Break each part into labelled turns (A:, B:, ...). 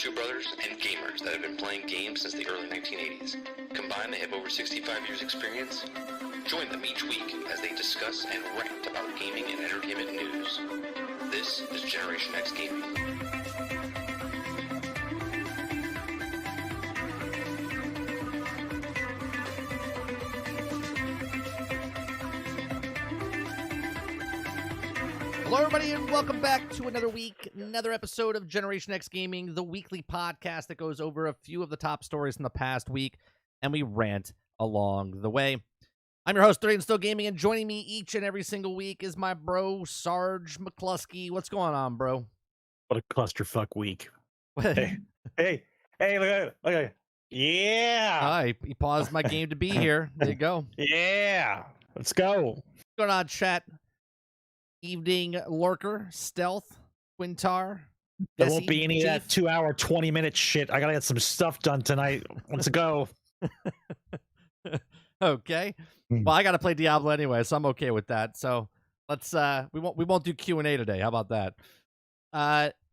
A: two brothers and gamers that have been playing games since the early 1980s. Combined, they have over 65 years experience. Join them each week as they discuss and rant about gaming and entertainment news. This is Generation X Gaming.
B: Hello, everybody, and welcome back to another week, another episode of Generation X Gaming, the weekly podcast that goes over a few of the top stories from the past week, and we rant along the way. I'm your host, Three and Still Gaming, and joining me each and every single week is my bro, Sgt McClusky. What's going on, bro?
C: What a clusterfuck week. hey, look at it. Yeah.
B: He paused my game to be here. There you go.
C: Yeah. Let's go.
B: What's going on, chat? Evening Lurker, Stealth, Quintar.
C: There won't be any of that 2 hour, 20-minute shit. I gotta get some stuff done tonight. Let's go.
B: Okay. Well, I gotta play Diablo anyway, so I'm okay with that. So let's we won't do Q&A today. How about that?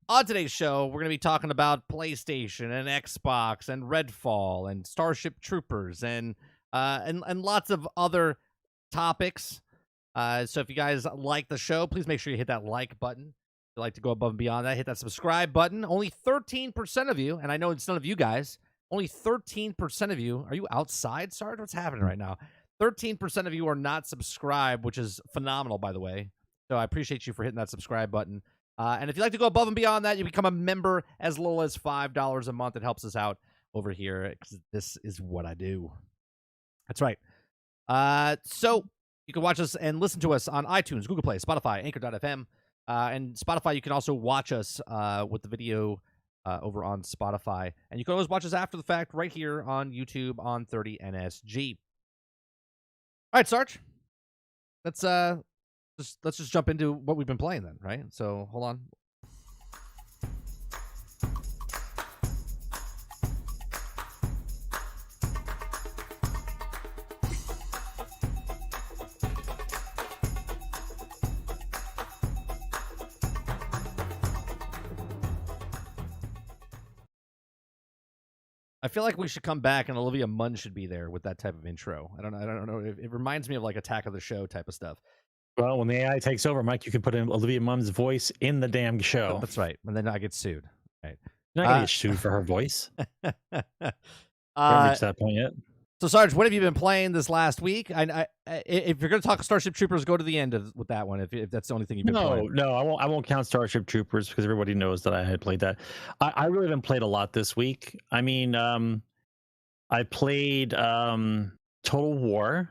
B: On today's show, we're gonna be talking about PlayStation and Xbox and Redfall and Starship Troopers and lots of other topics. So if you guys like the show, please make sure you hit that like button. If you'd like to go above and beyond that, hit that subscribe button. Only 13% of you, and I know it's none of you guys, only 13% of you, are you outside, Sarge? What's happening right now? 13% of you are not subscribed, which is phenomenal, by the way. So I appreciate you for hitting that subscribe button. And if you'd like to go above and beyond that, you become a member as little as $5 a month. It helps us out over here because this is what I do. That's right. So you can watch us and listen to us on iTunes, Google Play, Spotify, Anchor.fm. And Spotify, you can also watch us with the video over on Spotify. And you can always watch us after the fact right here on YouTube on 30NSG. All right, Sarge. Let's just jump into what we've been playing then, right? So hold on. I feel like we should come back and Olivia Munn should be there with that type of intro. I don't know. It reminds me of like Attack of the Show type of stuff.
C: Well, when the AI takes over, Mike, you can put in Olivia Munn's voice in the damn show.
B: That's right. And then I get sued. Right.
C: You're not going to get sued for her voice. Haven't reached that point yet.
B: So, Sarge, what have you been playing this last week? If you're going to talk Starship Troopers, go to the end with that one. If that's the only thing you've been playing.
C: No, I won't count Starship Troopers because everybody knows that I had played that. I really haven't played a lot this week. I mean, I played Total War.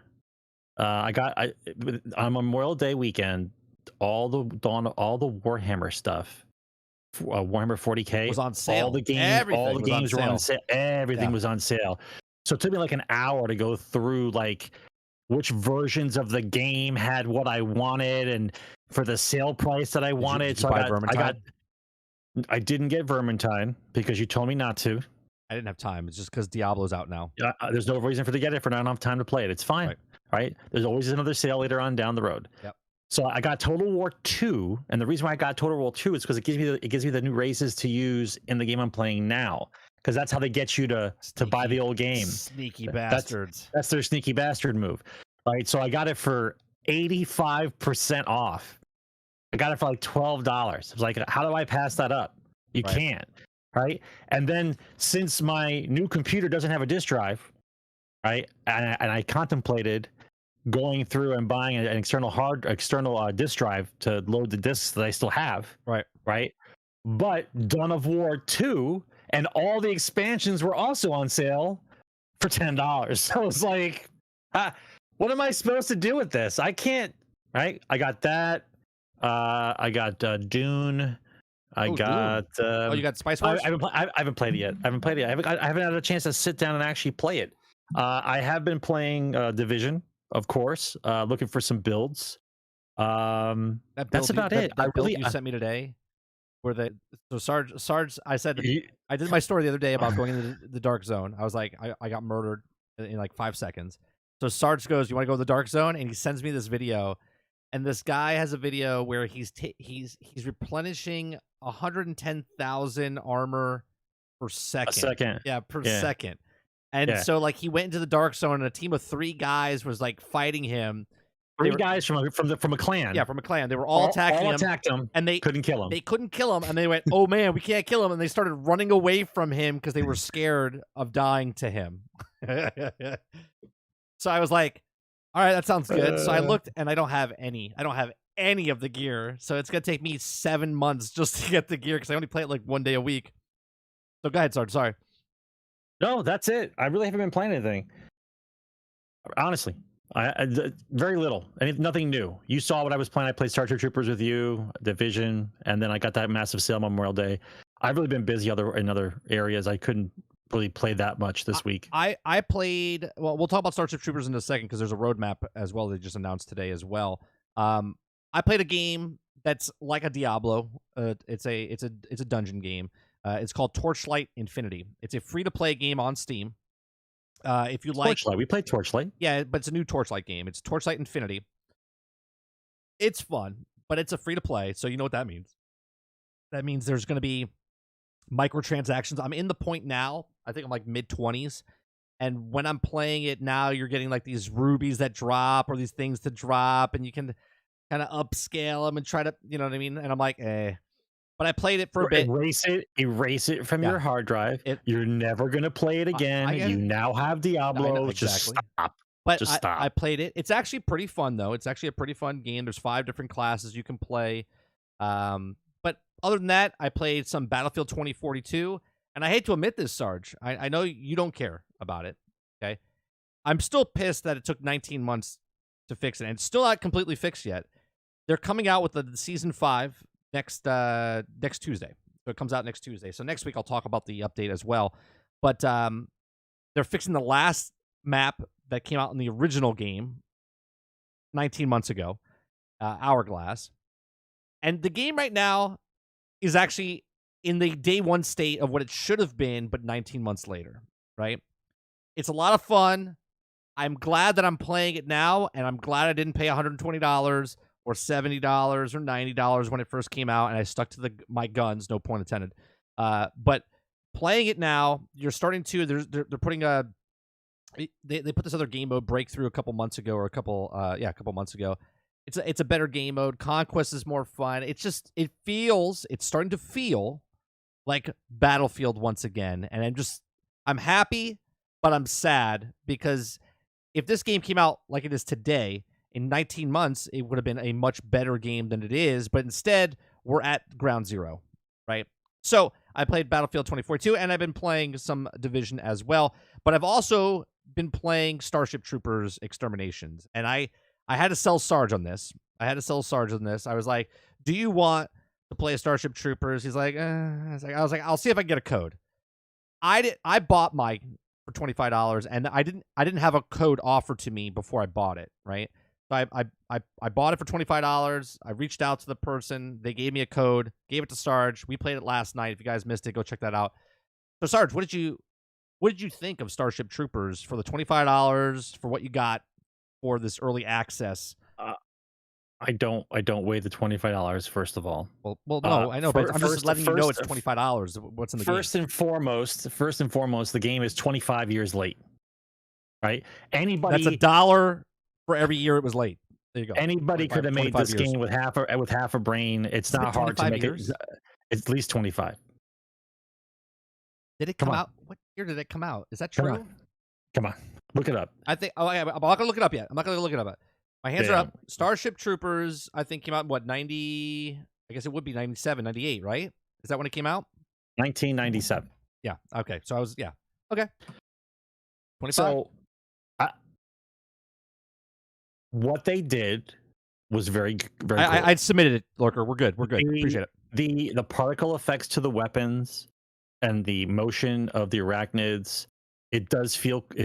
C: On Memorial Day weekend, all the Warhammer stuff, Warhammer 40K
B: was on sale.
C: All the games were on sale. Everything was on sale. So it took me like an hour to go through like which versions of the game had what I wanted and for the sale price that I wanted.
B: Did you buy Vermintide?
C: I didn't get Vermintide because you told me not to.
B: I didn't have time. It's just because Diablo's out now.
C: There's no reason for to get it for now. I don't have time to play it. It's fine. Right? There's always another sale later on down the road.
B: Yep.
C: So I got Total War 2, and the reason why I got Total War 2 is because it gives me the new races to use in the game I'm playing now. Because that's how they get you to buy the old game.
B: Sneaky bastards.
C: That's their sneaky bastard move. Right. So I got it for 85% off. I got it for like $12. I was like, how do I pass that up? You can't. Right. And then since my new computer doesn't have a disk drive, right, and I contemplated going through and buying an external disk drive to load the disks that I still have. Right. But Dawn of War 2 and all the expansions were also on sale for $10. So it's like, what am I supposed to do with this? I can't. Right. I got that. I got Dune. You
B: got Spice Wars?
C: I haven't played it yet. I haven't had a chance to sit down and actually play it. I have been playing Division, of course, looking for some builds. That's about it.
B: That build you sent me today, Sarge, I said I did my story the other day about going into the dark zone. I was like, I got murdered in like 5 seconds. So Sarge goes, "You want to go to the dark zone?" And he sends me this video, and this guy has a video where he's replenishing 110,000 armor per second.
C: A second.
B: Yeah, per
C: Yeah.
B: second. And so like he went into the dark zone and a team of 3 guys was like fighting him.
C: Three guys from a clan.
B: Yeah, from a clan. They were all attacking him.
C: Attacked him,
B: and they
C: couldn't kill him.
B: They couldn't kill him, and they went, "Oh man, we can't kill him!" And they started running away from him because they were scared of dying to him. So I was like, "All right, that sounds good." So I looked, and I don't have any. I don't have any of the gear, so it's gonna take me 7 months just to get the gear because I only play it like 1 day a week. So go ahead, Sarge. Sorry.
C: No, that's it. I really haven't been playing anything. Honestly, I very little. Nothing new. You saw what I was playing. I played Starship Troopers with you, Division, and then I got that massive sale on Memorial Day. I've really been busy in other areas. I couldn't really play that much this week.
B: I played. Well, we'll talk about Starship Troopers in a second because there's a roadmap as well. They just announced today as well. I played a game that's like a Diablo. It's a dungeon game. It's called Torchlight Infinity. It's a free-to-play game on Steam. If you like,
C: Torchlight. We played Torchlight.
B: Yeah, but it's a new Torchlight game. It's Torchlight Infinity. It's fun, but it's a free-to-play, so you know what that means. That means there's going to be microtransactions. I'm in the point now. I think I'm like mid-20s. And when I'm playing it now, you're getting like these rubies that drop or these things to drop, and you can kind of upscale them and try to, you know what I mean? And I'm like, eh. But I played it for a bit.
C: Erase it from your hard drive. You're never going to play it again. You now have Diablo.
B: No, exactly.
C: Just stop.
B: But
C: just stop.
B: I played it. It's actually pretty fun, though. It's actually a pretty fun game. There's 5 different classes you can play. But other than that, I played some Battlefield 2042. And I hate to admit this, Sarge. I know you don't care about it. Okay, I'm still pissed that it took 19 months to fix it. And it's still not completely fixed yet. They're coming out with the Season 5 next Tuesday. So it comes out next Tuesday. So next week I'll talk about the update as well. But they're fixing the last map that came out in the original game 19 months ago, Hourglass. And the game right now is actually in the day 1 state of what it should have been, but 19 months later, right? It's a lot of fun. I'm glad that I'm playing it now, and I'm glad I didn't pay $120 or $70 or $90 when it first came out, and I stuck to my guns, no pun intended. But playing it now, you're starting to, they're putting they put this other game mode, Breakthrough, a couple months ago, or a couple months ago. It's a better game mode. Conquest is more fun. It's starting to feel like Battlefield once again, and I'm happy, but I'm sad because if this game came out like it is today, in 19 months, it would have been a much better game than it is, but instead, we're at ground zero, right? So I played Battlefield 2042, and I've been playing some Division as well, but I've also been playing Starship Troopers Exterminations, and I had to sell Sarge on this. I was like, do you want to play Starship Troopers? He's like, I was like, I'll see if I can get a code. I bought mine for $25, and I didn't have a code offered to me before I bought it, right? So I bought it for $25. I reached out to the person. They gave me a code, gave it to Sarge. We played it last night. If you guys missed it, go check that out. So Sarge, what did you think of Starship Troopers for the $25 for what you got for this early access?
C: I don't weigh the $25 first of all.
B: Well, no, I know, but I'm just letting you know it's $25. What's in the game? First
C: and foremost, the game is 25 years late. Right? Anybody
B: That's $1 for every year it was late. There you go.
C: Anybody could have made this game with half a brain. It's not hard to make
B: years?
C: it. It's at least 25.
B: Did it come out? What year did it come out? Is that true?
C: Come on. Look it up.
B: I think. Oh, yeah, I'm not gonna look it up yet. My hands are up. Starship Troopers, I think, came out in what, 90? I guess it would be 97, 98, right? Is that when it came out?
C: 1997.
B: Yeah. Okay. So I was. Yeah. Okay. 25.
C: So, what they did was very cool.
B: I submitted it, Lurker. We're good. Appreciate it.
C: The particle effects to the weapons and the motion of the arachnids, it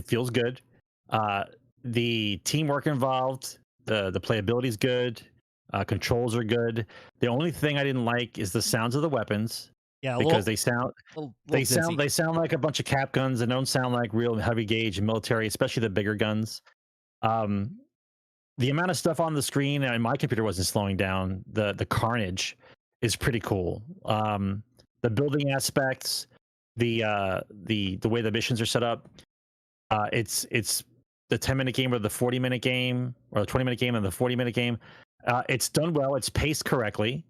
C: feels good. The teamwork involved, the playability is good. Controls are good. The only thing I didn't like is the sounds of the weapons. Yeah, because they sound like a bunch of cap guns and don't sound like real heavy gauge military, especially the bigger guns. The amount of stuff on the screen, and my computer wasn't slowing down. The carnage is pretty cool. The building aspects, the way the missions are set up. It's the 10-minute game or the 40-minute game or the 20-minute game and the 40-minute game. It's done well. It's paced correctly.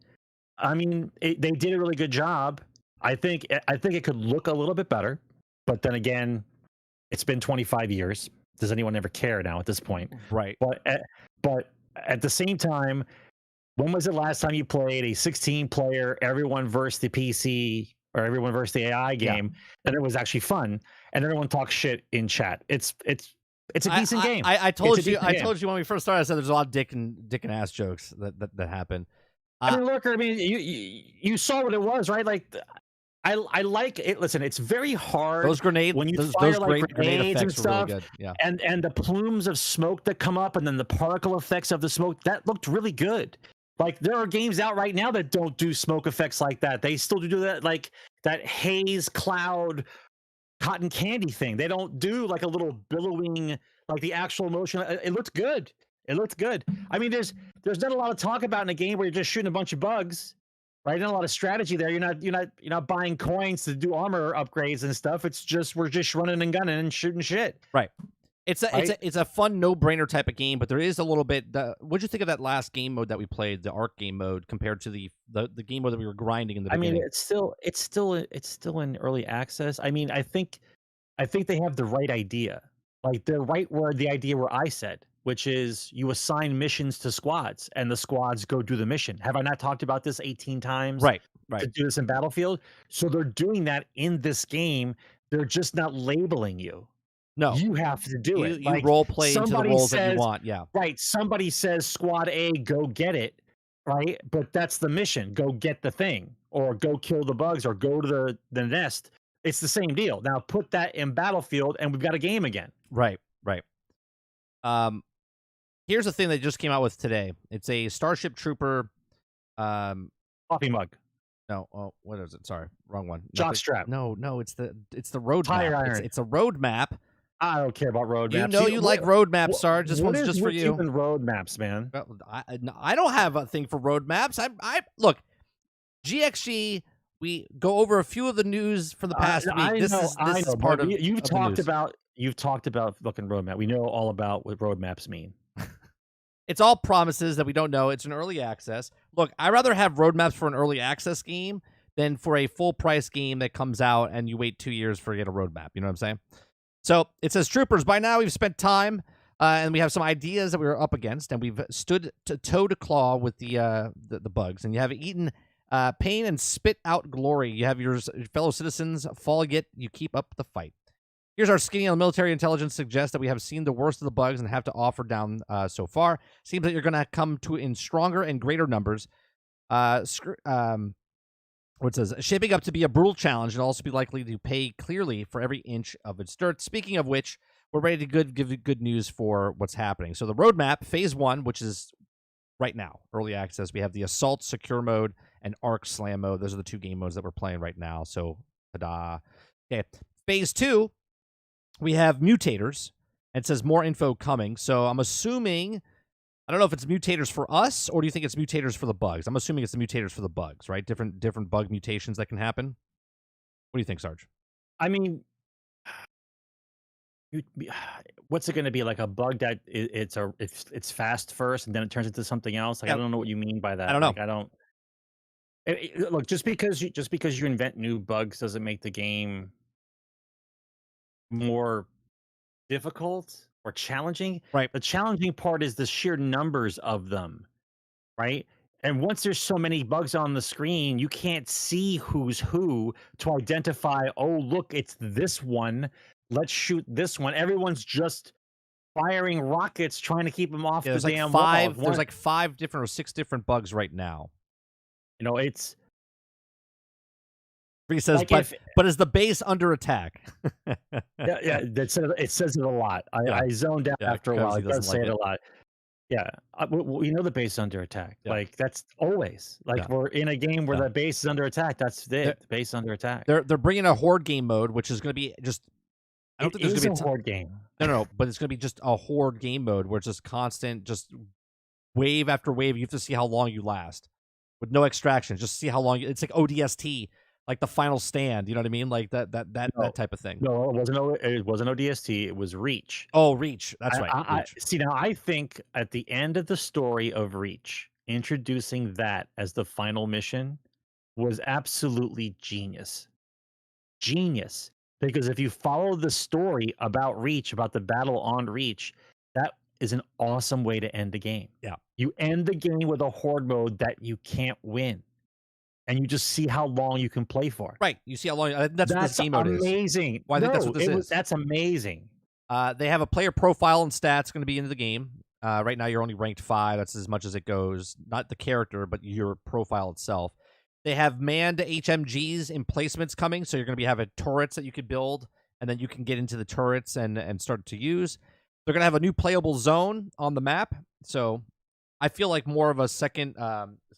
C: I mean, they did a really good job. I think it could look a little bit better, but then again, it's been 25 years. Does anyone ever care now at this point?
B: Right.
C: But at the same time, when was the last time you played a 16-player everyone versus the PC or everyone versus the AI game and it was actually fun and everyone talks shit in chat? It's a decent game.
B: I told you when we first started. I said there's a lot of dick and ass jokes that happen.
C: I mean, look, I mean, you saw what it was, right? Like, I like it. Listen, it's very hard.
B: Those grenades,
C: when you
B: those
C: fire
B: grenade
C: grenades and
B: effects
C: stuff,
B: were really good. Yeah.
C: And the plumes of smoke that come up, and then the particle effects of the smoke, that looked really good. Like, there are games out right now that don't do smoke effects like that. They still do that, like that haze cloud cotton candy thing. They don't do like a little billowing, like the actual motion. It looked good. It looked good. I mean, there's not a lot of talk about in a game where you're just shooting a bunch of bugs, right? Not a lot of strategy there. You're not buying coins to do armor upgrades and stuff. It's just we're just running and gunning and shooting shit.
B: Right. It's a fun no-brainer type of game, but there is a little bit. What'd you think of that last game mode that we played, the Arc game mode, compared to the game mode that we were grinding in the beginning?
C: I mean, it's still in early access. I mean, I think they have the right idea. Like the right word, the idea where I said, which is you assign missions to squads and the squads go do the mission. Have I not talked about this 18 times?
B: Right.
C: To do this in Battlefield. So they're doing that in this game. They're just not labeling you.
B: No,
C: you have to do it.
B: You role play into the roles that you want. Yeah.
C: Right. Somebody says squad A, go get it. Right. But that's the mission. Go get the thing or go kill the bugs or go to the nest. It's the same deal. Now put that in Battlefield and we've got a game again.
B: Right. Here's the thing they just came out with today. It's a Starship Trooper
C: coffee mug.
B: No, what is it? Sorry, wrong one.
C: Jockstrap.
B: No, it's the roadmap.
C: Tire iron.
B: It's a roadmap.
C: I don't care about roadmaps.
B: You know, you like roadmaps, Sarge. This one's just for you.
C: Even roadmaps, man.
B: I don't have a thing for roadmaps. I look, GXG. We go over a few of the news for the past week. This is part of
C: you've talked
B: about.
C: You've talked about fucking roadmap. We know all about what roadmaps mean.
B: It's all promises that we don't know. It's an early access. Look, I'd rather have roadmaps for an early access game than for a full price game that comes out and you wait 2 years for get a roadmap. You know what I'm saying? So it says, troopers, by now we've spent time and we have some ideas that we were up against, and we've stood toe to claw with the bugs. And you have eaten pain and spit out glory. You have your fellow citizens fall, yet you keep up the fight. Here's our skinny on military intelligence suggests that we have seen the worst of the bugs and have to offer down so far. Seems that you're going to come to in stronger and greater numbers. What says, shaping up to be a brutal challenge and also be likely to pay clearly for every inch of its dirt. Speaking of which, we're ready to give you good news for what's happening. So the roadmap, phase 1, which is right now, early access, we have the Assault Secure Mode and Arc Slam Mode. Those are the two game modes that we're playing right now. So, ta-da. Okay, phase 2. We have mutators, and it says more info coming. So I'm assuming, I don't know if it's mutators for us, or do you think it's mutators for the bugs? I'm assuming it's the mutators for the bugs, right? Different bug mutations that can happen. What do you think, Sarge?
C: I mean, what's it going to be, like a bug that it's fast first and then it turns into something else? Like, I don't know what you mean by that.
B: I don't know.
C: Like, I don't. Look, just because you invent new bugs doesn't make the game more difficult or challenging.
B: Right.
C: The challenging part is the sheer numbers of them, right? And once there's so many bugs on the screen, you can't see who's who to identify, oh, look, it's this one. Let's shoot this one. Everyone's just firing rockets trying to keep them off the damn wall.
B: There's like 5 different or 6 different bugs right now.
C: You know, it's
B: He says, like but is the base under attack?
C: yeah, it says it a lot. I zoned out after a while. It does say it a lot. Yeah, we know the base is under attack. Yeah. Like, that's always we're in a game where the base is under attack. That's it. The base is under attack.
B: They're bringing a horde game mode, which is going to be just.
C: I don't think there's going to be a horde game.
B: No, but it's going to be just a horde game mode where it's just constant, just wave after wave. You have to see how long you last with no extraction. Just see how long. It's like ODST. like the final stand. You know what I mean? Like that
C: No,
B: type of thing.
C: no, it wasn't ODST. It was Reach.
B: Oh, Reach. That's right.
C: I
B: Reach.
C: see now. I think at the end of the story of Reach, introducing that as the final mission was absolutely genius. Genius. Because if you follow the story about Reach, about the battle on Reach, that is an awesome way to end the game.
B: Yeah.
C: You end the game with a horde mode that you can't win. And you just see how long you can play for.
B: Right. You see how long that's what this game mode is.
C: Amazing.
B: Well, I think that's what this is.
C: That's amazing.
B: They have a player profile and stats going to be into the game. Right now, you're only ranked 5. That's as much as it goes. Not the character, but your profile itself. They have manned HMGs emplacements coming, so you're going to be having turrets that you could build, and then you can get into the turrets and start to use. They're going to have a new playable zone on the map, so I feel like more of a second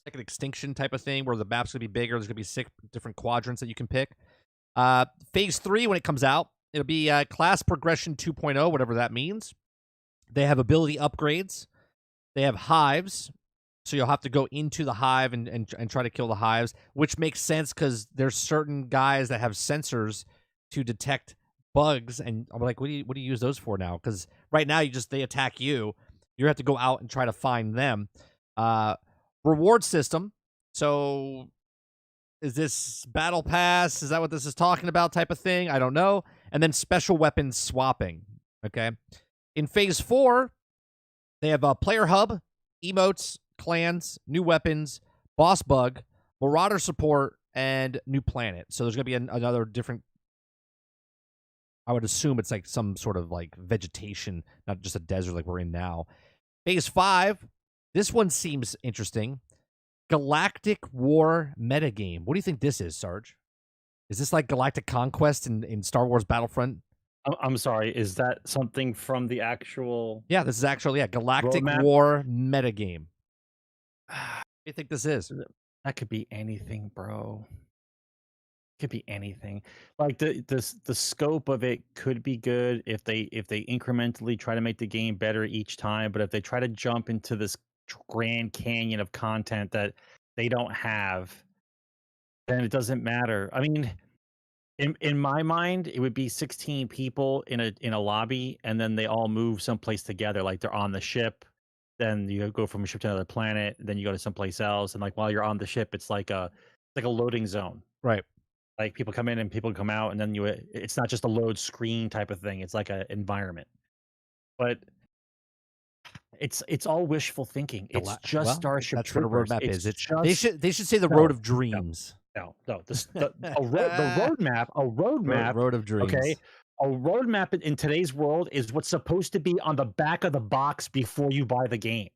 B: extinction type of thing, where the map's going to be bigger. There's going to be 6 different quadrants that you can pick. Phase 3, when it comes out, it'll be class progression 2.0, whatever that means. They have ability upgrades. They have hives, so you'll have to go into the hive and try to kill the hives, which makes sense because there's certain guys that have sensors to detect bugs, and I'm like, what do you use those for now? Because right now they attack you. You have to go out and try to find them. Reward system. So is this battle pass? Is that what this is talking about type of thing? I don't know. And then special weapons swapping. Okay. In phase 4, they have a player hub, emotes, clans, new weapons, boss bug, marauder support, and new planet. So there's going to be another different, I would assume it's like some sort of like vegetation, not just a desert like we're in now. Phase 5, this one seems interesting. Galactic War metagame. What do you think this is, Sarge? Is this like Galactic Conquest in Star Wars Battlefront?
C: I'm sorry, is that something from the actual...
B: Yeah, this is actually, Galactic
C: roadmap?
B: War metagame. What do you think this is?
C: That could be anything, bro. Could be anything. Like the scope of it could be good if they incrementally try to make the game better each time, but if they try to jump into this grand canyon of content that they don't have, then it doesn't matter. I mean, in my mind, it would be 16 people in a lobby, and then they all move someplace together. Like they're on the ship, then you go from a ship to another planet, then you go to someplace else, and like while you're on the ship, it's like a loading zone.
B: Right.
C: Like people come in and people come out, and then it's not just a load screen type of thing. It's like an environment. But it's all wishful thinking. It's just Starship
B: Troopers. That's what a roadmap is. They should say the Road of Dreams.
C: No. The roadmap. A roadmap.
B: Road of Dreams.
C: Okay. A roadmap in today's world is what's supposed to be on the back of the box before you buy the game.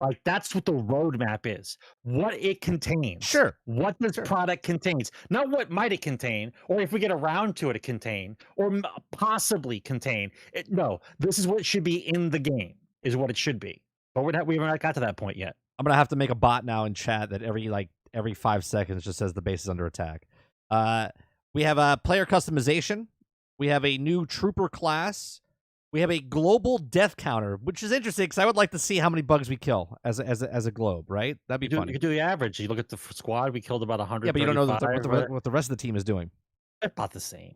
C: Like that's what the roadmap is. What it contains.
B: Sure.
C: What this product contains. Not what might it contain, or if we get around to it contain, or possibly contain. No, this is what should be in the game. Is what it should be. But we haven't got to that point yet.
B: I'm gonna have to make a bot now in chat that every 5 seconds just says the base is under attack. We have a player customization. We have a new trooper class. We have a global death counter, which is interesting because I would like to see how many bugs we kill as a globe, right? That'd be funny.
C: You could do the average. You look at the squad, we killed about 100.
B: Yeah, but you don't know what the rest of the team is doing.
C: About the same.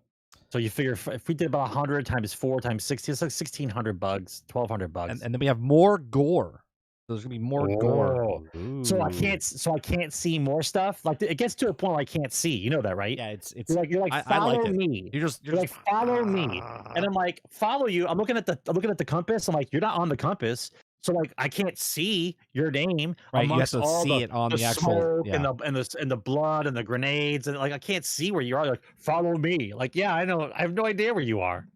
C: So you figure if we did about 100 times 4 times 60, it's like 1,600 bugs, 1,200 bugs.
B: And then we have more gore. There's gonna be more gore.
C: So I can't see more stuff. Like it gets to a point where I can't see. You know that, right?
B: Yeah, it's
C: you're like follow me. You're like follow me, and I'm like follow you. I'm looking at the compass. I'm like you're not on the compass, so like I can't see your name.
B: Right, you have to see it on the actual
C: and the blood and the grenades, and like I can't see where you are. Like follow me. Like yeah, I know. I have no idea where you are.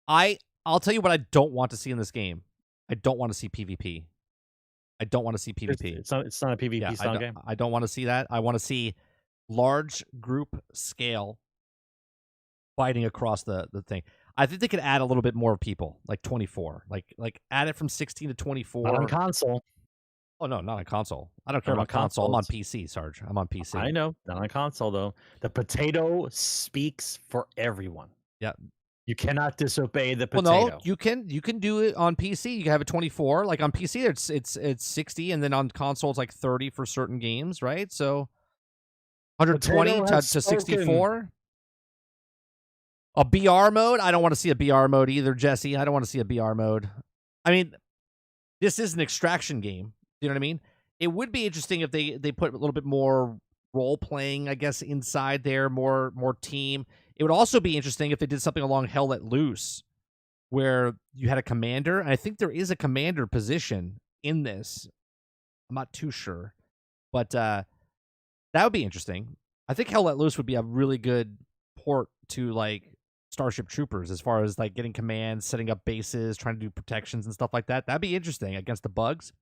B: I'll tell you what I don't want to see in this game. I don't want to see PvP. I don't want to see PvP.
C: It's not a PvP style game.
B: I don't want to see that. I want to see large group scale fighting across the thing. I think they could add a little bit more people, like 24. Like add it from 16 to 24.
C: Not on console.
B: Oh no, not on console. I don't care about console. I'm on PC, Sarge. I'm on PC.
C: I know. Not on console though. The potato speaks for everyone.
B: Yeah.
C: You cannot disobey the potato.
B: Well, no, you can do it on PC. You can have it 24. Like on PC, it's 60, and then on console it's like 30 for certain games, right? So 120
C: Potato
B: to
C: has
B: 64. A BR mode? I don't want to see a BR mode either, Jesse. I don't want to see a BR mode. I mean, this is an extraction game. You know what I mean? It would be interesting if they put a little bit more role playing, I guess, inside there, more team. It would also be interesting if they did something along Hell Let Loose, where you had a commander. And I think there is a commander position in this. I'm not too sure, but that would be interesting. I think Hell Let Loose would be a really good port to like Starship Troopers as far as like getting commands, setting up bases, trying to do protections and stuff like that. That'd be interesting against the bugs.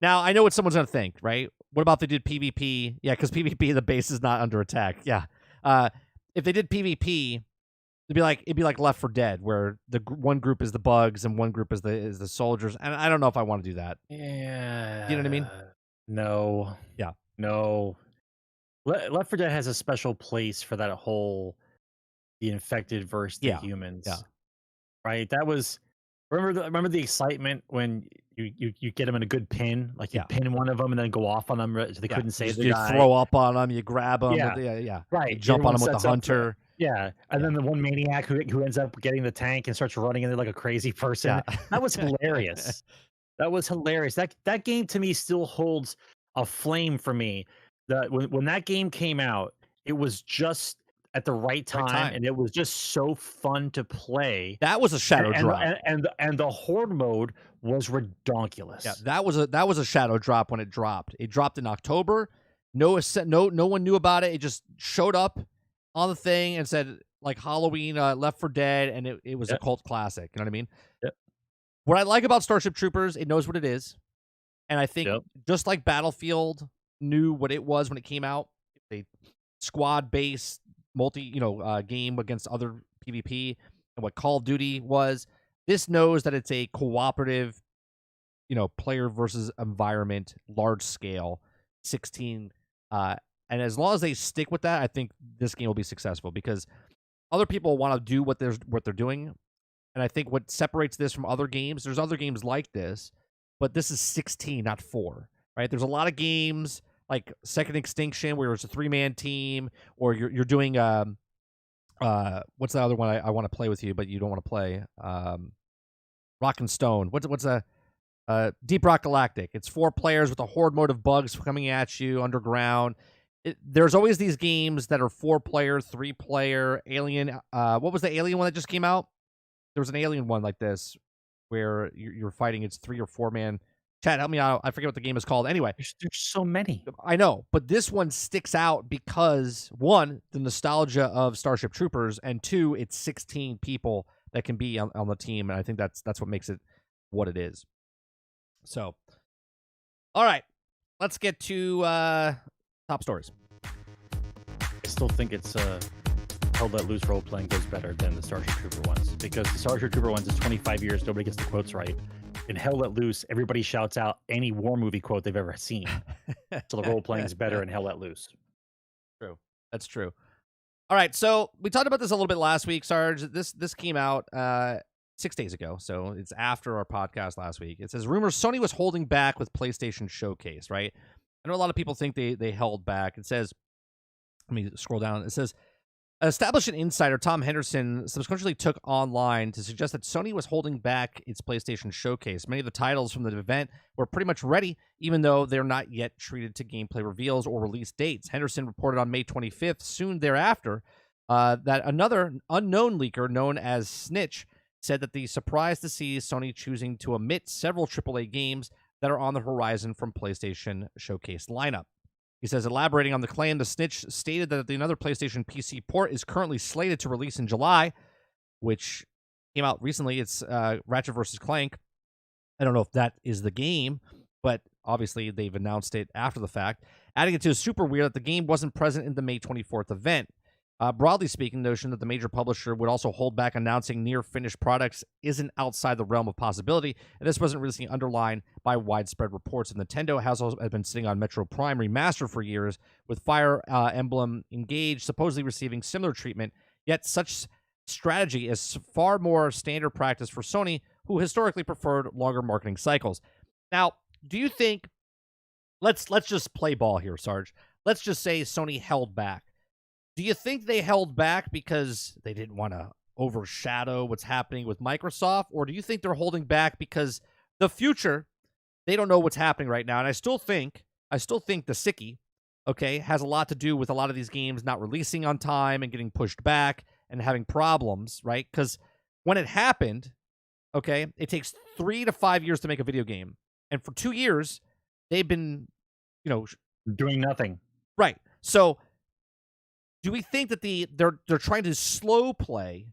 B: Now, I know what someone's going to think, right? What about if they did PvP? Yeah, because PvP, the base is not under attack. Yeah. If they did PvP, it'd be like Left 4 Dead, where the one group is the bugs and one group is the soldiers. And I don't know if I want to do that.
C: Yeah.
B: You know what I mean?
C: No.
B: Yeah.
C: No. Left 4 Dead has a special place for that whole the infected versus the humans.
B: Yeah.
C: Right? That was remember the excitement when you get them in a good pin, like you pin one of them and then go off on them so they couldn't save the guy.
B: You throw up on them, you grab them.
C: Yeah. Right.
B: You jump on them with the hunter.
C: And then the one maniac who ends up getting the tank and starts running in there like a crazy person.
B: Yeah.
C: That was hilarious. That was hilarious. That game to me still holds a flame for me. That when that game came out, it was just at the right time, and it was just so fun to play.
B: That was a shadow drop,
C: and the horde mode was redonkulous.
B: Yeah, that was a shadow drop when it dropped. It dropped in October. No one knew about it. It just showed up on the thing and said like Halloween, Left 4 Dead, and it was a cult classic. You know what I mean?
C: Yep.
B: What I like about Starship Troopers, it knows what it is, and I think just like Battlefield knew what it was when it came out, a squad-based game against other PvP, and what Call of Duty was. This knows that it's a cooperative, player versus environment, large scale, 16. And as long as they stick with that, I think this game will be successful because other people want to do what they're doing. And I think what separates this from other games, there's other games like this, but this is 16, not 4, right? There's a lot of games like Second Extinction where it's a 3-man team, or you're doing what's the other one I want to play with you, but you don't want to play? Rock and Stone. What's a Deep Rock Galactic? It's 4 players with a horde mode of bugs coming at you underground. There's always these games that are 4-player, 3-player, Alien. What was the Alien one that just came out? There was an Alien one like this where you're fighting. It's 3 or 4-man. Chad, help me out. I forget what the game is called. Anyway,
C: there's so many.
B: I know, but this one sticks out because 1, the nostalgia of Starship Troopers, and 2, it's 16 people that can be on the team, and I think that's what makes it what it is. So, all right, let's get to top stories.
C: I still think it's Hell Let Loose role playing goes better than the Starship Trooper ones because the Starship Trooper ones is 25 years. Nobody gets the quotes right. In Hell Let Loose, everybody shouts out any war movie quote they've ever seen. So the role playing is better in Hell Let Loose.
B: True. That's true. All right, so we talked about this a little bit last week, Sarge. This came out 6 days ago, so it's after our podcast last week. It says, rumors Sony was holding back with PlayStation Showcase, right? I know a lot of people think they held back. It says, let me scroll down. It says, established insider Tom Henderson subsequently took online to suggest that Sony was holding back its PlayStation Showcase. Many of the titles from the event were pretty much ready, even though they're not yet treated to gameplay reveals or release dates. Henderson reported on May 25th, soon thereafter, that another unknown leaker known as Snitch said that the surprise to see Sony choosing to omit several AAA games that are on the horizon from PlayStation Showcase lineup. He says, elaborating on the claim, the Snitch stated that another PlayStation PC port is currently slated to release in July, which came out recently. It's Ratchet vs. Clank. I don't know if that is the game, but obviously they've announced it after the fact. Adding it to super weird that the game wasn't present in the May 24th event. Broadly speaking, the notion that the major publisher would also hold back announcing near-finished products isn't outside the realm of possibility, and this wasn't really underlined by widespread reports. And Nintendo has been sitting on Metro Prime Remastered for years, with Fire Emblem Engage supposedly receiving similar treatment, yet such strategy is far more standard practice for Sony, who historically preferred longer marketing cycles. Now, do you think... Let's just play ball here, Sarge. let's just say Sony held back. Do you think they held back because they didn't want to overshadow what's happening with Microsoft, or do you think they're holding back because the future, they don't know what's happening right now? And I still think the sicky, okay, has a lot to do with a lot of these games not releasing on time and getting pushed back and having problems, right? Because when it happened, okay, it takes 3 to 5 years to make a video game, and for 2 years they've been,
C: doing nothing.
B: Right. So, do we think that they're trying to slow play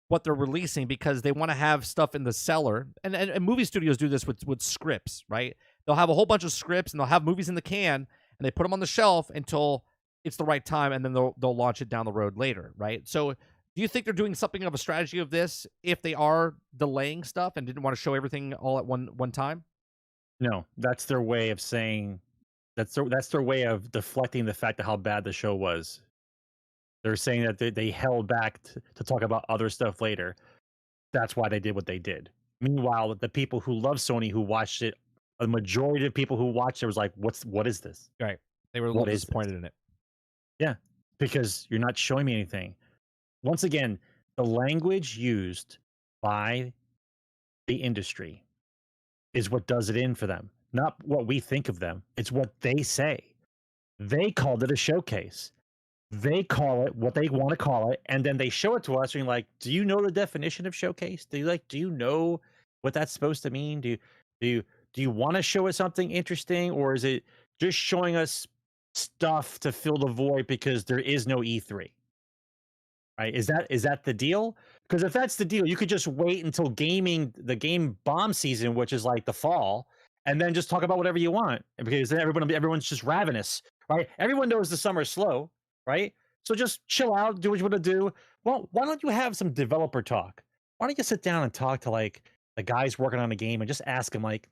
B: what they're releasing because they want to have stuff in the cellar? And movie studios do this with scripts, right? They'll have a whole bunch of scripts and they'll have movies in the can and they put them on the shelf until it's the right time, and then they'll launch it down the road later, right? So, do you think they're doing something of a strategy of this if they are delaying stuff and didn't want to show everything all at one time?
C: No, that's their way of saying. That's their way of deflecting the fact of how bad the show was. They're saying that they held back to talk about other stuff later. That's why they did what they did. Meanwhile, the people who love Sony, who watched it, a majority of people who watched it was like, what is this?
B: Right. They were a little disappointed in it.
C: Yeah, because you're not showing me anything. Once again, the language used by the industry is what does it in for them, not what we think of them. It's what they say. They called it a showcase. They call it what they want to call it, and then they show it to us, and you're like, do you know the definition of showcase? Do you know what that's supposed to mean? Do you want to show us something interesting, or is it just showing us stuff to fill the void because there is no E3? Right? Is that the deal? Because if that's the deal, you could just wait until the game bomb season, which is like the fall, and then just talk about whatever you want, because then everyone's just ravenous, right? Everyone knows the summer's slow, right? So just chill out, do what you want to do. Well, why don't you have some developer talk? Why don't you sit down and talk to like the guys working on a game and just ask them like,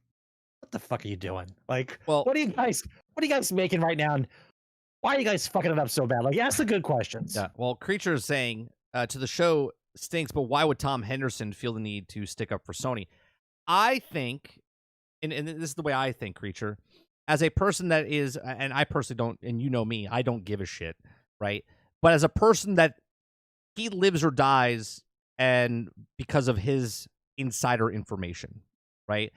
C: what the fuck are you doing? Like,
B: well,
C: what are you guys making right now? And why are you guys fucking it up so bad? Like, ask the good questions.
B: Yeah. Well, Creature is saying to the show stinks, but why would Tom Henderson feel the need to stick up for Sony? I think, and this is the way I think, Creature, as a person that is, and I personally don't, and you know me, I don't give a shit, right? But as a person that he lives or dies and because of his insider information, right?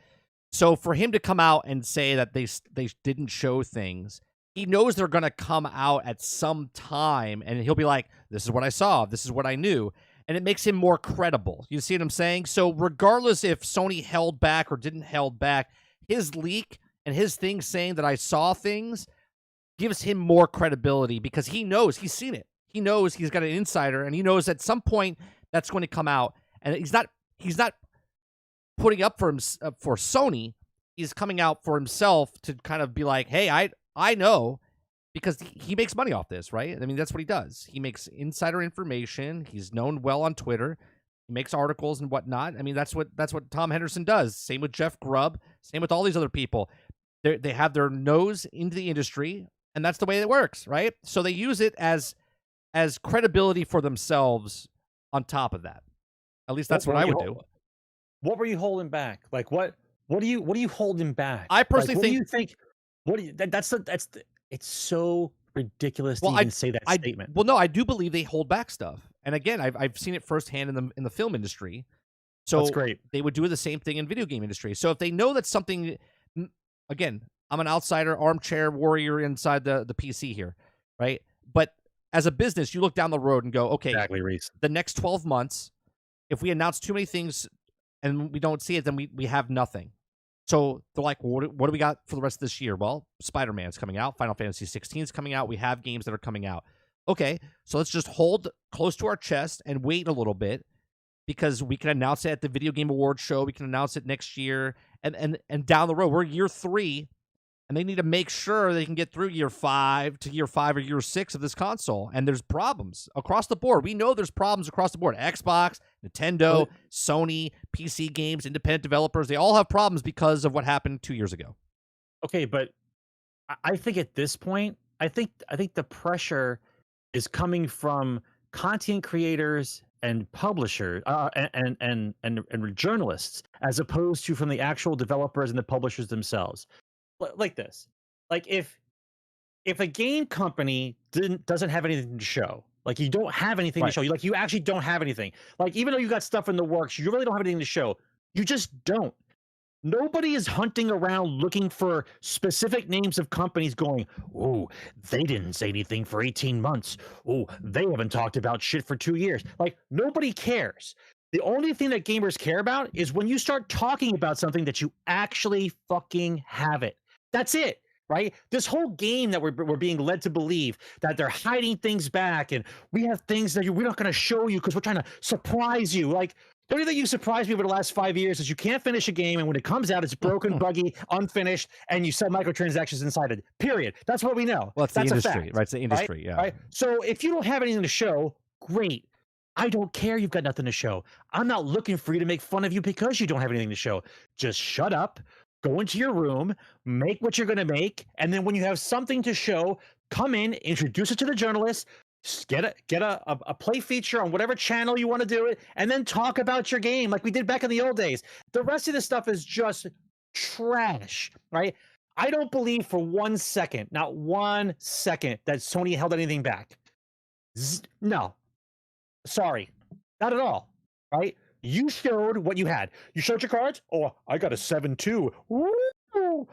B: So for him to come out and say that they didn't show things, he knows they're going to come out at some time, and he'll be like, this is what I saw, this is what I knew, and it makes him more credible. You see what I'm saying? So regardless if Sony held back or didn't held back, his leak and his thing saying that I saw things gives him more credibility because he knows, he's seen it. He knows he's got an insider, and he knows at some point that's going to come out, and he's not putting up for Sony. He's coming out for himself to kind of be like, hey, I know, because he makes money off this, right? I mean, that's what he does. He makes insider information. He's known well on Twitter. He makes articles and whatnot. I mean, that's what Tom Henderson does. Same with Jeff Grubb. Same with all these other people. They have their nose into the industry, and that's the way it works, right? So they use it as credibility for themselves on top of that. At least that's what I would do.
C: What were you holding back? Like what are you holding back?
B: I personally
C: think it's so ridiculous to even say that statement.
B: Well, no, I do believe they hold back stuff. And again, I've seen it firsthand in the film industry. So
C: that's great.
B: They would do the same thing in video game industry. So if they know that something, again, I'm an outsider, armchair warrior inside the PC here, right? But as a business, you look down the road and go, okay,
C: exactly, Reese.
B: The next 12 months, if we announce too many things and we don't see it, then we have nothing. So they're like, well, what do we got for the rest of this year? Well, Spider-Man's coming out. Final Fantasy 16 is coming out. We have games that are coming out. Okay, so let's just hold close to our chest and wait a little bit, because we can announce it at the Video Game Awards show. We can announce it next year. And down the road, we're year 3, and they need to make sure they can get through year 5 or year 6 of this console. And there's problems across the board. We know there's problems across the board. Xbox, Nintendo, Sony, PC games, independent developers, they all have problems because of what happened 2 years ago.
C: Okay, but I think at this point, I think the pressure is coming from content creators and publishers and journalists, as opposed to from the actual developers and the publishers themselves. Like this, like if if a game company doesn't have anything to show, like you don't have anything to
B: Right.
C: show, you actually don't have anything. Like even though you got stuff in the works, you really don't have anything to show. You just don't. Nobody is hunting around looking for specific names of companies going, oh, they didn't say anything for 18 months. Oh, they haven't talked about shit for 2 years. Like, nobody cares. The only thing that gamers care about is when you start talking about something that you actually fucking have it. That's it, right? This whole game that we're being led to believe that they're hiding things back and we have things that we're not going to show you because we're trying to surprise you. Like, the only thing you surprised me over the last 5 years is you can't finish a game, and when it comes out, it's broken, buggy, unfinished, and you sell microtransactions inside it. Period. That's what we know.
B: Well, it's
C: That's
B: the
C: a
B: industry,
C: fact,
B: right? It's the industry,
C: right?
B: yeah.
C: Right? So if you don't have anything to show, great. I don't care you've got nothing to show. I'm not looking for you to make fun of you because you don't have anything to show. Just shut up, go into your room, make what you're going to make, and then when you have something to show, come in, introduce it to the journalists, get a play feature on whatever channel you want to do it, and then talk about your game like we did back in the old days. The rest of this stuff is just trash, right? I don't believe for 1 second, not 1 second, that Sony held anything back. No. Sorry. Not at all, right? You showed what you had. You showed your cards? Oh, I got a 7-2. Woo!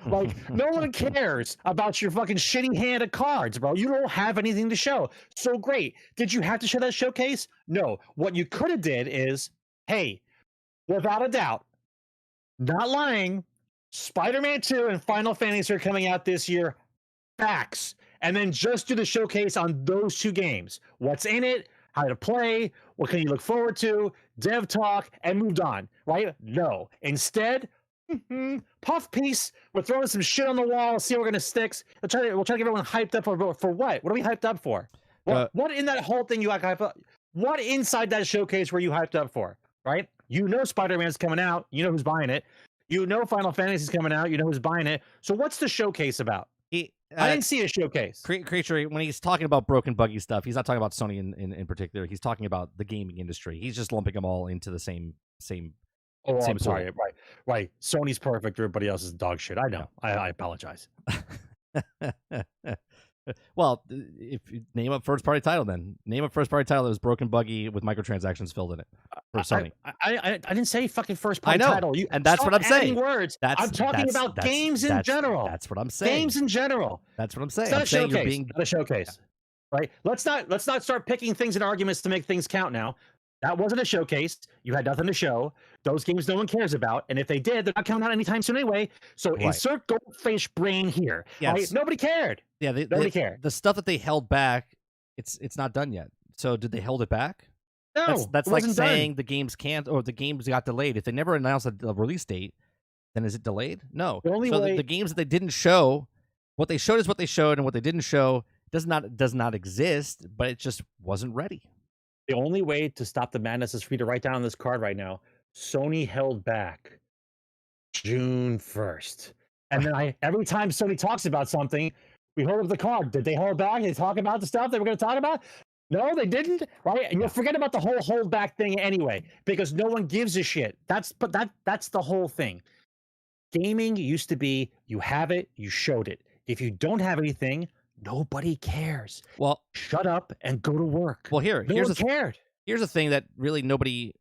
C: Like, no one cares about your fucking shitty hand of cards, bro. You don't have anything to show. So great. Did you have to show that showcase? No. What you could have did is, hey, without a doubt, not lying, Spider-Man 2 and Final Fantasy are coming out this year. Facts. And then just do the showcase on those two games. What's in it? How to play? What can you look forward to? Dev talk, and moved on, right? No. Instead, puff piece. We're throwing some shit on the wall. See what we're gonna sticks. We'll try to get everyone hyped up for what? What are we hyped up for? What in that whole thing you got hyped up? What inside that showcase were you hyped up for? Right? You know Spider-Man's coming out. You know who's buying it. You know Final Fantasy's coming out. You know who's buying it. So what's the showcase about? I didn't see a showcase.
B: Creature, when he's talking about broken, buggy stuff, he's not talking about Sony in particular. He's talking about the gaming industry. He's just lumping them all into the same.
C: Oh, I'm sorry. Right. Sony's perfect. Everybody else is dog shit. I know. Yeah. I apologize.
B: Well, if you name a first-party title, then name a first-party title that was broken, buggy with microtransactions filled in it for Sony.
C: I didn't say fucking first-party title.
B: And that's what I'm saying.
C: Words. I'm talking about games in general.
B: That's what I'm saying.
C: Games in general.
B: That's what I'm saying.
C: It's not a showcase. Not a showcase. Yeah. Right? Let's not start picking things and arguments to make things count now. That wasn't a showcase. You had nothing to show. Those games no one cares about. And if they did, they're not coming out anytime soon anyway. So insert goldfish brain here. Yes. Right? Nobody cared.
B: Yeah, nobody cared. The stuff that they held back, it's not done yet. So did they hold it back?
C: No.
B: That's like saying the games can't, or the games got delayed. If they never announced a release date, then is it delayed? No. The games that they didn't show, what they showed is what they showed, and what they didn't show does not exist, but it just wasn't ready.
C: The only way to stop the madness is for you to write down on this card right now. Sony held back June 1st. And then every time Sony talks about something, we hold up the card. Did they hold back? Did they talk about the stuff they were going to talk about? No, they didn't. Right? And you'll forget about the whole hold back thing anyway, because no one gives a shit. That's the whole thing. Gaming used to be, you have it, you showed it. If you don't have anything, nobody cares.
B: Well,
C: shut up and go to work.
B: Well, here's the thing that really nobody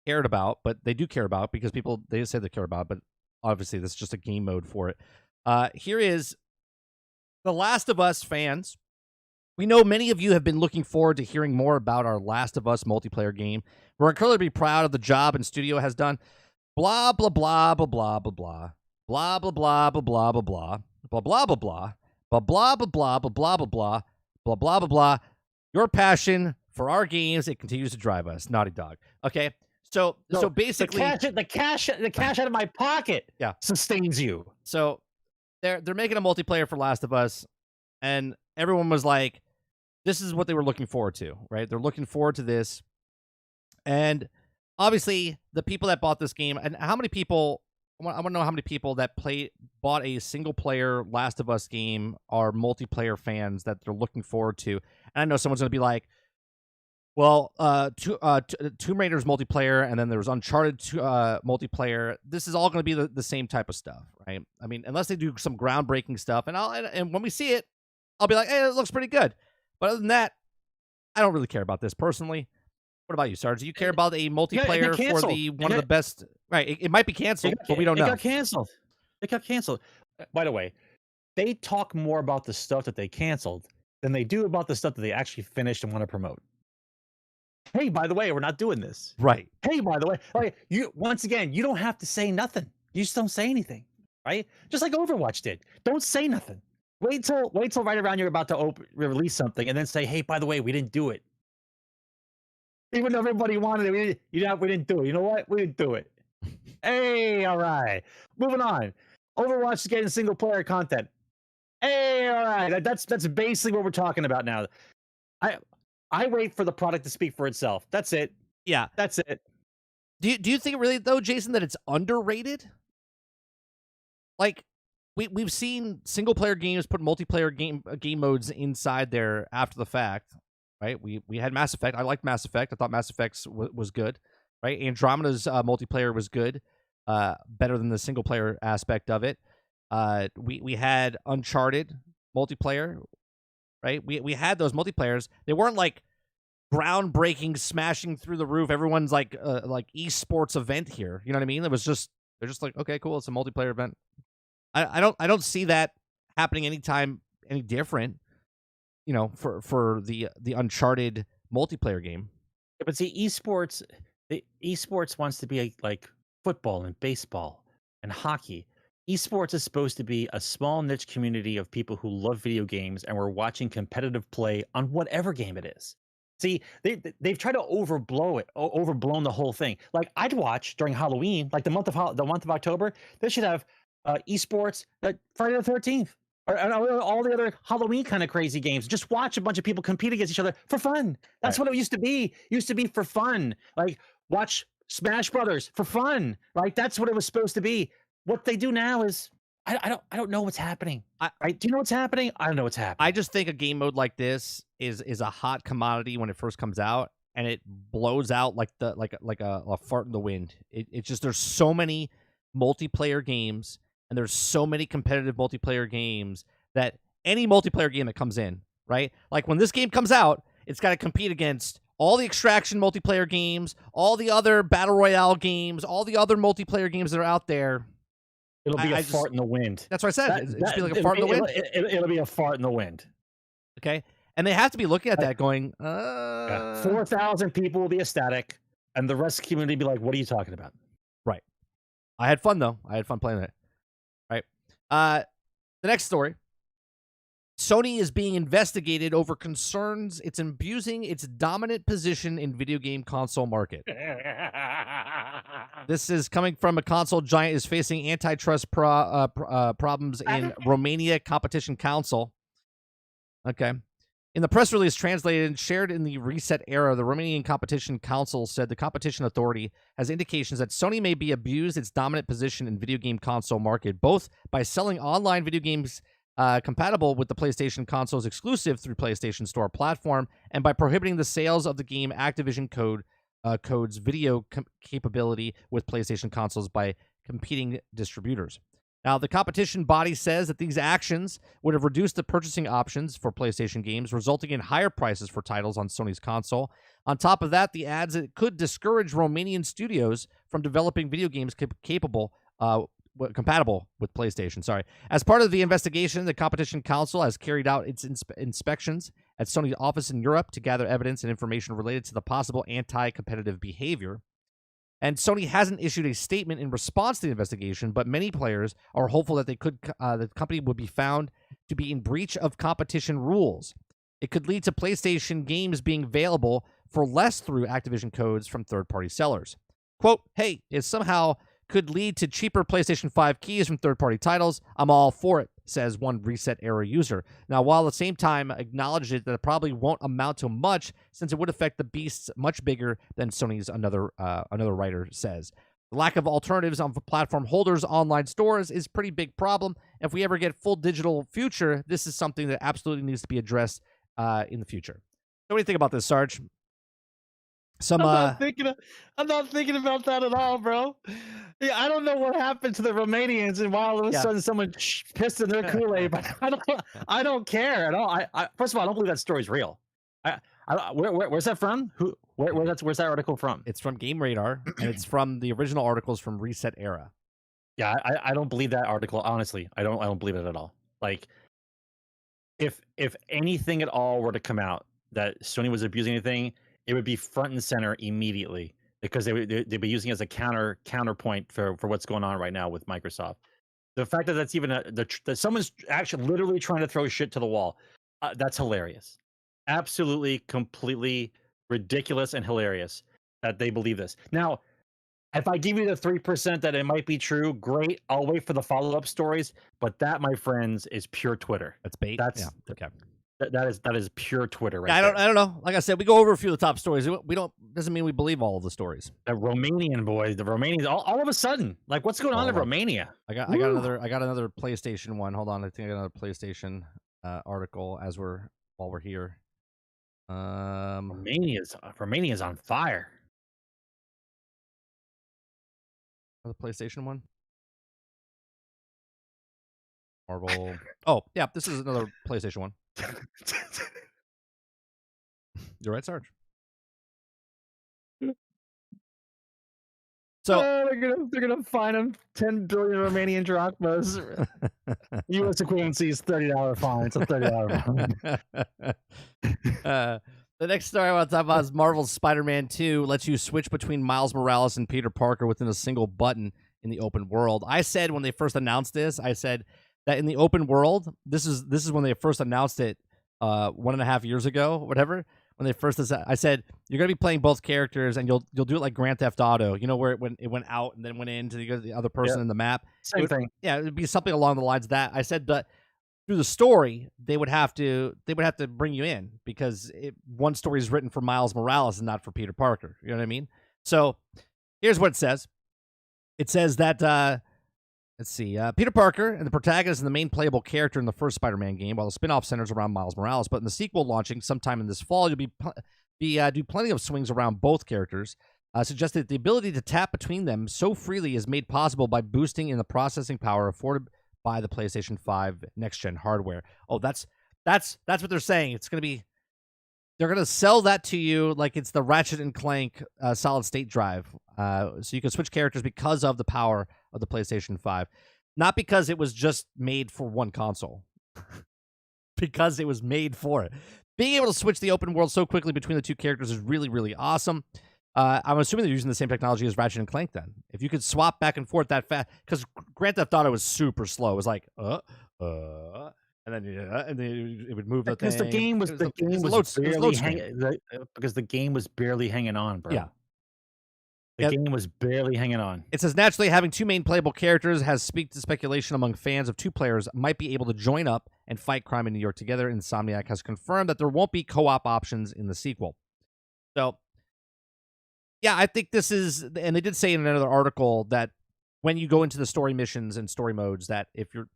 B: cared about, but they do care about because they just say they care about, but obviously this is just a game mode for it. Here is The Last of Us fans. We know many of you have been looking forward to hearing more about our Last of Us multiplayer game. We're incredibly proud of the job and studio has done. Blah blah blah blah blah blah blah blah blah blah blah blah blah blah blah blah blah blah. Blah blah blah blah blah blah blah blah blah blah blah blah. Your passion for our games, it continues to drive us. Naughty Dog. Okay, so basically,
C: the cash out of my pocket, sustains you.
B: So they're making a multiplayer for Last of Us, and everyone was like, "This is what they were looking forward to, right? They're looking forward to this." And obviously, the people that bought this game, and how many people. I want to know how many people that bought a single-player Last of Us game are multiplayer fans that they're looking forward to. And I know someone's going to be like, well, Tomb Raider's multiplayer, and then there was Uncharted multiplayer. This is all going to be the same type of stuff, right? I mean, unless they do some groundbreaking stuff. And when we see it, I'll be like, hey, it looks pretty good. But other than that, I don't really care about this personally. What about you, Sarge? Do you care about a multiplayer for the one of the best? Right, it might be canceled, but we don't know.
C: It got canceled. It got canceled. By the way, they talk more about the stuff that they canceled than they do about the stuff that they actually finished and want to promote. Hey, by the way, we're not doing this.
B: Right.
C: Hey, by the way, like you once again, you don't have to say nothing. You just don't say anything, right? Just like Overwatch did. Don't say nothing. Wait till right around you're about to release something, and then say, "Hey, by the way, we didn't do it." Even though everybody wanted it, we didn't do it. You know what? We didn't do it. Hey, all right. Moving on. Overwatch is getting single player content. Hey, all right. That's basically what we're talking about now. I wait for the product to speak for itself. That's it.
B: Yeah,
C: that's it.
B: Do you think really though, Jason, that it's underrated? Like, we've seen single player games put multiplayer game modes inside there after the fact, right? We had Mass Effect. I liked Mass Effect. I thought Mass Effect was good, right? Andromeda's multiplayer was good, better than the single player aspect of it. We had Uncharted multiplayer, right? We had those multiplayers. They weren't like groundbreaking, smashing through the roof. Everyone's like esports event here. You know what I mean? They're just like, okay, cool. It's a multiplayer event. I don't see that happening anytime any different. You know, for the Uncharted multiplayer game.
C: Yeah, but see, esports wants to be like football and baseball and hockey. Esports is supposed to be a small niche community of people who love video games and we're watching competitive play on whatever game it is. See, they've tried to overblown the whole thing. Like I'd watch during Halloween, like the month of October, they should have esports Friday the 13th or all the other Halloween kind of crazy games. Just watch a bunch of people compete against each other for fun. That's right. What it used to be. It used to be for fun. Like watch Smash Brothers for fun. Right? That's what it was supposed to be. What they do now is I don't know what's happening. Do you know what's happening? I don't know what's happening.
B: I just think a game mode like this is a hot commodity when it first comes out, and it blows out like a fart in the wind. It's just there's so many multiplayer games and there's so many competitive multiplayer games that any multiplayer game that comes in, right? Like when this game comes out, it's got to compete against all the extraction multiplayer games, all the other battle royale games, all the other multiplayer games that are out there.
C: It'll be a fart in the wind.
B: That's what I said. It'll just be like a fart in the wind.
C: It'll be a fart in the wind.
B: Okay. And they have to be looking at that going,
C: 4,000 people will be ecstatic, and the rest of the community will be like, what are you talking about?
B: Right. I had fun, though. I had fun playing it. Right. The next story. Sony is being investigated over concerns it's abusing its dominant position in video game console market. This is coming from a console giant is facing antitrust problems in Romania Competition Council. Okay. In the press release translated and shared in the Reset era, the Romanian Competition Council said the competition authority has indications that Sony may be abused its dominant position in video game console market, both by selling online video games compatible with the PlayStation console's exclusive through PlayStation Store platform, and by prohibiting the sales of the game Activision code's video capability with PlayStation consoles by competing distributors. Now, the competition body says that these actions would have reduced the purchasing options for PlayStation games, resulting in higher prices for titles on Sony's console. On top of that, the ads it could discourage Romanian studios from developing video games compatible with PlayStation. Sorry. As part of the investigation, the Competition Council has carried out its inspections at Sony's office in Europe to gather evidence and information related to the possible anti-competitive behavior. And Sony hasn't issued a statement in response to the investigation, but many players are hopeful that the company would be found to be in breach of competition rules. It could lead to PlayStation games being available for less through Activision codes from third-party sellers. Quote, hey, it somehow could lead to cheaper PlayStation 5 keys from third-party titles. I'm all for it, says one Reset-era user. Now, while at the same time acknowledged that it probably won't amount to much since it would affect the beasts much bigger than Sony's, another writer says. The lack of alternatives on platform holders' online stores is a pretty big problem. If we ever get full digital future, this is something that absolutely needs to be addressed in the future. So what do you think about this, Sarge? Some
C: I'm not thinking about that at all, bro. Yeah, I don't know what happened to the Romanians, and why all of a sudden someone pissed in their Kool-Aid, but I don't care at all. I first of all, I don't believe that story's real. Where's that from? Where's that article from?
B: It's from Game Radar, and it's from the original articles from Reset Era.
C: Yeah, I don't believe that article. Honestly, I don't believe it at all. Like, if anything at all were to come out that Sony was abusing anything, it would be front and center immediately, because they'd be using it as a counterpoint for what's going on right now with Microsoft. The fact that that's even that someone's actually literally trying to throw shit to the wall, that's hilarious. Absolutely, completely ridiculous and hilarious that they believe this. Now, if I give you the 3% that it might be true, great. I'll wait for the follow-up stories. But that, my friends, is pure Twitter.
B: That's bait.
C: That's
B: okay.
C: That is pure Twitter, right?
B: Yeah, I don't know. Like I said, we go over a few of the top stories. We don't doesn't mean we believe all of the stories.
C: The Romanian boys, the Romanians, all of a sudden, like, what's going on in Romania?
B: I got another PlayStation one. Hold on, I think I got another PlayStation article while we're here.
C: Romania's on fire.
B: The PlayStation one. Marvel. Oh, yeah, this is another PlayStation one. You're right, Sarge. So
C: they're gonna fine him 10 billion Romanian drachmas. U.S. equivalency is $30 fine. It's a $30 fine.
B: The next story I want to talk about is Marvel's Spider-Man 2 lets you switch between Miles Morales and Peter Parker within a single button in the open world. I said when they first announced this, I said that in the open world, this is when they first announced it 1.5 years ago, whatever. When they first, I said you're gonna be playing both characters, and you'll do it like Grand Theft Auto, where it went out and then went in to the other person in the map.
C: Same thing.
B: Yeah, it would be something along the lines of that. I said, but through the story, they would have to bring you in, because one story is written for Miles Morales and not for Peter Parker. You know what I mean? So here's what it says. It says that let's see, Peter Parker and the protagonist and the main playable character in the first Spider-Man game, while the spin-off centers around Miles Morales. But in the sequel launching sometime in this fall, you'll do plenty of swings around both characters. Suggested that the ability to tap between them so freely is made possible by boosting in the processing power afforded by the PlayStation 5 next-gen hardware. Oh, that's what they're saying. It's going to be, they're going to sell that to you like it's the Ratchet and Clank solid-state drive. So you can switch characters because of the power of the PlayStation 5. Not because it was just made for one console. Because it was made for it. Being able to switch the open world so quickly between the two characters is really, really awesome. I'm assuming they're using the same technology as Ratchet and Clank then. If you could swap back and forth that fast, because Grand Theft Auto was super slow. It was like, and then it would move the thing.
C: Because the game was barely hanging on, bro.
B: Yeah.
C: The game was barely hanging on.
B: It says, naturally, having two main playable characters has speaked to speculation among fans of two players might be able to join up and fight crime in New York together. Insomniac has confirmed that there won't be co-op options in the sequel. So, yeah, I think this is, and they did say in another article that when you go into the story missions and story modes, that if you're,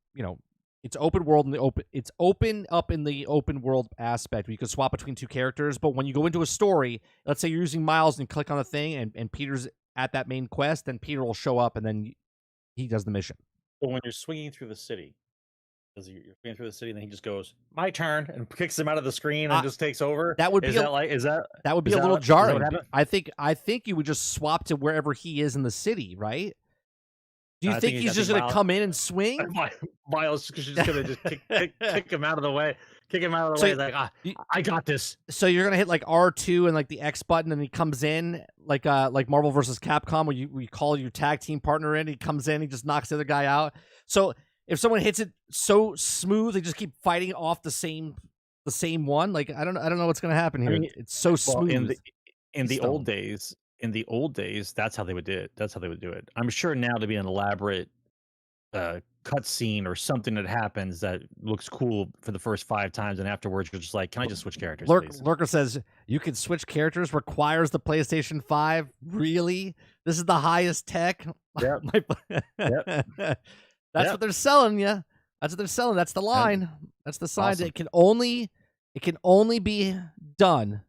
B: it's open world in it's open up in the open world aspect where you can swap between two characters. But when you go into a story, let's say you're using Miles and click on the thing and Peter's at that main quest, then Peter will show up and then he does the mission.
C: But when you're swinging through the city, because you're swinging through the city, and then he just goes, "My turn," and kicks him out of the screen and just takes over.
B: That would be that would be a little jarring. I think you would just swap to wherever he is in the city, right? Do you think he's just going to come in and swing?
C: Miles is just going to just kick him out of the way. Kick him out of the way. Like, I got this.
B: So you're going to hit like R2 and like the X button, and he comes in like Marvel versus Capcom, where you call your tag team partner in. He comes in, he just knocks the other guy out. So if someone hits it so smooth, they just keep fighting off the same one. Like I don't know what's going to happen here. I mean, it's so smooth.
C: In the old days, that's how they would do it. I'm sure now to be an elaborate cutscene or something that happens that looks cool for the first 5 times, and afterwards you're just like, can I just switch characters, please?
B: Lurker says you can switch characters, requires the PlayStation 5. Really? This is the highest tech?
C: Yep.
B: That's what they're selling you. That's what they're selling. That's the line. That's the sign. Awesome. It can only be done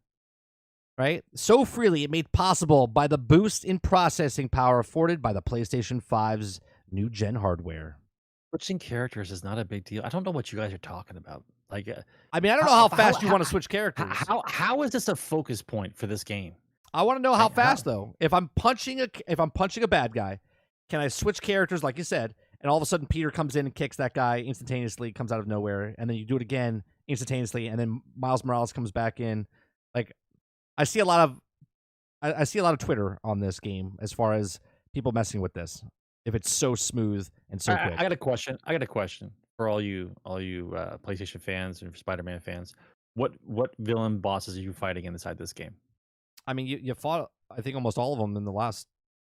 B: right? So freely it made possible by the boost in processing power afforded by the PlayStation 5's new gen hardware.
C: Switching characters is not a big deal. I don't know what you guys are talking about. Like,
B: I mean, I don't know how fast you want to switch characters.
C: how is this a focus point for this game?
B: I want to know how fast though. If I'm punching a bad guy, can I switch characters like you said, and all of a sudden Peter comes in and kicks that guy instantaneously, comes out of nowhere, and then you do it again instantaneously, and then Miles Morales comes back in. Like, I see a lot of Twitter on this game as far as people messing with this. If it's so smooth and so quick.
C: I got a question for all you PlayStation fans and Spider-Man fans. What villain bosses are you fighting inside this game?
B: I mean, you fought, I think, almost all of them in the last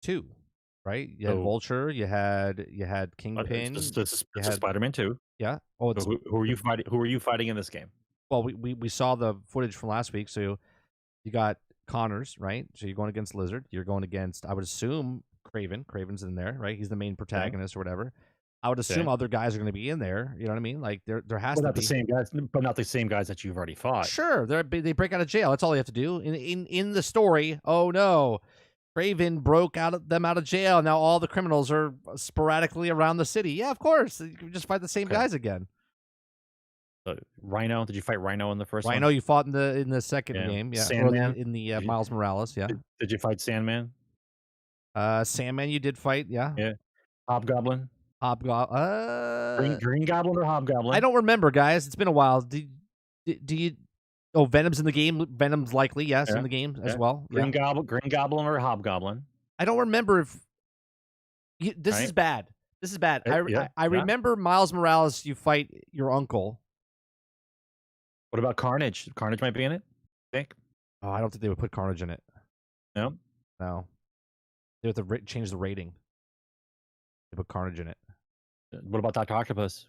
B: two, right? You had Vulture, you had Kingpin.
C: This is Spider-Man 2.
B: Yeah.
C: Oh, who are you fighting? Who are you fighting in this game?
B: Well, we saw the footage from last week, so you got Connors, right? So you're going against Lizard. You're going against, I would assume, Craven. Craven's in there, right? He's the main protagonist or whatever. I would assume other guys are going to be in there. You know what I mean? Like there has to be.
C: Not the same guys, but not the same guys that you've already fought.
B: Sure, they break out of jail. That's all they have to do. In the story, oh no, Craven broke them out of jail. Now all the criminals are sporadically around the city. Yeah, of course. You can just fight the same guys again.
C: Rhino, did you fight Rhino in the first one?
B: Rhino, you fought in the second game. Yeah,
C: Sandman
B: in the Miles Morales. Yeah.
C: Did you fight Sandman?
B: Sandman, you did fight. Yeah.
C: Yeah. Hobgoblin. Green Goblin or Hobgoblin?
B: I don't remember, guys. It's been a while. Do you? Oh, Venom's in the game. Venom's likely, yes, in the game as well.
C: Green Goblin or Hobgoblin?
B: I don't remember if. This is bad. This is bad. I remember Miles Morales. You fight your uncle.
C: What about Carnage? Carnage might be in it. I think.
B: Oh, I don't think they would put Carnage in it.
C: No.
B: They have to change the rating. They put Carnage in it.
C: What about Dr. Octopus?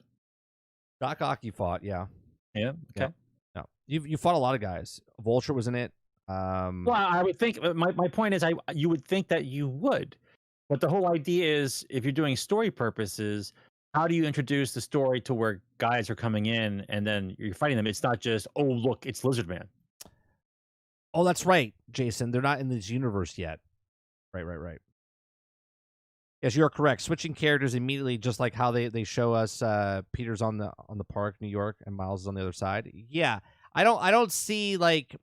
B: Doc Ock you fought, yeah.
C: Yeah. Okay.
B: No, you fought a lot of guys. Vulture was in it.
C: Well, I would think. My point is, you would think that you would, but the whole idea is, if you're doing story purposes, how do you introduce the story to where guys are coming in and then you're fighting them? It's not just, oh look, it's Lizard Man.
B: Oh, that's right, Jason. They're not in this universe yet. Right. Yes, you're correct. Switching characters immediately, just like how they show us Peter's on the park, New York, and Miles is on the other side. Yeah, I don't see like,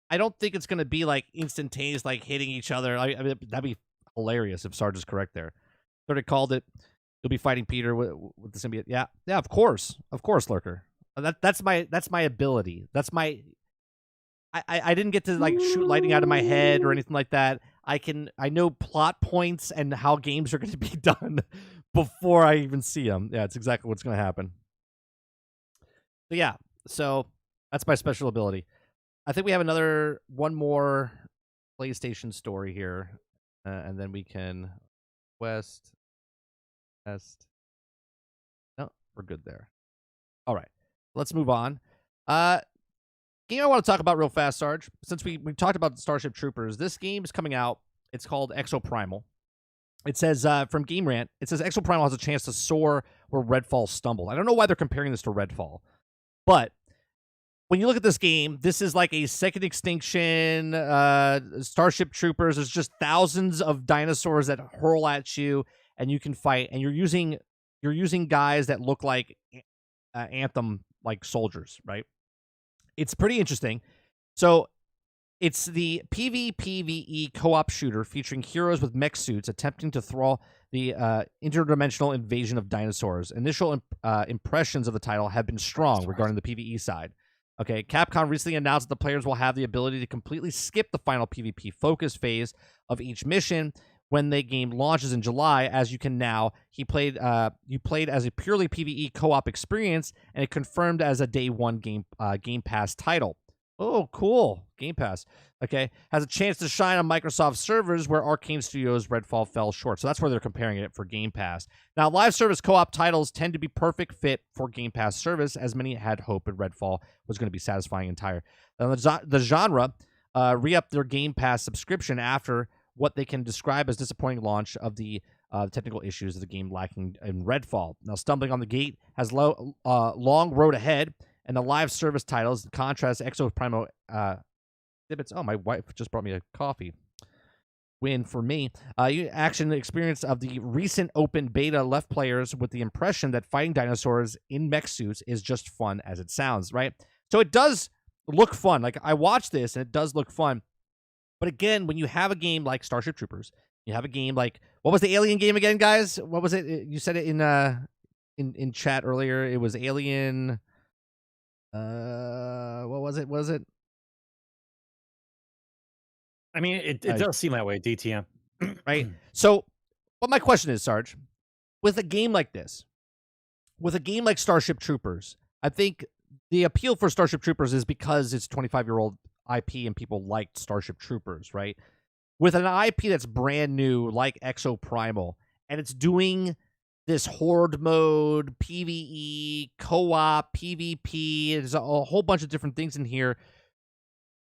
B: I don't think it's gonna be like instantaneous, like hitting each other. I mean, that'd be hilarious if Sarge is correct there. Sort of called it. You'll be fighting Peter with the symbiote. Yeah, of course, Lurker. That's my ability. That's my. I didn't get to like shoot lightning out of my head or anything like that. I know plot points and how games are going to be done before I even see them. Yeah, it's exactly what's going to happen. But yeah, so that's my special ability. I think we have one more PlayStation story here, and then we can test. No, we're good there. All right, let's move on. Game I want to talk about real fast, Sarge, since we talked about the Starship Troopers. This game is coming out. It's called Exoprimal. It says, from Game Rant, it says Exoprimal has a chance to soar where Redfall stumbled. I don't know why they're comparing this to Redfall, but when you look at this game, this is like a Second Extinction, Starship Troopers. There's just thousands of dinosaurs that hurl at you, and you can fight, and you're using guys that look like Anthem like soldiers, right? It's pretty interesting. So it's the PvPvE co-op shooter featuring heroes with mech suits attempting to thrall the interdimensional invasion of dinosaurs. Initial impressions of the title have been strong regarding the PvE side. Okay, Capcom recently announced that the players will have the ability to completely skip the final PvP focus phase of each mission when the game launches in July, as you can now. You played as a purely PvE co-op experience, and it confirmed as a day one Game Pass title. Oh, cool. Game Pass. Okay. Has a chance to shine on Microsoft servers where Arcane Studios' Redfall fell short. So that's where they're comparing it for Game Pass. Now, live service co-op titles tend to be perfect fit for Game Pass service, as many had hoped Redfall was going to be satisfying entire. Now, the genre re-upped their Game Pass subscription after what they can describe as disappointing launch of the technical issues of the game lacking in Redfall. Now, stumbling on the gate has long road ahead, and the live service titles, in contrast, Exoprimal exhibits. Oh, my wife just brought me a coffee. Win for me. Action experience of the recent open beta left players with the impression that fighting dinosaurs in mech suits is just fun as it sounds, right? So it does look fun. Like, I watched this and it does look fun. But again, when you have a game like Starship Troopers, you have a game like, what was the Alien game again, guys? What was it? You said it in chat earlier. It was Alien. What was it? Was it?
C: I mean, it does seem that way, DTM.
B: Right? So, what my question is, Sarge, with a game like this, with a game like Starship Troopers, I think the appeal for Starship Troopers is because it's 25-year-old IP and people liked Starship Troopers, right? With an IP that's brand new, like Exoprimal, and it's doing this horde mode, PvE, co-op, PvP, there's a whole bunch of different things in here.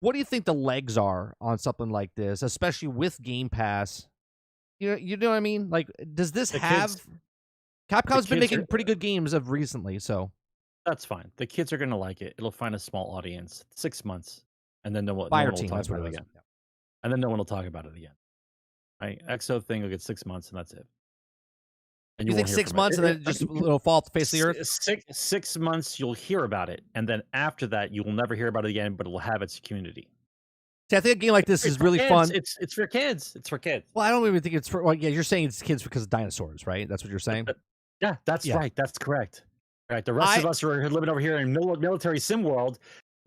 B: What do you think the legs are on something like this, especially with Game Pass? You know what I mean? Like, does this have... Capcom's been making pretty good games of recently, so...
C: That's fine. The kids are going to like it. It'll find a small audience. 6 months. And then no one will talk about it again. Yeah. And then no one will talk about it again. Right? EXO thing will get 6 months, and that's it. And
B: you think 6 months and then it'll fall off the face of the earth?
C: 6 months, you'll hear about it. And then after that, you will never hear about it again, but it will have its community.
B: See, I think a game like this is really fun.
C: It's for kids. It's for kids.
B: Well, I don't even think it's for... Well, yeah, you're saying it's kids because of dinosaurs, right? That's what you're saying?
C: Yeah, that's right. That's correct. Right. The rest of us who are living over here in military sim world,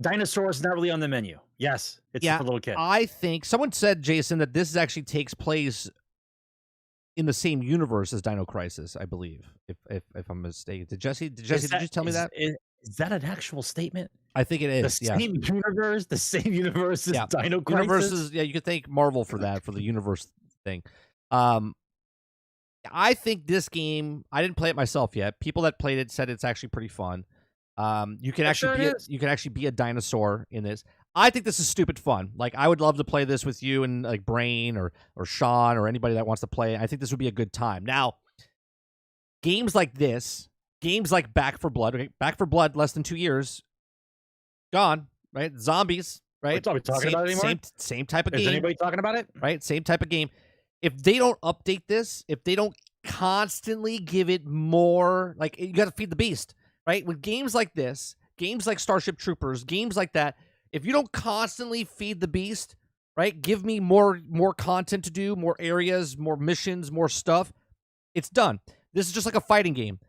C: dinosaurs not really on the menu. Yes, it's for little kids.
B: I think someone said, Jason, that this actually takes place in the same universe as Dino Crisis, I believe, if I'm mistaken. Did you tell me that?
C: Is that an actual statement?
B: I think it is.
C: The same universe as Dino Crisis.
B: Universes, yeah, you could thank Marvel for that, for the universe thing. I think this game, I didn't play it myself yet. People that played it said it's actually pretty fun. You can actually be a dinosaur in this. I think this is stupid fun. Like, I would love to play this with you and like Brain or Sean or anybody that wants to play. I think this would be a good time. Now, games like this, games like Back 4 Blood, okay? Back 4 Blood, less than 2 years, gone, right? Zombies, right?
C: Are we talking about it anymore?
B: Same type of game.
C: Is anybody talking about it?
B: Right? Same type of game. If they don't update this, if they don't constantly give it more, like, you got to feed the beast, right? With games like this, games like Starship Troopers, games like that, if you don't constantly feed the beast, right? Give me more content to do, more areas, more missions, more stuff. It's done. This is just like a fighting game.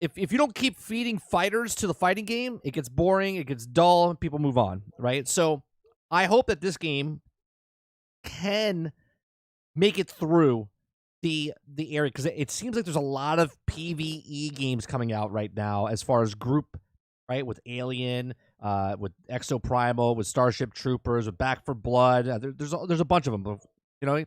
B: If you don't keep feeding fighters to the fighting game, it gets boring, it gets dull, people move on, right? So I hope that this game can make it through the area, because it seems like there's a lot of PvE games coming out right now as far as group, right? With Alien, with Exoprimal, with Starship Troopers, with Back 4 Blood. There's a bunch of them, you know.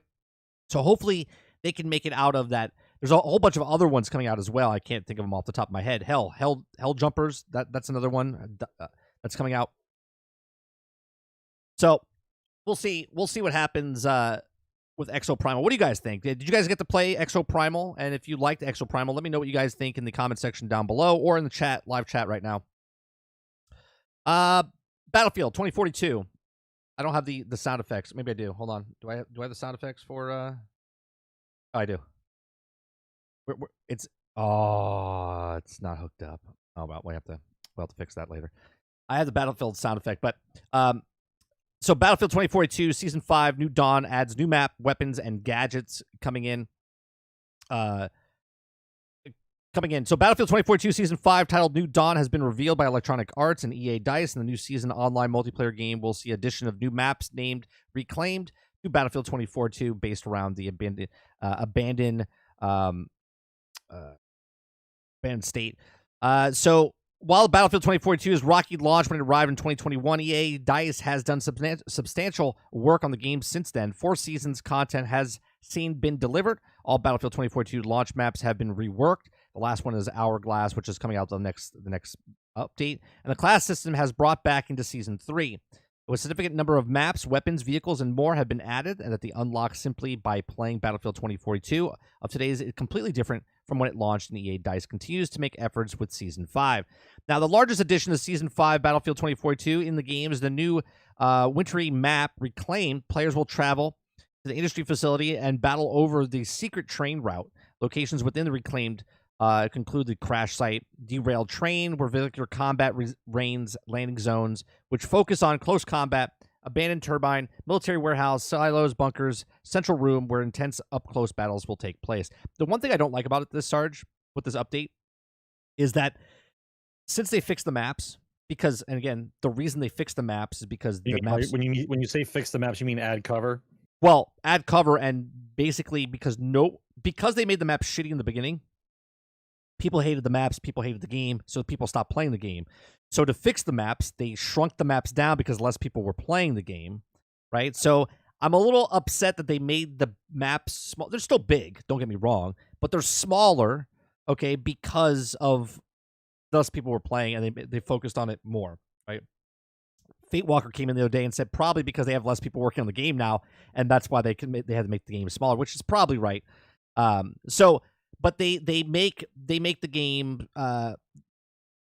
B: So hopefully they can make it out of that. There's a whole bunch of other ones coming out as well. I can't think of them off the top of my head. Hell Jumpers. That's another one that's coming out. So we'll see what happens with Exoprimal. What do you guys think? Did you guys get to play Exoprimal? And if you liked Exoprimal, let me know what you guys think in the comment section down below or in the chat, live chat right now. Battlefield 2042. I don't have the sound effects. Maybe I do. Hold on. Do I have the sound effects for? Oh, I do. It's not hooked up. Oh well, we'll have to fix that later. I have the Battlefield sound effect, but so Battlefield 2042 Season 5 New Dawn adds new map, weapons, and gadgets coming in. So Battlefield 2042 Season 5, titled New Dawn, has been revealed by Electronic Arts and EA DICE. In the new season online multiplayer game, we'll see addition of new maps named Reclaimed to Battlefield 2042, based around the abandoned state. So while Battlefield 2042 is rocky launch when it arrived in 2021, EA DICE has done substantial work on the game since then. 4 seasons content has been delivered. All Battlefield 2042 launch maps have been reworked. The last one is Hourglass, which is coming out the next update. And the class system has brought back into Season 3. A significant number of maps, weapons, vehicles, and more have been added, and that they unlock simply by playing Battlefield 2042. Of today's completely different from when it launched, and EA DICE continues to make efforts with Season 5. Now, the largest addition to Season 5 Battlefield 2042 in the game is the new wintry map, Reclaimed. Players will travel to the industry facility and battle over the secret train route. Locations within the Reclaimed conclude the crash site, derailed train, where vehicular combat reigns, landing zones, which focus on close combat, abandoned turbine, military warehouse, silos, bunkers, central room, where intense up-close battles will take place. The one thing I don't like about this, Sarge, with this update, is that since they fixed the maps, because, and again, the reason they fixed the maps is because the maps...
C: When you say fix the maps, you mean add cover?
B: Well, add cover, and basically because they made the map shitty in the beginning, people hated the maps, people hated the game, so people stopped playing the game. So to fix the maps, they shrunk the maps down because less people were playing the game, right? So I'm a little upset that they made the maps small. They're still big, don't get me wrong, but they're smaller, okay, because of less people were playing, and they focused on it more, right? Fate Walker came in the other day and said probably because they have less people working on the game now, and that's why they had to make the game smaller, which is probably right. But they make the game.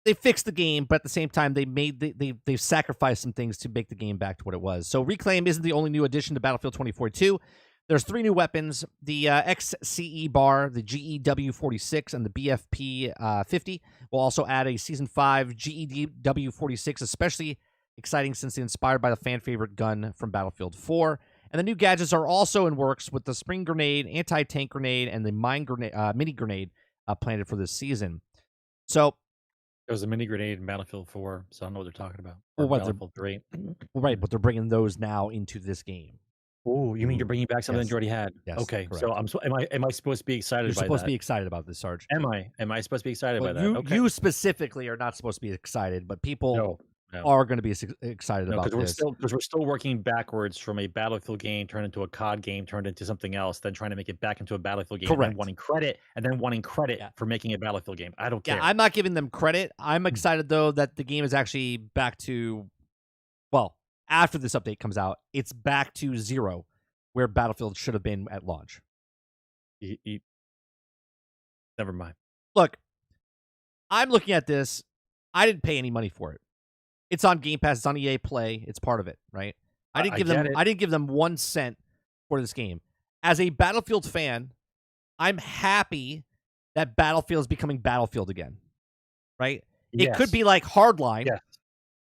B: They fixed the game, but at the same time, they've sacrificed some things to make the game back to what it was. So Reclaim isn't the only new addition to Battlefield 2042. There's 3 new weapons: the XCE bar, the GEW 46, and the BFP 50. We'll also add a Season 5 GEW 46, especially exciting since it's inspired by the fan favorite gun from Battlefield 4. And the new gadgets are also in works with the spring grenade, anti-tank grenade, and the mini grenade planted for this season. So
C: there was a mini grenade in Battlefield 4, so I don't know what they're talking about.
B: Or
C: Battlefield 3.
B: Right, but they're bringing those now into this game.
C: Oh, you mean you're bringing back something that you already had?
B: Yes,
C: okay,
B: correct.
C: so am I supposed to be excited
B: You're
C: by that?
B: supposed to be excited about this, Sarge.
C: Am I supposed to be excited by that? Okay.
B: You specifically are not supposed to be excited, but people are going to be excited about this.
C: Because we're still working backwards from a Battlefield game turned into a COD game, turned into something else, then trying to make it back into a Battlefield game,
B: Correct.
C: and then wanting credit for making a Battlefield game. I don't care.
B: Yeah, I'm not giving them credit. I'm excited, though, that the game is actually back to, well, after this update comes out, it's back to 0, where Battlefield should have been at launch.
C: Never mind.
B: Look, I'm looking at this. I didn't pay any money for it. It's on Game Pass. It's on EA Play. It's part of it, right? I didn't give them 1 cent for this game. As a Battlefield fan, I'm happy that Battlefield is becoming Battlefield again, right? It could be like Hardline.
C: Yes.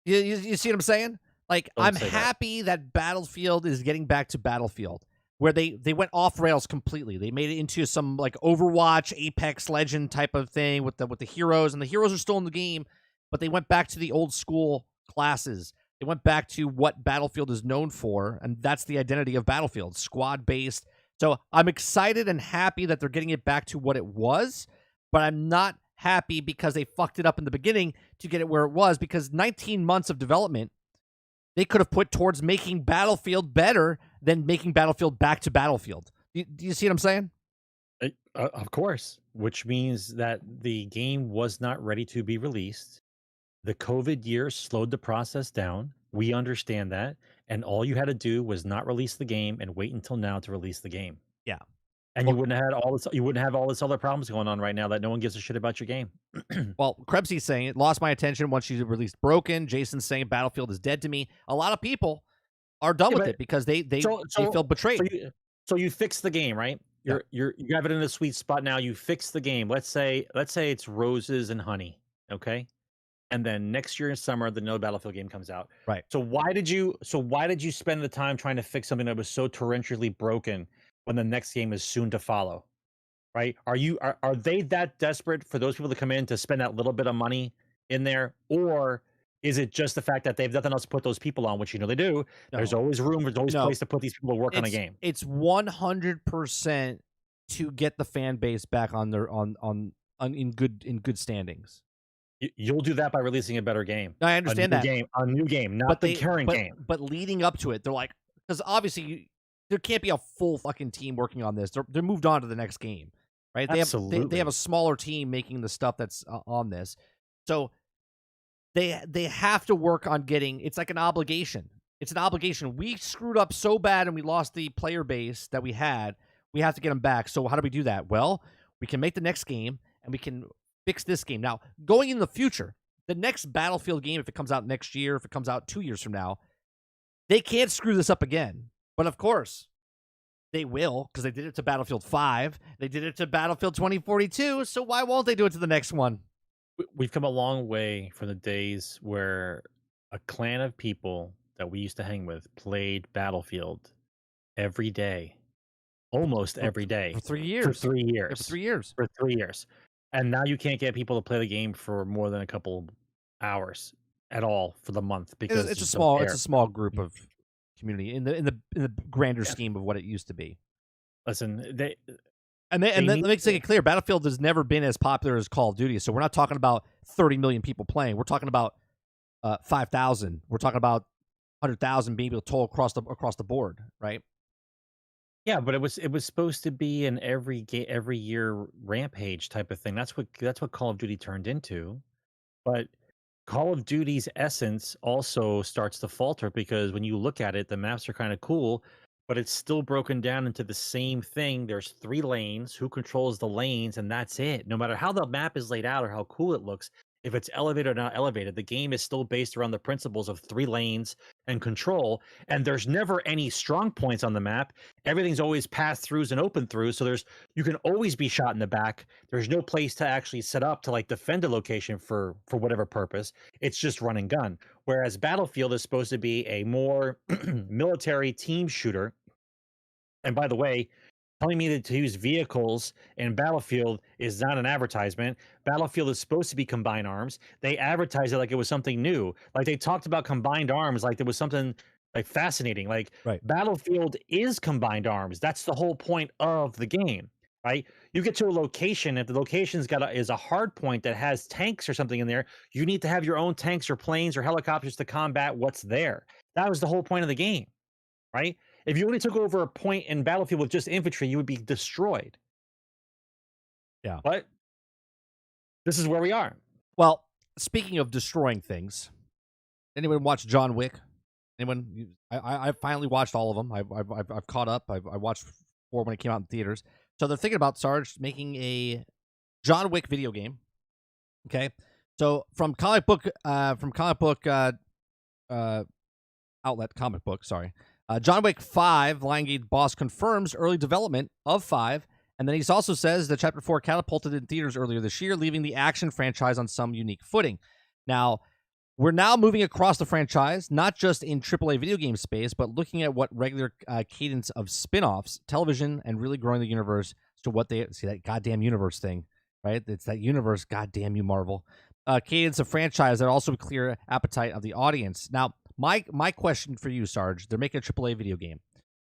B: You see what I'm saying? Like, I'm happy that Battlefield is getting back to Battlefield, where they went off rails completely. They made it into some like Overwatch, Apex Legend type of thing with the heroes, and the heroes are still in the game, but they went back to the old school classes. They went back to what Battlefield is known for, and that's the identity of Battlefield, squad-based. So I'm excited and happy that they're getting it back to what it was, but I'm not happy because they fucked it up in the beginning to get it where it was, because 19 months of development they could have put towards making Battlefield better than making Battlefield back to Battlefield. Do you see what I'm saying?
C: Of course, which means that the game was not ready to be released. The COVID year slowed the process down. We understand that. And all you had to do was not release the game and wait until now to release the game.
B: Yeah.
C: And you wouldn't have all this other problems going on right now that no one gives a shit about your game.
B: Well, Krebsy's saying it lost my attention once you released Broken. Jason's saying Battlefield is dead to me. A lot of people are done with it because they feel betrayed.
C: So you fix the game, right? You have it in a sweet spot now. You fix the game. Let's say it's roses and honey, okay? And then next year in summer, the no Battlefield game comes out.
B: Right.
C: So why did you spend the time trying to fix something that was so torrentially broken when the next game is soon to follow? Right? Are they that desperate for those people to come in to spend that little bit of money in there, or is it just the fact that they have nothing else to put those people on, which they do? No. There's always room. There's always place to put these people to work on a game.
B: It's 100% to get the fan base back on their in good standings.
C: You'll do that by releasing a better game.
B: No, I understand
C: a new game, not the current game.
B: But leading up to it, they're like, because obviously there can't be a full fucking team working on this. They're moved on to the next game, right?
C: Absolutely.
B: They have a smaller team making the stuff that's on this, so they have to work on getting. It's like an obligation. It's an obligation. We screwed up so bad and we lost the player base that we had. We have to get them back. So how do we do that? Well, We can make the next game, and we can fix this game. Now, going in the future, the next Battlefield game, if it comes out next year, if it comes out 2 years from now, they can't screw this up again. But of course, they will, because they did it to Battlefield 5. They did it to Battlefield 2042, so why won't they do it to the next one?
C: We've come a long way from the days where a clan of people that we used to hang with played Battlefield every day, almost every day,
B: For 3 years.
C: for 3
B: Yeah,
C: years.
B: for 3 years.
C: For 3 years. And now you can't get people to play the game for more than a couple hours at all for the month because
B: It's
C: you
B: a
C: just don't care.
B: small group of community in the grander scheme of what it used to be.
C: Listen,
B: And
C: They
B: let
C: need
B: me make
C: to-
B: it clear, Battlefield has never been as popular as Call of Duty. So we're not talking about 30 million people playing. We're talking about 5,000. We're talking about 100,000 being able to toll across the board, right?
C: yeah, but it was supposed to be an every year rampage type of thing. That's what Call of Duty turned into. But Call of Duty's essence also starts to falter because when you look at it, the maps are kind of cool, but it's still broken down into the same thing. There's 3 lanes, who controls the lanes, and that's it. No matter how the map is laid out or how cool it looks, if it's elevated or not elevated, the game is still based around the principles of 3 lanes and control, and there's never any strong points on the map. Everything's always pass-throughs and open throughs, so you can always be shot in the back. There's no place to actually set up to like defend a location for whatever purpose. It's just run and gun. Whereas Battlefield is supposed to be a more military team shooter. And by the way, telling me to use vehicles in Battlefield is not an advertisement. Battlefield is supposed to be combined arms. They advertised it like it was something new. Like they talked about combined arms like there was something like fascinating. Like
B: Right.
C: Battlefield is combined arms. That's the whole point of the game, right? You get to a location, if the location's is a hard point that has tanks or something in there, you need to have your own tanks or planes or helicopters to combat what's there. That was the whole point of the game, right? If you only took over a point in Battlefield with just infantry, you would be destroyed.
B: Yeah.
C: But this is where we are.
B: Well, speaking of destroying things, anyone watch John Wick? Anyone? I finally watched all of them. I've caught up. I watched 4 when it came out in theaters. So they're thinking about Sarge making a John Wick video game. Okay, so from comic book outlet comic book. Sorry. John Wick 5, Lionsgate boss confirms early development of 5, and then he also says that Chapter 4 catapulted in theaters earlier this year, leaving the action franchise on some unique footing. Now, we're now moving across the franchise, not just in AAA video game space, but looking at what regular cadence of spin-offs, television, and really growing the universe to what they... See, that goddamn universe thing, right? It's that universe, goddamn you, Marvel. Cadence of franchise that also clear appetite of the audience. Now, my question for you, Sarge, they're making a AAA video game.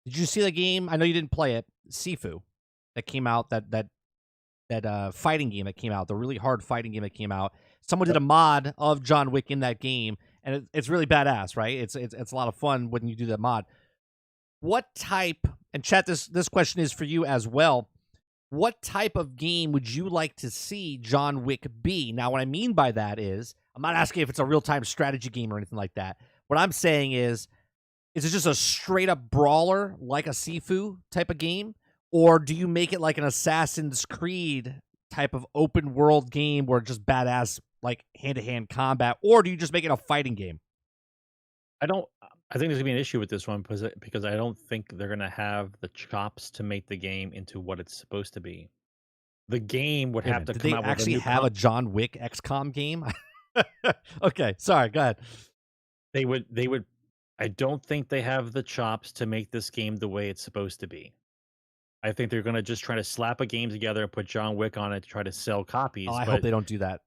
B: Did you see the game? I know you didn't play it. Sifu, that came out, that fighting game that came out, the really hard fighting game that came out. Someone did a mod of John Wick in that game, and it's really badass, right? It's a lot of fun when you do that mod. What type, and chat, this question is for you as well. What type of game would you like to see John Wick be? Now, what I mean by that is, I'm not asking if it's a real-time strategy game or anything like that. What I'm saying is it just a straight-up brawler like a Sifu type of game? Or do you make it like an Assassin's Creed type of open-world game where it's just badass, like, hand-to-hand combat? Or do you just make it a fighting game?
C: I think there's going to be an issue with this one because I don't think they're going to have the chops to make the game into what it's supposed to be. The game would have to come out with a new...
B: Did they actually have a John Wick XCOM game? Okay, sorry, go ahead.
C: They would. I don't think they have the chops to make this game the way it's supposed to be. I think they're going to just try to slap a game together and put John Wick on it to try to sell copies.
B: Oh, I hope they don't do that.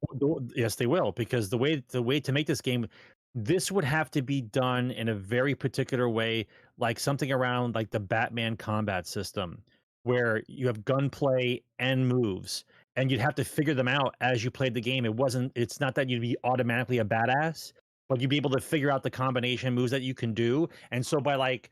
C: Yes, they will, because the way to make this game, this would have to be done in a very particular way, like something around like the Batman combat system, where you have gunplay and moves, and you'd have to figure them out as you played the game. It's not that you'd be automatically a badass, but you'd be able to figure out the combination moves that you can do. And so by like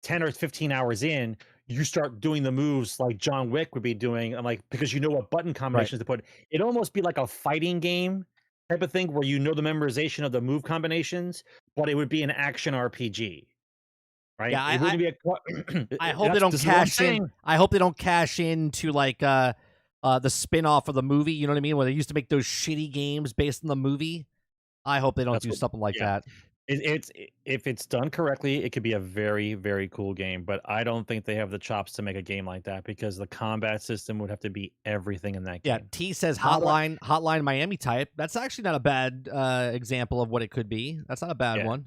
C: 10 or 15 hours in, you start doing the moves like John Wick would be doing, and like, because you know what button combinations to put. It'd almost be like a fighting game type of thing where you know the memorization of the move combinations, but it would be an action RPG. Right?
B: Yeah,
C: it wouldn't be
B: I hope they don't cash in. I hope they don't cash into like the spin-off of the movie. You know what I mean? Where they used to make those shitty games based on the movie. I hope they don't do something like that.
C: It's if it's done correctly, it could be a very, very cool game. But I don't think they have the chops to make a game like that because the combat system would have to be everything in that game.
B: Yeah, T says Hotline Miami type. That's actually not a bad example of what it could be. That's not a bad one.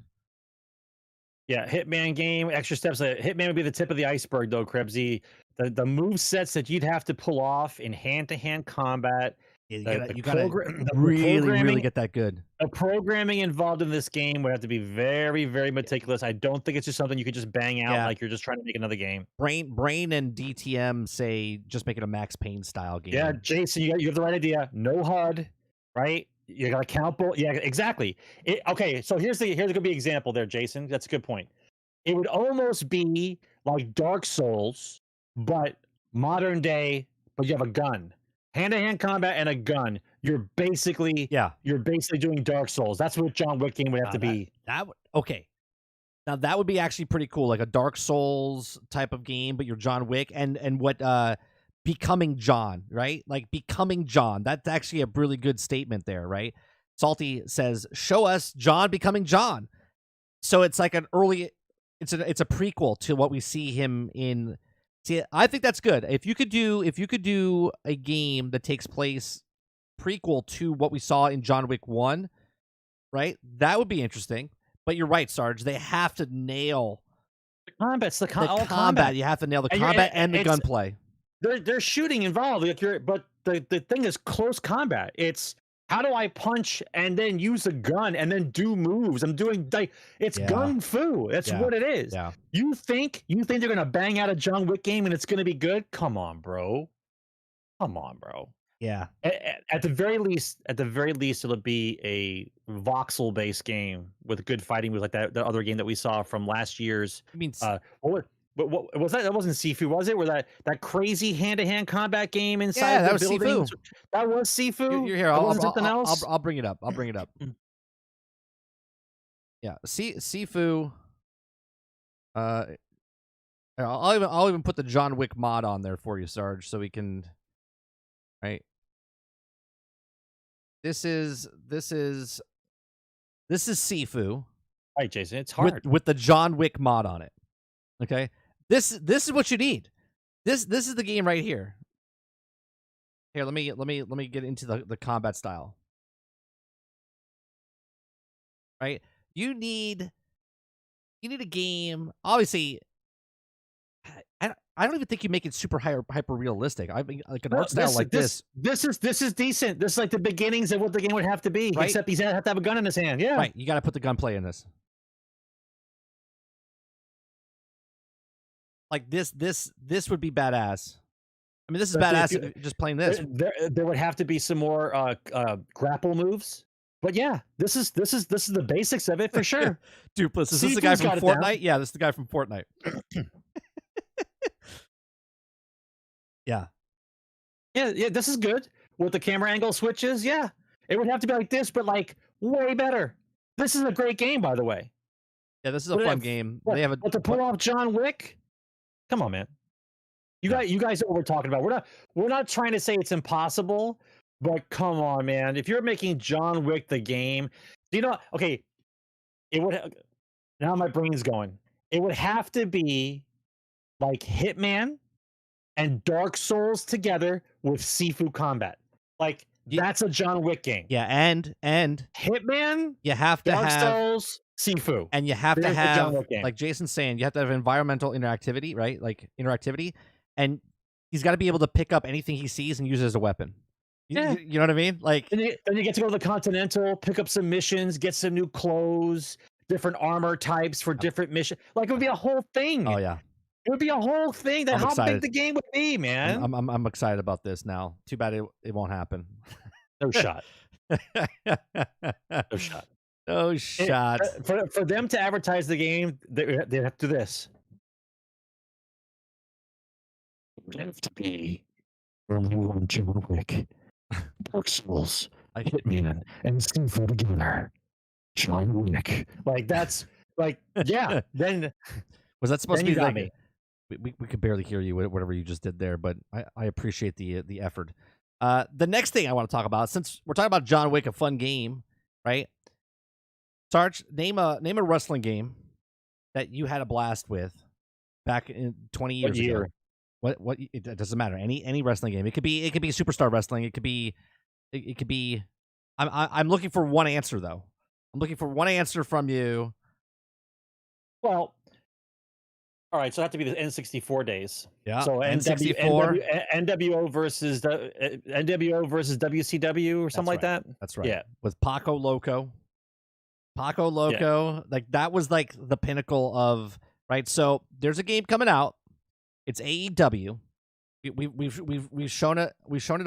C: Yeah, Hitman game, extra steps. Hitman would be the tip of the iceberg, though, Krebsy. The move sets that you'd have to pull off in hand-to-hand combat.
B: Yeah, you gotta really get that good.
C: The programming involved in this game would have to be very, very meticulous. I don't think it's just something you could just bang out like you're just trying to make another game.
B: Brain and DTM say just make it a Max Payne style game.
C: Yeah, Jason, you have the right idea. No HUD, right? You got to count. Yeah, exactly. Okay, so here's a good example there, Jason. That's a good point. It would almost be like Dark Souls, but modern day. But you have a gun. Hand-to-hand combat and a gun. You're basically doing Dark Souls. That's what John Wick game would have to be.
B: Okay. Now that would be actually pretty cool, like a Dark Souls type of game, but you're John Wick and what Becoming John, right? Like Becoming John. That's actually a really good statement there, right? Salty says, "Show us John becoming John." So it's like it's a prequel to what we see him in. See, I think that's good. If you could do a game that takes place prequel to what we saw in John Wick 1, right? That would be interesting. But you're right, Sarge. They have to nail
C: the combat.
B: The combat. You have to nail the combat and the gunplay.
C: There's shooting involved, but the thing is close combat. It's how do I punch and then use a gun and then do moves? I'm doing gun fu. That's what it is.
B: Yeah.
C: You think they're gonna bang out a John Wick game and it's gonna be good? Come on, bro.
B: Yeah.
C: At the very least, it'll be a voxel-based game with good fighting, with like that the other game that we saw from last year's.
B: I mean,
C: what was that? That wasn't Sifu, was it? Where that crazy hand-to-hand combat game inside
B: that
C: the
B: was
C: building?
B: Sifu.
C: That was Sifu.
B: You're here. I'll bring it up. Yeah, Sifu. I'll even put the John Wick mod on there for you, Sarge, so we can. Right. This is Sifu.
C: Right, Jason. It's hard
B: with the John Wick mod on it. Okay. This is what you need. This is the game right here. Here, let me get into the combat style. Right? You need a game. Obviously, I don't even think you make it super hyper realistic. I mean, like an art style like this.
C: This is decent. This is like the beginnings of what the game would have to be.
B: Right?
C: Except he's gonna have to have a gun in his hand. Yeah.
B: Right. You got to put the gunplay in this. Like this would be badass. I mean, this is badass. Just playing this.
C: There would have to be some more grapple moves. But yeah, this is the basics of it for sure.
B: Dupless. Is this the guy from Fortnite? Yeah, this is the guy from Fortnite. Yeah.
C: Yeah, this is good. With the camera angle switches, yeah. It would have to be like this, but like way better. This is a great game, by the way.
B: Yeah, this is a fun game.
C: But to pull off John Wick, come on, man. You guys know what we're talking about. We're not trying to say it's impossible, but come on, man. If you're making John Wick the game, okay, it would. Now my brain's going. It would have to be like Hitman and Dark Souls together with Sifu combat. Like that's a John Wick game.
B: Yeah, and
C: Hitman,
B: you have to
C: Dark
B: have
C: Souls, Sifu,
B: and you have to have, like Jason's saying, you have to have environmental interactivity, right? Like interactivity, and he's got to be able to pick up anything he sees and use it as a weapon.
C: Yeah.
B: You know what I mean? Like
C: then you get to go to the Continental, pick up some missions, get some new clothes, different armor types for different missions. Like it would be a whole thing.
B: Oh yeah.
C: It would be a whole thing. That how big the game would be, man.
B: I'm excited about this now. Too bad it won't happen.
C: No shot. No shot.
B: No shot.
C: For them to advertise the game, they have to do this. It would have to be from John Wick, Dark Souls, Hitman, and Sifu together. John Wick. Like that's like yeah. Then
B: was that supposed to be like
C: me?
B: We could barely hear you, whatever you just did there, but I appreciate the effort. The next thing I want to talk about, since we're talking about John Wick, a fun game, right? Sarge, name a wrestling game that you had a blast with back in 20 years ago. What it doesn't matter. Any wrestling game. It could be Superstar Wrestling. It could be I'm looking for one answer though. I'm looking for one answer from you.
C: Well, all right, so it have to be the N64 days.
B: Yeah.
C: So
B: N64
C: NWO versus NWO versus WCW or something like that.
B: That's right.
C: Yeah.
B: With Paco Loco. Like that was like the pinnacle of, right? So there's a game coming out. It's AEW. We've shown it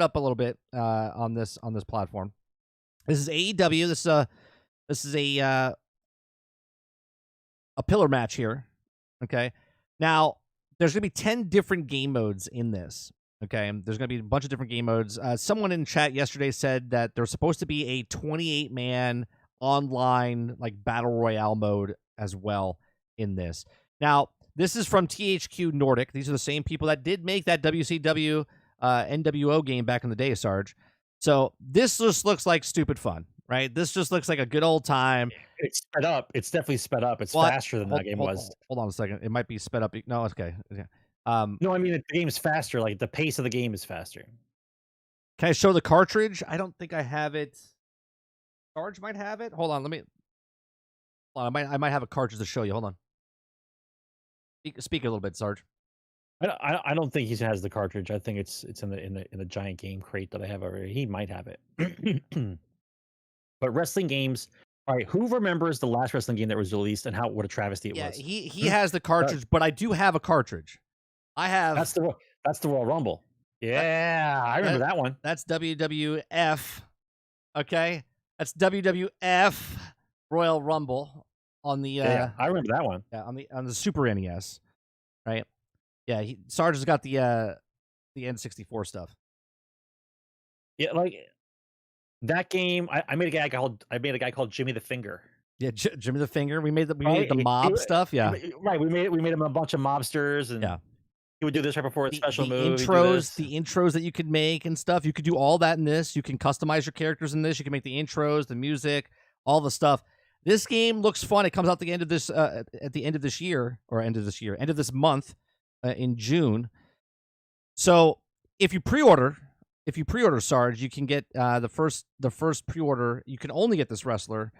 B: up a little bit on this platform. This is AEW. This is a pillar match here. Okay. Now, there's going to be 10 different game modes in this. Okay. There's going to be a bunch of different game modes. Someone in chat yesterday said that there's supposed to be a 28-man online like battle royale mode as well in this. Now, this is from THQ Nordic. These are the same people that did make that WCW NWO game back in the day, Sarge. So this just looks like stupid fun, right? This just looks like a good old time.
C: It's sped up. It's definitely sped up. It's faster than that game was.
B: Hold on a second. It might be sped up. No, it's okay.
C: No, I mean, the game's faster. Like, the pace of the game is faster.
B: Can I show the cartridge? I don't think I have it. Sarge might have it. Hold on. I might have a cartridge to show you. Hold on. Speak a little bit, Sarge.
C: I don't think he has the cartridge. I think it's in the giant game crate that I have already. He might have it. But wrestling games. All right, who remembers the last wrestling game that was released and what a travesty it was?
B: Yeah, he has the cartridge, but I do have a cartridge. I have.
C: That's the Royal Rumble. Yeah, I remember that one.
B: That's WWF. Okay, that's WWF Royal Rumble on the.
C: I remember that one.
B: Yeah, on the Super NES, right? Yeah, Sarge has got the N64 stuff.
C: Yeah, like that game. I made a guy called Jimmy the Finger.
B: Yeah, Jimmy the Finger. We made the mob stuff. Yeah,
C: right. We made him a bunch of mobsters, and he would do this right before his special move.
B: The intros that you could make and stuff. You could do all that in this. You can customize your characters in this. You can make the intros, the music, all the stuff. This game looks fun. It comes out at the end of this end of this month in June. So if you pre-order Sarge, you can get the first pre-order. You can only get this wrestler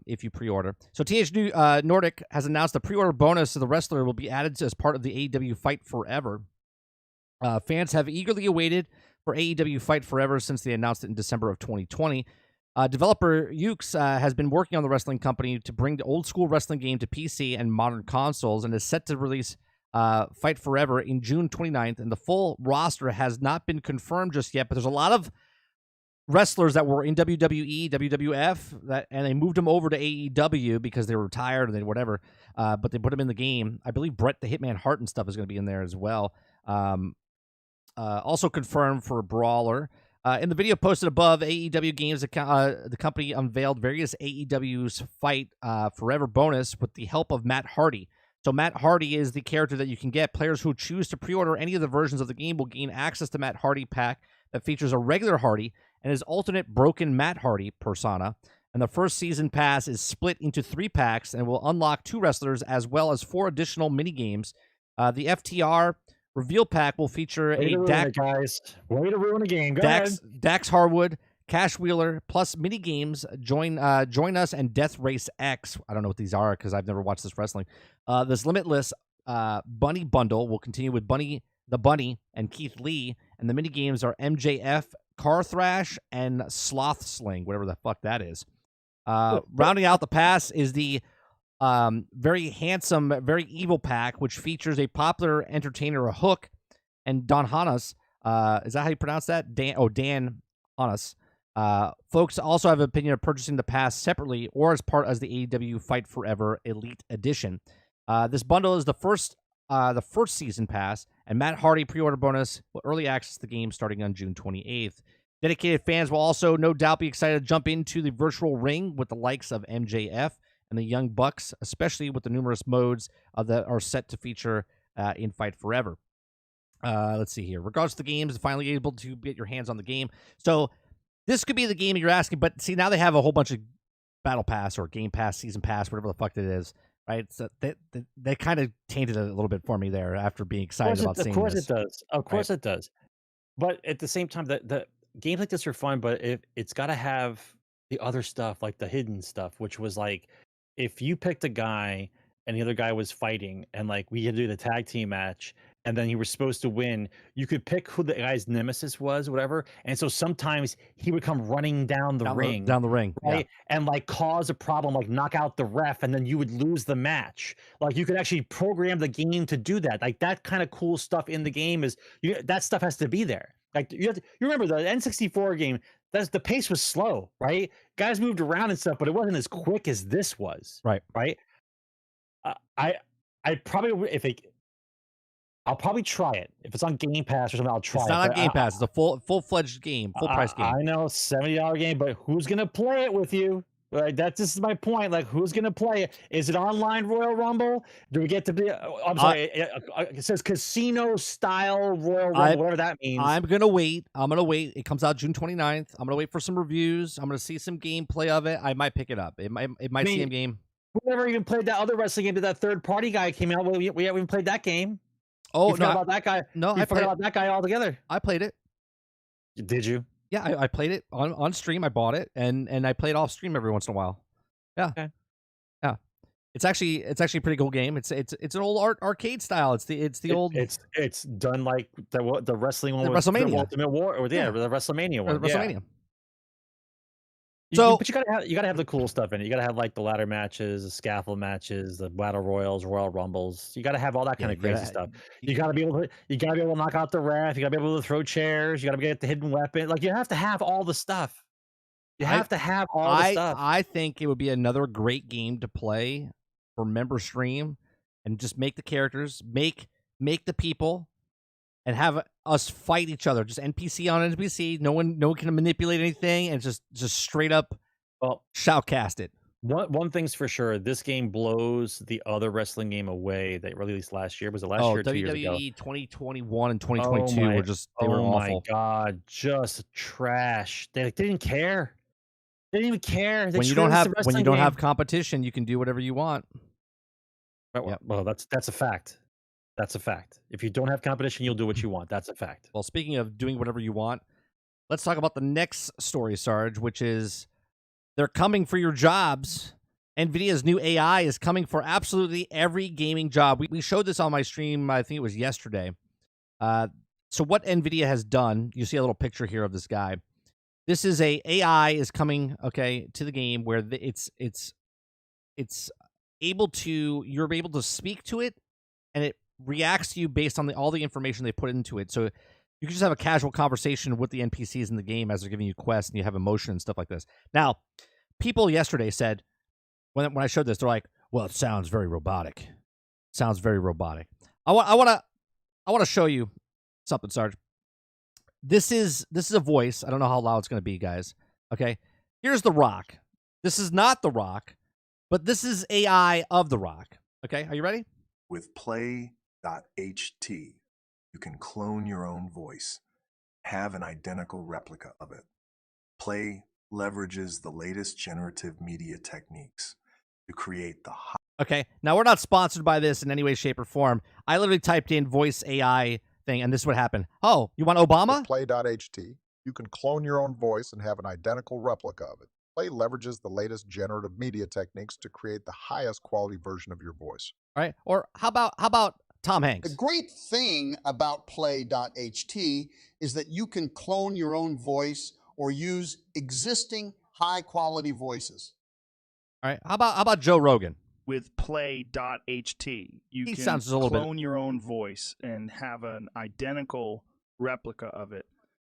B: if you pre-order. So THQ Nordic has announced a pre-order bonus to the wrestler will be added as part of the AEW Fight Forever. Fans have eagerly awaited for AEW Fight Forever since they announced it in December of 2020. Developer Ukes has been working on the wrestling company to bring the old school wrestling game to PC and modern consoles and is set to release Fight Forever in June 29th. And the full roster has not been confirmed just yet, but there's a lot of wrestlers that were in WWE, WWF, and they moved them over to AEW because they were retired and whatever, but they put them in the game. I believe Bret the Hitman Hart and stuff is going to be in there as well. Also confirmed for Brawler. In the video posted above, AEW Games, the company unveiled various AEW's Fight Forever bonus with the help of Matt Hardy. So Matt Hardy is the character that you can get. Players who choose to pre-order any of the versions of the game will gain access to Matt Hardy pack that features a regular Hardy and his alternate broken Matt Hardy persona. And the first season pass is split into 3 packs and will unlock 2 wrestlers as well as 4 additional minigames. The FTR reveal pack will feature Way to
C: ruin a game. Go ahead.
B: Dax Harwood, Cash Wheeler, plus mini-games, Join Us, and Death Race X. I don't know what these are because I've never watched this wrestling. This limitless Bunny bundle will continue with the Bunny, and Keith Lee, and the mini-games are MJF, Car Thrash, and Sloth Sling, whatever the fuck that is. Rounding out the pass is the very handsome, very evil pack, which features a popular entertainer, Hook, and Don Hannes. Is that how you pronounce that? Dan Hannes. Folks also have an opinion of purchasing the pass separately or as part of the AEW Fight Forever Elite Edition. This bundle is the first season pass, and Matt Hardy pre-order bonus will early access the game starting on June 28th. Dedicated fans will also no doubt be excited to jump into the virtual ring with the likes of MJF and the Young Bucks, especially with the numerous modes that are set to feature in Fight Forever. Let's see here. Regards to the games, finally able to get your hands on the game. So this could be the game you're asking, but see, now they have a whole bunch of Battle Pass or Game Pass, Season Pass, whatever the fuck it is, right? So they kind of tainted it a little bit for me there after being excited about seeing this.
C: Of course it does. Of course it does. But at the same time, the games like this are fun, but it's got to have the other stuff, like the hidden stuff, which was like, if you picked a guy and the other guy was fighting, and like we had to do the tag team match, and then you were supposed to win, you could pick who the guy's nemesis was, whatever. And so sometimes he would come running down the ring,
B: right?
C: Yeah. And like cause a problem, like knock out the ref, and then you would lose the match. Like you could actually program the game to do that. Like that kind of cool stuff in the game is that stuff has to be there. Like you remember the N64 game. The pace was slow, right? Guys moved around and stuff, but it wasn't as quick as this was.
B: Right.
C: I probably I'll probably try it. If it's on Game Pass or something, I'll try it.
B: It's not on Game Pass. It's a full-fledged game, full-price game.
C: I know, $70 game, but who's going to play it with you? Right, this is my point. Like, who's going to play it? Is it online Royal Rumble? Do we get to be... I'm sorry. It says casino-style Royal Rumble, whatever that means.
B: I'm going to wait. It comes out June 29th. I'm going to wait for some reviews. I'm going to see some gameplay of it. I might pick it up. It might see a game.
C: We never even played that other wrestling game that third-party guy came out with. We haven't even played that game.
B: Oh,
C: you forgot about that guy.
B: No,
C: I forgot about that guy altogether.
B: I played it.
C: Did you?
B: Yeah, I played it on stream. I bought it and I played off stream every once in a while. Yeah.
C: Okay.
B: Yeah. It's actually a pretty cool game. It's an old arcade style. It's old.
C: It's done like the wrestling one,
B: WrestleMania,
C: the Ultimate War, or the WrestleMania one.
B: WrestleMania.
C: But you gotta have the cool stuff in it. You gotta have like the ladder matches, the scaffold matches, the battle royals, Royal Rumbles. You gotta have all that kind of crazy stuff. You gotta be able to knock out the ref. You gotta be able to throw chairs. You gotta get the hidden weapon. Like you have to have all the stuff. You have to have all the stuff.
B: I think it would be another great game to play for member stream, and just make the characters, make the people, and have us fight each other. Just NPC on NPC. No one can manipulate anything, and just straight up shoutcast it.
C: One thing's for sure, this game blows the other wrestling game away that released last year. Was it last year or 2 years ago?
B: WWE 2021 and 2022 were were awful.
C: Oh my god, just trash. They didn't care. They didn't even care.
B: When you don't have competition, you can do whatever you want.
C: Well, that's a fact. That's a fact. If you don't have competition, you'll do what you want. That's a fact.
B: Well, speaking of doing whatever you want, let's talk about the next story, Sarge, which is they're coming for your jobs. NVIDIA's new AI is coming for absolutely every gaming job. We showed this on my stream, I think it was yesterday. So what NVIDIA has done, you see a little picture here of this guy. This is AI is coming, to the game where it's able to, you're able to speak to it, and it reacts to you based on all the information they put into it. So you can just have a casual conversation with the NPCs in the game as they're giving you quests, and you have emotion and stuff like this. Now, people yesterday said, when I showed this, they're like, well, it sounds very robotic. Sounds very robotic. I want to show you something, Sarge. This is a voice. I don't know how loud it's going to be, guys. Okay. Here's The Rock. This is not The Rock, but this is AI of The Rock. Okay. Are you ready?
D: With play.ht, you can clone your own voice, have an identical replica of it. Play leverages the latest generative media techniques to create the
B: Okay. Now, we're not sponsored by this in any way, shape, or form. I literally typed in voice AI thing, and this is what happened. Oh, you want Obama?
E: With play.ht, you can clone your own voice and have an identical replica of it. Play leverages the latest generative media techniques to create the highest quality version of your voice.
B: All right. Or how about Tom Hanks?
F: The great thing about play.ht is that you can clone your own voice or use existing high-quality voices.
B: All right. How about Joe Rogan?
G: With play.ht, you
B: He
G: can
B: sounds a little
G: clone your own voice and have an identical replica of it.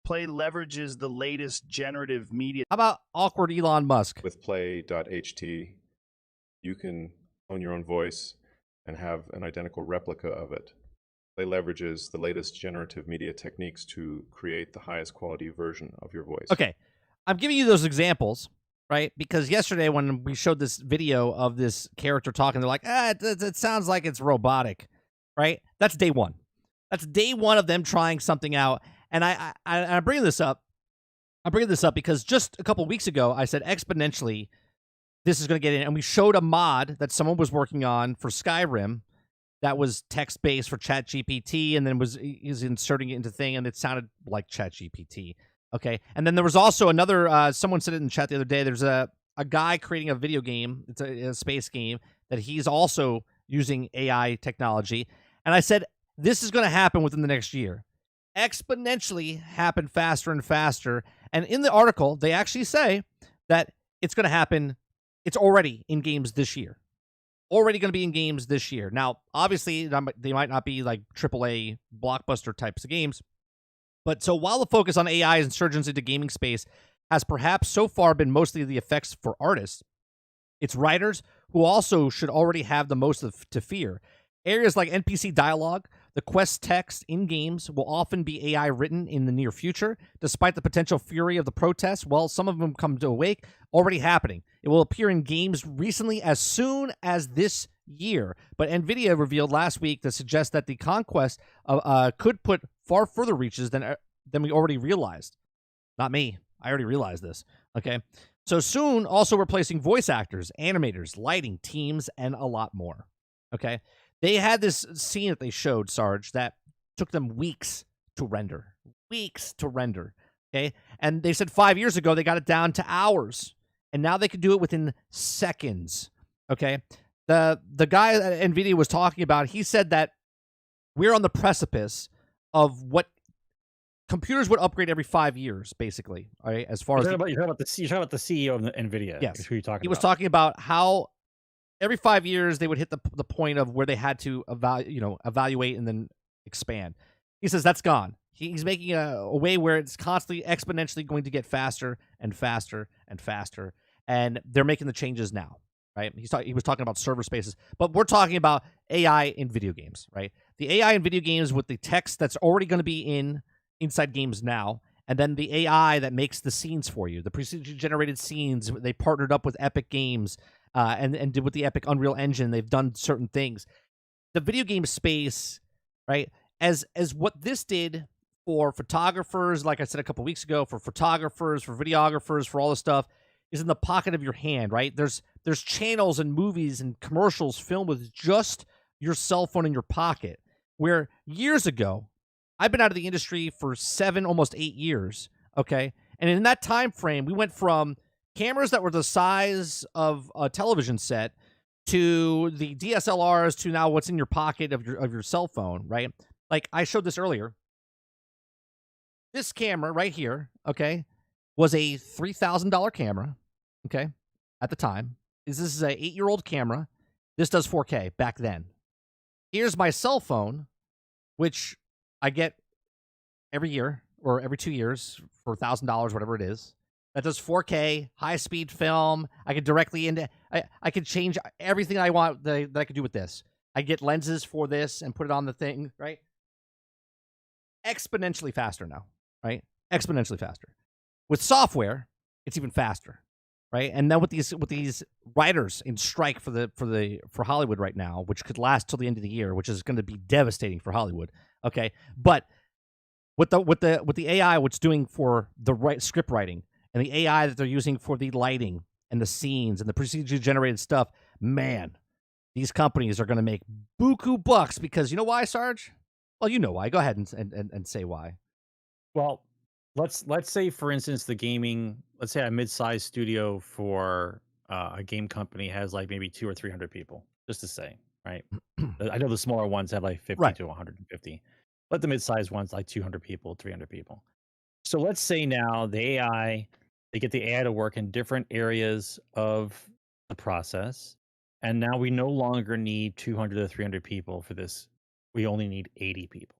G: Play leverages the latest generative media.
B: How about awkward Elon Musk?
H: With play.ht, you can clone your own voice and have an identical replica of it. Play leverages the latest generative media techniques to create the highest quality version of your voice.
B: Okay. I'm giving you those examples, right? Because yesterday when we showed this video of this character talking, they're like, it sounds like it's robotic, right? That's day one. That's day one of them trying something out. And I bring this up. I bring this up because just a couple weeks ago, I said exponentially, this is going to get in. And we showed a mod that someone was working on for Skyrim that was text-based for ChatGPT, and then is inserting it into thing, and it sounded like ChatGPT. Okay. And then there was also another, someone said it in the chat the other day, there's a guy creating a video game. It's a space game that he's also using AI technology. And I said, this is going to happen within the next year. Exponentially happen faster and faster. And in the article, they actually say that it's going to happen. It's already in games this year. Already going to be in games this year. Now, obviously, they might not be like AAA blockbuster types of games. But so while the focus on AI's insurgence into gaming space has perhaps so far been mostly the effects for artists, it's writers who also should already have the most to fear. Areas like NPC dialogue, the quest text in games will often be AI written in the near future. Despite the potential fury of the protests, well, some of them come to awake, already happening. It will appear in games recently as soon as this year. But NVIDIA revealed last week to suggest that the conquest could put far further reaches than we already realized. Not me. I already realized this. Okay. So soon, also replacing voice actors, animators, lighting, teams, and a lot more. Okay. They had this scene that they showed, Sarge, that took them weeks to render. Weeks to render. Okay. And they said 5 years ago they got it down to hours. And now they can do it within seconds. Okay. The guy that NVIDIA was talking about, he said that we're on the precipice of what computers would upgrade every 5 years, basically. All right. As far as
C: you're talking about the CEO of NVIDIA.
B: Yes.
C: Who are you talking about?
B: He was talking about how every 5 years they would hit the point of where they had to evaluate and then expand. He says that's gone. He's making a way where it's constantly exponentially going to get faster and faster and faster, and they're making the changes now, right? He was talking about server spaces, but we're talking about AI in video games, right? The AI in video games with the text that's already going to be inside games now, and then the AI that makes the scenes for you, the procedure-generated scenes. They partnered up with Epic Games and did with the Epic Unreal Engine. They've done certain things. The video game space, right, as what this did for photographers, like I said a couple weeks ago, for photographers, for videographers, for all this stuff, is in the pocket of your hand, right? There's channels and movies and commercials filmed with just your cell phone in your pocket, where years ago, I've been out of the industry for 7, almost 8 years, okay? And in that time frame, we went from cameras that were the size of a television set to the DSLRs to now what's in your pocket of your cell phone, right? Like I showed this earlier. This camera right here, okay, was a $3,000 camera, okay, at the time. This is an 8-year-old camera. This does 4K back then. Here's my cell phone, which I get every year or every 2 years for $1,000, whatever it is. That does 4K, high-speed film. I could directly into. I could change everything I want that I could do with this. I get lenses for this and put it on the thing, right? Exponentially faster now, right? Exponentially faster. With software, it's even faster, right? And then with these writers in strike for Hollywood right now, which could last till the end of the year, which is going to be devastating for Hollywood. Okay, but with the AI, what's doing for the script writing and the AI that they're using for the lighting and the scenes and the procedure-generated stuff, man, these companies are going to make buku bucks because you know why, Sarge? Well, you know why. Go ahead and say why.
C: Well, let's say, for instance, let's say a mid-sized studio for a game company has like maybe 200 or 300 people, just to say, right? I know the smaller ones have like 50 to 150, but the mid-sized ones like 200 people, 300 people. So let's say now they get the AI to work in different areas of the process, and now we no longer need 200 to 300 people for this. We only need 80 people.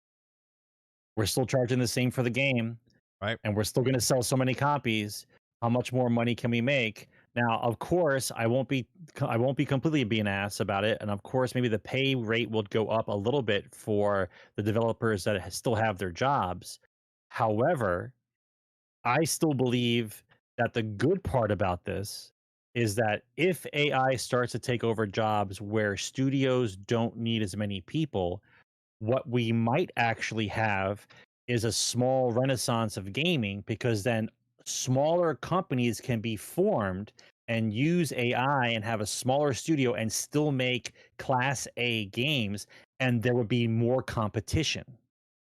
C: We're still charging the same for the game,
B: right?
C: And we're still going to sell so many copies. How much more money can we make? Now, of course, I won't be completely being ass about it, and of course, maybe the pay rate will go up a little bit for the developers that still have their jobs. However, I still believe that the good part about this is that if AI starts to take over jobs where studios don't need as many people, what we might actually have is a small renaissance of gaming, because then smaller companies can be formed and use AI and have a smaller studio and still make class A games, and there would be more competition,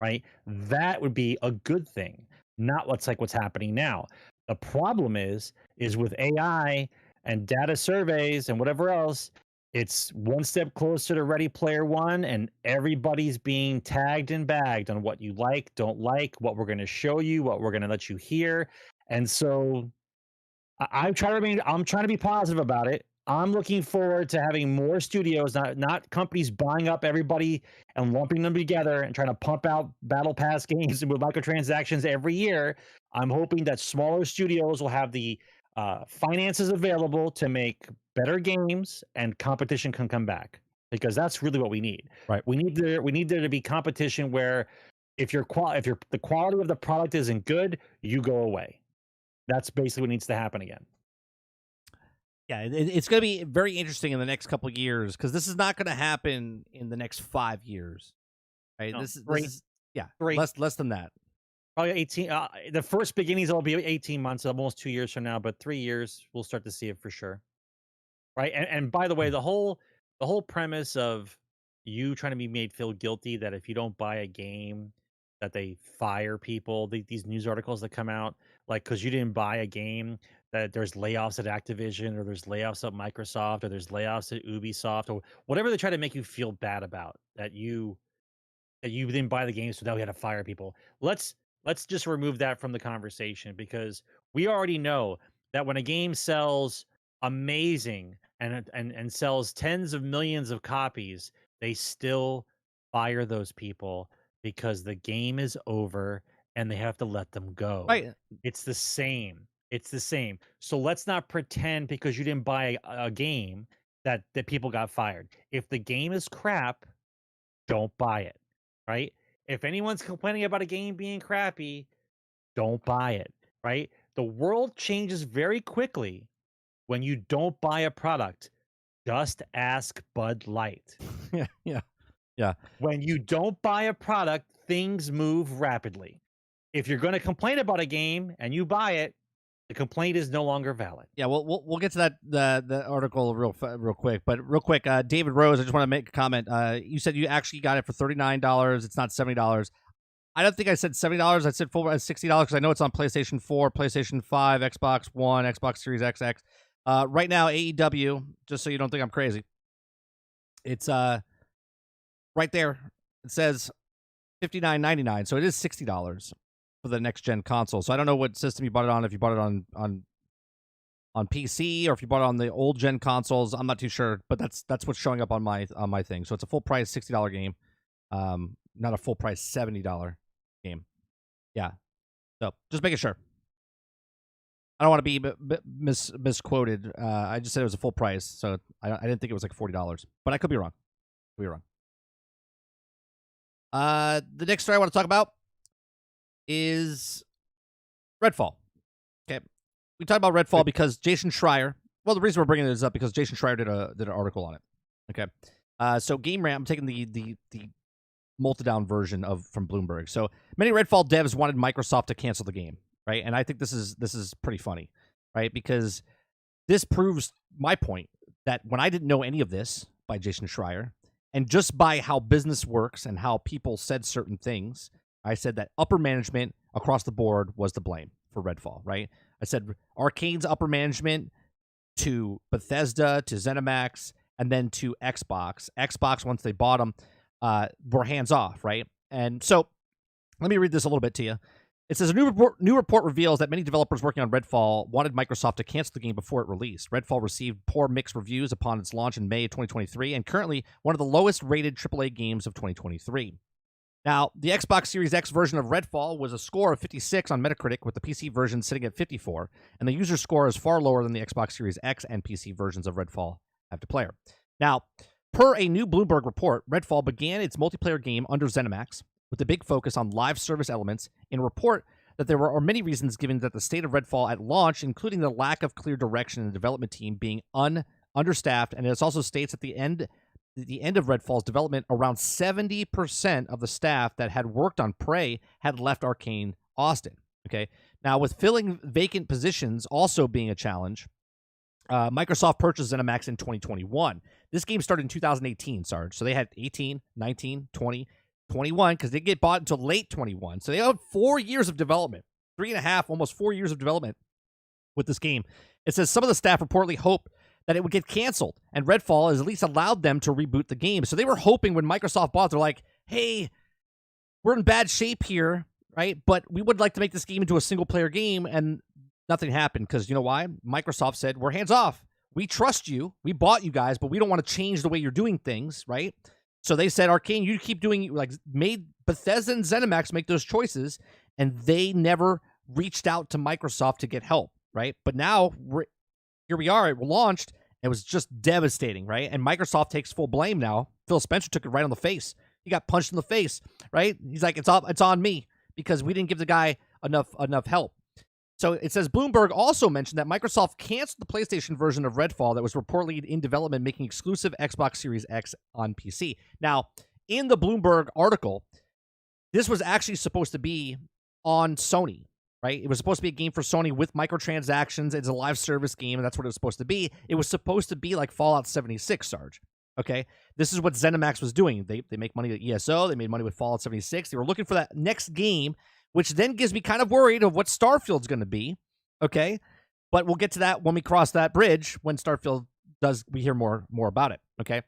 C: right? That would be a good thing, not what's happening now. The problem is with AI and data surveys and whatever else, it's one step closer to Ready Player One, and everybody's being tagged and bagged on what you like, don't like, what we're going to show you, what we're going to let you hear. And so I'm trying to be positive about it. I'm looking forward to having more studios, not companies buying up everybody and lumping them together and trying to pump out battle pass games with microtransactions every year. I'm hoping that smaller studios will have the finances available to make better games, and competition can come back, because that's really what we need.
B: Right.
C: We need there to be competition where if the quality of the product isn't good, you go away. That's basically what needs to happen again.
B: Yeah, it's going to be very interesting in the next couple of years, because this is not going to happen in the next 5 years, right?
C: No,
B: This is
C: three.
B: less than that.
C: Probably 18. The first beginnings will be 18 months, almost 2 years from now, but 3 years we'll start to see it for sure, right? And by the way, the whole premise of you trying to be made feel guilty that if you don't buy a game that they fire people, these news articles that come out, like, because you didn't buy a game, that there's layoffs at Activision, or there's layoffs at Microsoft, or there's layoffs at Ubisoft, or whatever they try to make you feel bad about, that you didn't buy the game, so now we had to fire people. Let's just remove that from the conversation, because we already know that when a game sells amazing and sells tens of millions of copies, they still fire those people because the game is over and they have to let them go.
B: Right.
C: It's the same. So let's not pretend because you didn't buy a game that people got fired. If the game is crap, don't buy it, right? If anyone's complaining about a game being crappy, don't buy it, right? The world changes very quickly when you don't buy a product. Just ask Bud Light.
B: Yeah.
C: When you don't buy a product, things move rapidly. If you're going to complain about a game and you buy it, the complaint is no longer valid.
B: Yeah, we'll get to that the article real quick, but real quick, David Rose, I just want to make a comment. You said you actually got it for $39. It's not $70. I don't think I said $70. I said full $60 because I know it's on PlayStation 4, PlayStation 5, Xbox One, Xbox Series XX. Right now, AEW, just so you don't think I'm crazy, it's right there. It says $59.99, so it is $60 for the next gen console. So I don't know what system you bought it on. If you bought it on PC or if you bought it on the old gen consoles, I'm not too sure. But that's what's showing up on my thing. So it's a full price $60 game, not a full price $70 game. Yeah. So just making sure. I don't want to be misquoted. I just said it was a full price, so I didn't think it was like $40, but I could be wrong. The next story I want to talk about is Redfall. Okay, we talked about Redfall because Jason Schreier. Well, the reason we're bringing this up because Jason Schreier did an article on it. Okay, so Game Rant. I'm taking the multi-down version from Bloomberg. So many Redfall devs wanted Microsoft to cancel the game, right? And I think this is pretty funny, right? Because this proves my point that when I didn't know any of this by Jason Schreier, and just by how business works and how people said certain things, I said that upper management across the board was to blame for Redfall, right? I said Arcane's upper management to Bethesda, to ZeniMax, and then to Xbox. Xbox, once they bought them, were hands off, right? And so let me read this a little bit to you. It says, a new report reveals that many developers working on Redfall wanted Microsoft to cancel the game before it released. Redfall received poor mixed reviews upon its launch in May of 2023 and currently one of the lowest rated AAA games of 2023. Now, the Xbox Series X version of Redfall was a score of 56 on Metacritic, with the PC version sitting at 54, and the user score is far lower than the Xbox Series X and PC versions of Redfall have to player. Now, per a new Bloomberg report, Redfall began its multiplayer game under ZeniMax, with a big focus on live service elements, in a report that there are many reasons given that the state of Redfall at launch, including the lack of clear direction in the development team being understaffed, and it also states at the end the end of Redfall's development, around 70% of the staff that had worked on Prey had left Arcane Austin. Okay. Now, with filling vacant positions also being a challenge, Microsoft purchased ZeniMax in 2021. This game started in 2018, Sarge. So they had 18, 19, 20, 21, because they get bought until late 21. So they had 4 years of development, 3.5, almost 4 years of development with this game. It says some of the staff reportedly hoped that it would get canceled, and Redfall has at least allowed them to reboot the game. So they were hoping when Microsoft bought, they're like, hey, we're in bad shape here, right? But we would like to make this game into a single-player game, and nothing happened because you know why? Microsoft said, we're hands off. We trust you. We bought you guys, but we don't want to change the way you're doing things, right? So they said, Arcane, you keep doing, like, made Bethesda and ZeniMax make those choices, and they never reached out to Microsoft to get help, right? But now, here we are, it launched, it was just devastating, right? And Microsoft takes full blame now. Phil Spencer took it right on the face. He got punched in the face, right? He's like, it's on me because we didn't give the guy enough help. So it says Bloomberg also mentioned that Microsoft canceled the PlayStation version of Redfall that was reportedly in development, making exclusive Xbox Series X on PC. Now, in the Bloomberg article, this was actually supposed to be on Sony, right? It was supposed to be a game for Sony with microtransactions. It's a live service game, and that's what it was supposed to be. It was supposed to be like Fallout 76, Sarge. Okay? This is what ZeniMax was doing. They make money at ESO. They made money with Fallout 76. They were looking for that next game, which then gives me kind of worried of what Starfield's going to be, okay? But we'll get to that when we cross that bridge, when Starfield does, we hear more about it, okay?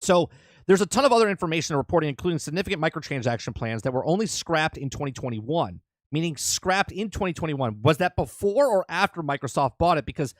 B: So there's a ton of other information reporting, including significant microtransaction plans that were only scrapped in 2021, meaning scrapped in 2021. Was that before or after Microsoft bought it? Because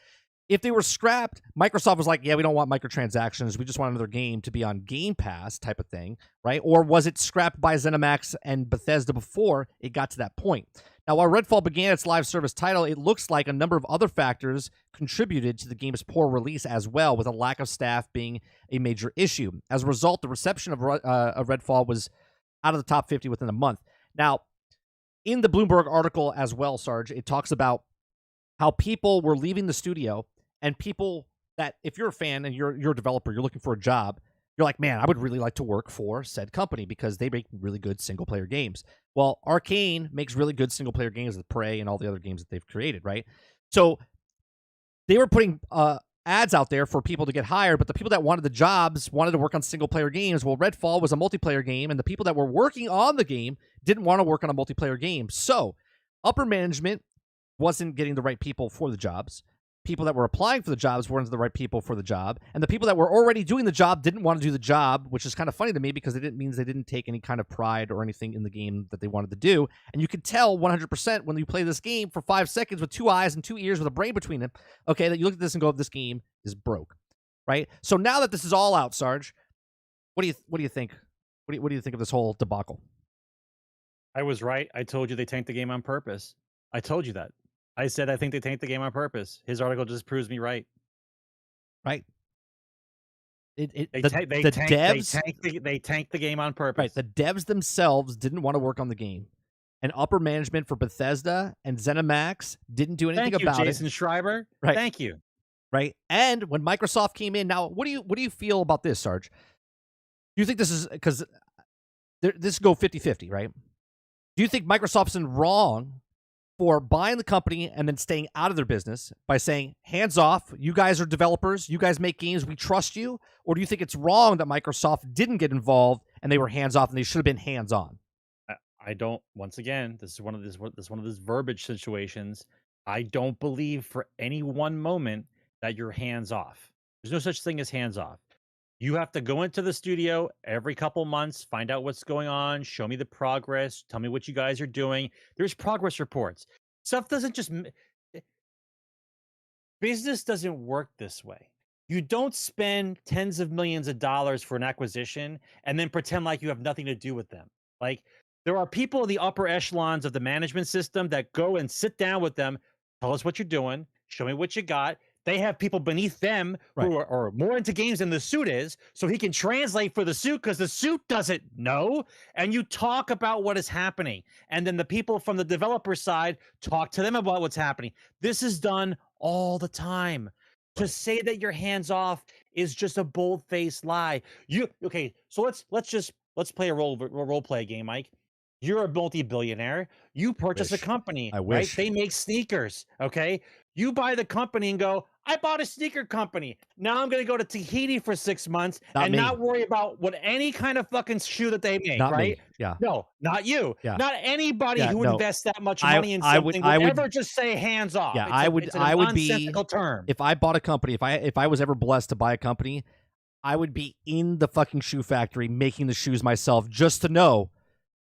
B: if they were scrapped, Microsoft was like, yeah, we don't want microtransactions. We just want another game to be on Game Pass type of thing, right? Or was it scrapped by ZeniMax and Bethesda before it got to that point? Now, while Redfall began its live service title, it looks like a number of other factors contributed to the game's poor release as well, with a lack of staff being a major issue. As a result, the reception of Redfall was out of the top 50 within a month. Now, in the Bloomberg article as well, Sarge, it talks about how people were leaving the studio, and people that, if you're a fan and you're a developer, you're looking for a job, you're like, man, I would really like to work for said company because they make really good single-player games. Well, Arcane makes really good single-player games with Prey and all the other games that they've created, right? So they were putting ads out there for people to get hired, but the people that wanted the jobs wanted to work on single-player games. Well, Redfall was a multiplayer game, and the people that were working on the game didn't want to work on a multiplayer game. So upper management wasn't getting the right people for the jobs. People that were applying for the jobs weren't the right people for the job. And the people that were already doing the job didn't want to do the job, which is kind of funny to me because it means they didn't take any kind of pride or anything in the game that they wanted to do. And you could tell 100% when you play this game for 5 seconds with 2 eyes and 2 ears with a brain between them, okay, that you look at this and go, this game is broke, right? So now that this is all out, Sarge, what do you think? What do you think of this whole debacle?
C: I was right. I told you they tanked the game on purpose. I told you that. I said I think they tanked the game on purpose. His article just proves me right.
B: Right. They
C: tanked the game on purpose.
B: Right. The devs themselves didn't want to work on the game, and upper management for Bethesda and ZeniMax didn't do anything about it.
C: Jason Schreiber.
B: Right.
C: Thank you.
B: Right. And when Microsoft came in, now what do you feel about this, Sarge? Do you think this is because this go 50-50, right? Do you think Microsoft's in wrong for buying the company and then staying out of their business by saying, hands off, you guys are developers, you guys make games, we trust you? Or do you think it's wrong that Microsoft didn't get involved and they were hands off and they should have been hands on?
C: I don't, once again, this is one of these verbiage situations. I don't believe for any one moment that you're hands off. There's no such thing as hands off. You have to go into the studio every couple months, find out what's going on, show me the progress, tell me what you guys are doing. There's progress reports. Stuff doesn't just... Business doesn't work this way. You don't spend tens of millions of dollars for an acquisition and then pretend like you have nothing to do with them. Like, there are people in the upper echelons of the management system that go and sit down with them, tell us what you're doing, show me what you got. They have people beneath them who are more into games than the suit is, so he can translate for the suit because the suit doesn't know. And you talk about what is happening. And then the people from the developer side talk to them about what's happening. This is done all the time. To say that you're hands off is just a bold-faced lie. Okay? So let's play a role play game, Mike. You're a multi-billionaire. You purchase a
B: Wish.
C: company,
B: I
C: right?
B: wish.
C: They make sneakers. Okay, you buy the company and go, I bought a sneaker company. Now I'm going to go to Tahiti for 6 months
B: Not me.
C: not worry about what any kind of fucking shoe that they make,
B: Not
C: right?
B: me. Yeah.
C: No, not you.
B: Yeah.
C: Not anybody
B: Yeah,
C: who
B: no.
C: invests that much
B: I-
C: money in
B: I would-
C: something
B: I would-
C: ever just say hands off.
B: Yeah,
C: It's a
B: I would be
C: nonsensical term.
B: if I bought a company, if I was ever blessed to buy a company, I would be in the fucking shoe factory making the shoes myself just to know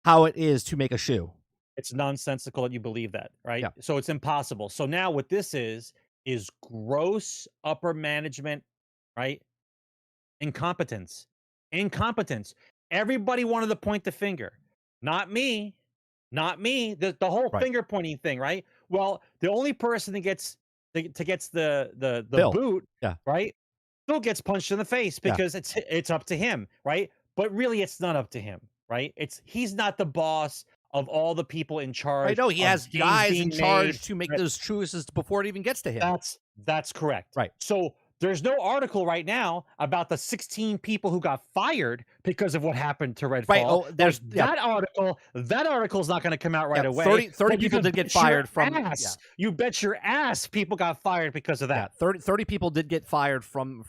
B: how it is to make a shoe.
C: It's nonsensical that you believe that, right?
B: Yeah.
C: So it's impossible. So now what this is gross upper management, right? Incompetence. Everybody wanted to point the finger. Not me. The whole
B: Right.
C: finger pointing thing, right? Well, the only person that gets the
B: Bill.
C: boot,
B: Yeah.
C: right? Still gets punched in the face
B: Yeah.
C: because it's up to him, right? But really it's not up to him, right? He's not the boss of all the people in charge.
B: I know he
C: of
B: has
C: games
B: guys
C: being
B: in charge
C: made.
B: to make those choices before it even gets to him.
C: That's correct.
B: Right.
C: So there's no article right now about the 16 people who got fired because of what happened to Redfall.
B: Right. Oh, there's
C: that article's not going to come out right away.
B: 30
C: But you
B: people
C: can
B: did get
C: bet your
B: fired from
C: ass. You bet your ass people got fired because of that.
B: 30 people did get fired from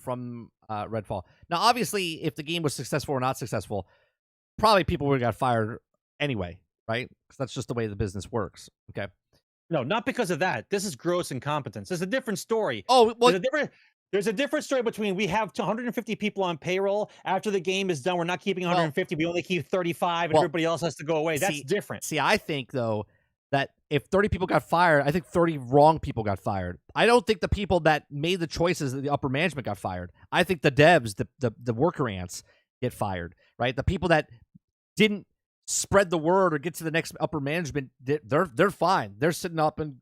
B: Redfall. Now, obviously, if the game was successful or not successful, probably people would have got fired anyway, right? Because that's just the way the business works. Okay.
C: No, not because of that. This is gross incompetence. There's a different story.
B: Oh, well,
C: There's a different story between we have 150 people on payroll. After the game is done, we're not keeping 150. We only keep 35, and everybody else has to go away. That's different.
B: See, I think, though, that if 30 people got fired, I think 30 wrong people got fired. I don't think the people that made the choices, the upper management, got fired. I think the devs, the worker ants, get fired, right? The people that didn't spread the word or get to the next upper management, they're fine. They're sitting up and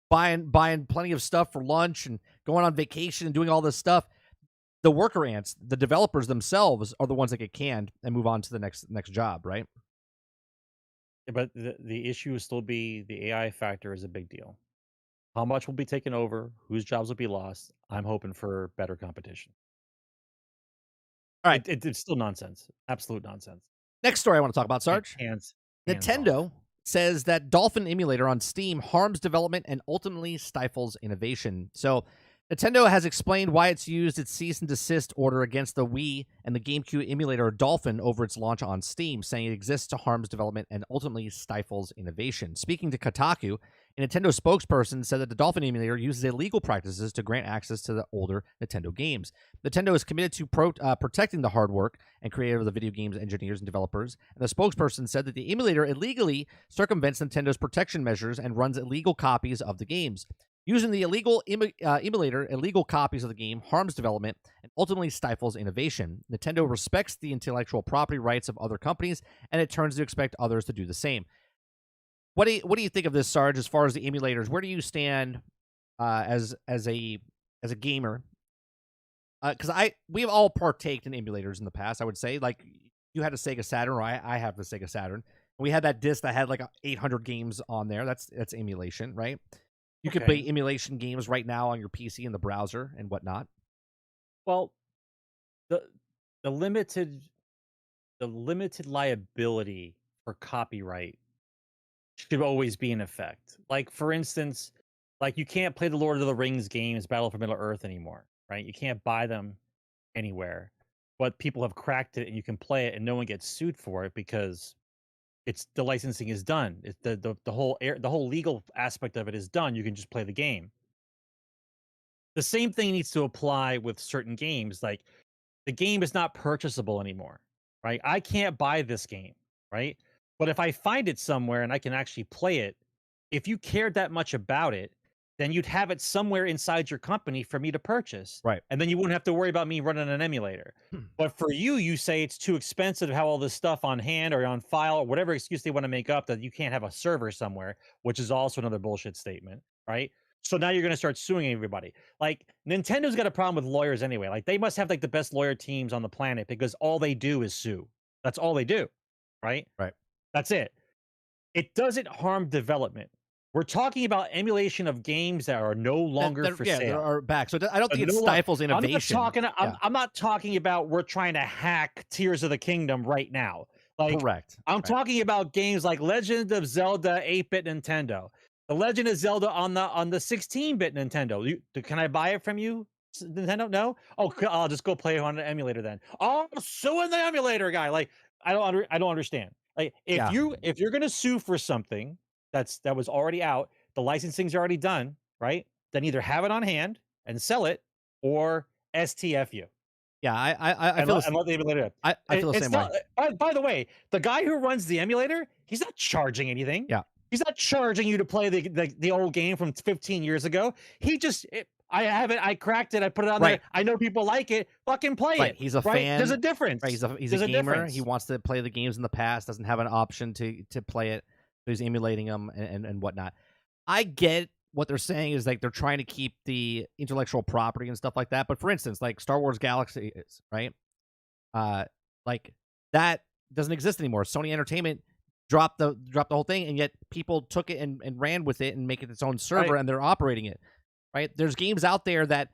B: buying plenty of stuff for lunch and going on vacation and doing all this stuff. The worker ants, the developers themselves, are the ones that get canned and move on to the next job, right?
C: But the issue will still be the AI factor is a big deal. How much will be taken over? Whose jobs will be lost? I'm hoping for better competition.
B: All right.
C: It's still nonsense. Absolute nonsense.
B: Next story I want to talk about, Sarge.
C: Hands
B: Nintendo
C: off.
B: says that Dolphin emulator on Steam harms development and ultimately stifles innovation. So Nintendo has explained why it's used its cease and desist order against the Wii and the GameCube emulator Dolphin over its launch on Steam, saying it exists to harm development and ultimately stifles innovation. Speaking to Kotaku, a Nintendo spokesperson said that the Dolphin emulator uses illegal practices to grant access to the older Nintendo games. Nintendo is committed to protecting the hard work and creative of the video games engineers and developers, and the spokesperson said that the emulator illegally circumvents Nintendo's protection measures and runs illegal copies of the games. Using the illegal emulator, illegal copies of the game harms development and ultimately stifles innovation. Nintendo respects the intellectual property rights of other companies, and it turns to expect others to do the same. What do you think of this, Sarge? As far as the emulators, where do you stand as a gamer? Because we've all partaked in emulators in the past. I would say, like, you had a Sega Saturn, or I have the Sega Saturn. We had that disc that had like 800 games on there. That's emulation, right? You could play emulation games right now on your PC in the browser and whatnot.
C: Well, the limited liability for copyright should always be in effect. Like, for instance, like, you can't play the Lord of the Rings games, Battle for Middle Earth anymore, right? You can't buy them anywhere, but people have cracked it and you can play it and no one gets sued for it because the licensing is done. It's the whole legal aspect of it is done. You can just play the game. The same thing needs to apply with certain games. Like, the game is not purchasable anymore, right? I can't buy this game, right? But if I find it somewhere and I can actually play it, if you cared that much about it, then you'd have it somewhere inside your company for me to purchase.
B: Right.
C: And then you wouldn't have to worry about me running an emulator. But for you say it's too expensive to have all this stuff on hand or on file or whatever excuse they want to make up that you can't have a server somewhere, which is also another bullshit statement, right? So now you're going to start suing everybody. Like, Nintendo's got a problem with lawyers anyway. Like, they must have like the best lawyer teams on the planet because all they do is sue. That's all they do, right?
B: Right.
C: That's it. It doesn't harm development. We're talking about emulation of games that are no longer for
B: They
C: sale.
B: are back. So I don't think it stifles innovation.
C: I'm not talking about we're trying to hack Tears of the Kingdom right now. Like,
B: correct.
C: I'm talking about games like Legend of Zelda 8-bit Nintendo, the Legend of Zelda on the 16-bit Nintendo. Can I buy it from you, Nintendo? No. Oh, I'll just go play it on an emulator then. Oh, suing the emulator guy. Like, I don't understand. Like, if you're gonna sue for something that was already out, the licensing's already done, right? Then either have it on hand and sell it, or STF you.
B: Yeah, I feel
C: let the emulator.
B: I feel the same way.
C: By the way, the guy who runs the emulator, he's not charging anything.
B: Yeah,
C: he's not charging you to play the old game from 15 years ago. I have it. I cracked it. I put it on there. I know people like it. Fucking play it.
B: He's a fan.
C: There's a difference.
B: He's a gamer. He wants to play the games in the past. Doesn't have an option to play it. So he's emulating them and whatnot. I get what they're saying is like they're trying to keep the intellectual property and stuff like that. But for instance, like Star Wars Galaxy is, right? Like that doesn't exist anymore. Sony Entertainment dropped the whole thing, and yet people took it and ran with it and make it its own server, and they're operating it. Right? There's games out there that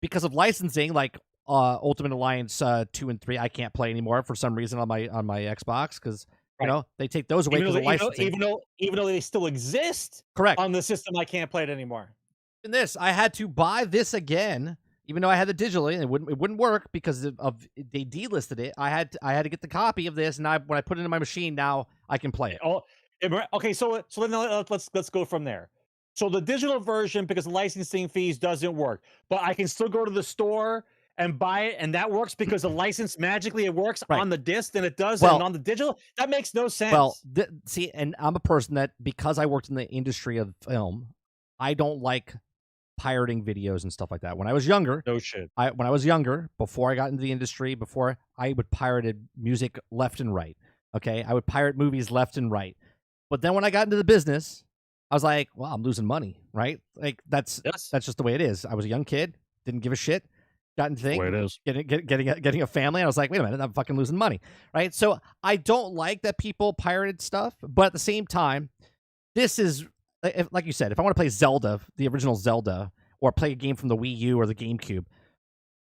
B: because of licensing, like Ultimate Alliance 2 and 3, I can't play anymore for some reason on my Xbox because you know they take those away because of licensing.
C: Even though they still exist,
B: correct,
C: on the system, I can't play it anymore.
B: In this, I had to buy this again, even though I had it digitally, and it wouldn't work because of they delisted it. I had to get the copy of this, and when I put it in my machine, now I can play it.
C: Oh, okay. So then let's go from there. So the digital version, because licensing fees doesn't work, but I can still go to the store and buy it, and that works because the license magically it works on the disc than it does and on the digital. That makes no sense.
B: Well, see, and I'm a person that because I worked in the industry of film, I don't like pirating videos and stuff like that. When I was younger,
C: no shit.
B: When I was younger, before I got into the industry, before I would pirated music left and right. Okay, I would pirate movies left and right. But then when I got into the business, I was like, well, I'm losing money, right? Like that's just the way it is. I was a young kid, didn't give a shit. Got into things,
C: way it is.
B: Getting a family. I was like, wait a minute, I'm fucking losing money, right? So I don't like that people pirated stuff, but at the same time, this is like you said. If I want to play Zelda, the original Zelda, or play a game from the Wii U or the GameCube,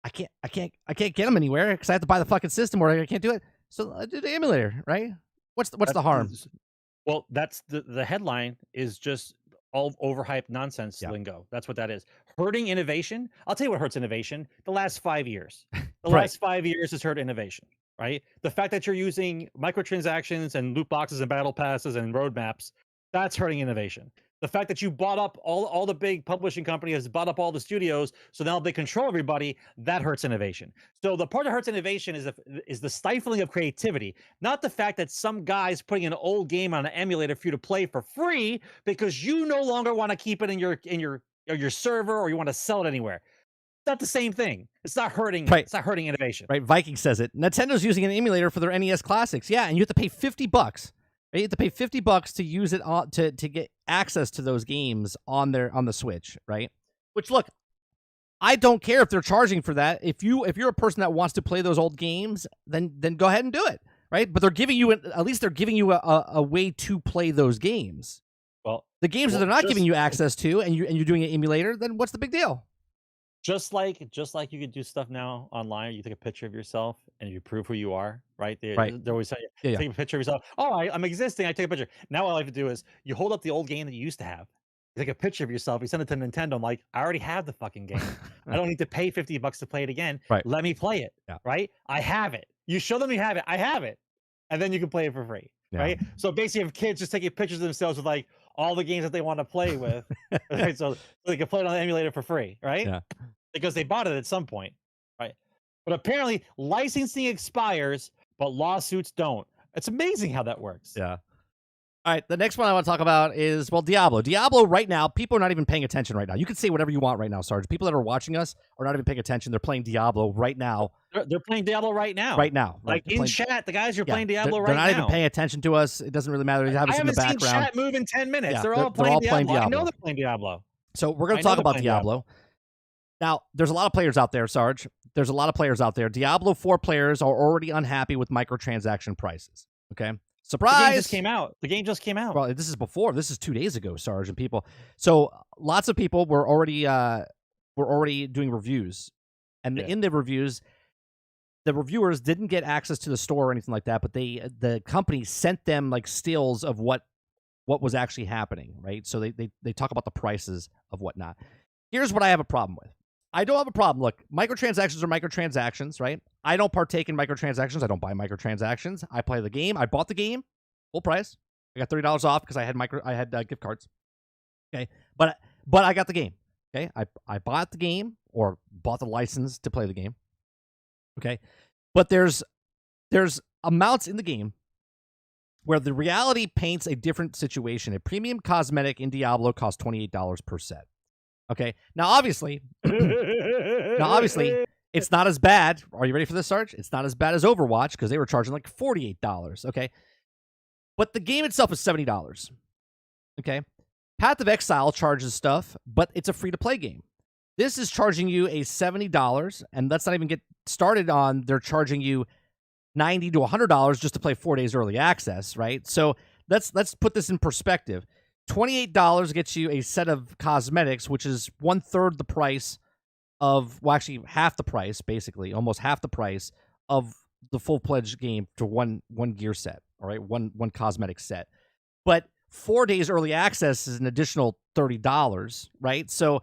B: I can't get them anywhere because I have to buy the fucking system, or I can't do it. So I do the emulator, right? What's the harm?
C: Well, that's the headline is just all overhyped nonsense lingo. That's what that is. Hurting innovation. I'll tell you what hurts innovation. The last 5 years. The last 5 years has hurt innovation, right? The fact that you're using microtransactions and loot boxes and battle passes and roadmaps, that's hurting innovation. The fact that you bought up all the big publishing companies, bought up all the studios, so now they control everybody, that hurts innovation. So the part that hurts innovation is the stifling of creativity, not the fact that some guy's putting an old game on an emulator for you to play for free because you no longer want to keep it in your server or you want to sell it anywhere. It's not the same thing. It's not hurting.
B: Right.
C: It's not hurting innovation.
B: Right. Viking says it. Nintendo's using an emulator for their NES classics. Yeah, and you have to pay $50. You have to pay $50 to use it to get access to those games on the Switch, right? Which look, I don't care if they're charging for that. If you're a person that wants to play those old games, then go ahead and do it, right? But they're giving you at least they're giving you a way to play those games.
C: Well,
B: the games that they're not giving you access to, and you're doing an emulator, then what's the big deal?
C: Just like you could do stuff now online, you take a picture of yourself and you prove who you are, right? They always say, take a picture of yourself. Oh, I'm existing. I take a picture. Now all I have to do is you hold up the old game that you used to have. You take a picture of yourself. You send it to Nintendo. I'm like, I already have the fucking game. I don't need to pay $50 to play it again.
B: Right.
C: Let me play it.
B: Yeah.
C: Right. I have it. You show them you have it. I have it. And then you can play it for free.
B: Yeah.
C: Right. So basically, if kids just taking pictures of themselves with like all the games that they want to play with, right? So they can play it on the emulator for free. Right.
B: Yeah.
C: Because they bought it at some point, right? But apparently licensing expires, but lawsuits don't. It's amazing how that works.
B: Yeah. All right, the next one I want to talk about is, well, Diablo. Diablo right now, people are not even paying attention right now. You can say whatever you want right now, Sarge. People that are watching us are not even paying attention. They're playing Diablo right now.
C: They're playing Diablo right now.
B: Right now.
C: Like in chat, the guys are playing Diablo right now.
B: They're not even paying attention to us. It doesn't really matter. They have us in the background.
C: I haven't seen chat move in 10 minutes.
B: Yeah,
C: they're all playing Diablo. I know they're playing Diablo.
B: So we're going to talk about Diablo. Now, there's a lot of players out there, Sarge. There's a lot of players out there. Diablo 4 players are already unhappy with microtransaction prices, okay? Surprise!
C: The game just came out. The game just came out.
B: Well, this is before. This is 2 days ago, Sarge, and people. So lots of people were already doing reviews, and in the reviews, the reviewers didn't get access to the store or anything like that, but the company sent them like stills of what was actually happening, right? So they talk about the prices of whatnot. Here's what I have a problem with. I don't have a problem. Look, microtransactions are microtransactions, right? I don't partake in microtransactions. I don't buy microtransactions. I play the game. I bought the game, full price. I got $30 off because I had gift cards. Okay, but I got the game. Okay, I bought the game or bought the license to play the game. Okay, but there's amounts in the game where the reality paints a different situation. A premium cosmetic in Diablo costs $28 per set. Okay, now obviously, it's not as bad. Are you ready for this, Sarge? It's not as bad as Overwatch because they were charging like $48. Okay, but the game itself is $70. Okay, Path of Exile charges stuff, but it's a free-to-play game. This is charging you a $70, and let's not even get started on they're charging you $90 to $100 just to play 4 days early access, right? So let's put this in perspective. $28 gets you a set of cosmetics, which is 1/3 the price of, well, actually half the price, basically, almost half the price of the full-fledged game for one gear set, all right, one cosmetic set. But 4 days early access is an additional $30, right? So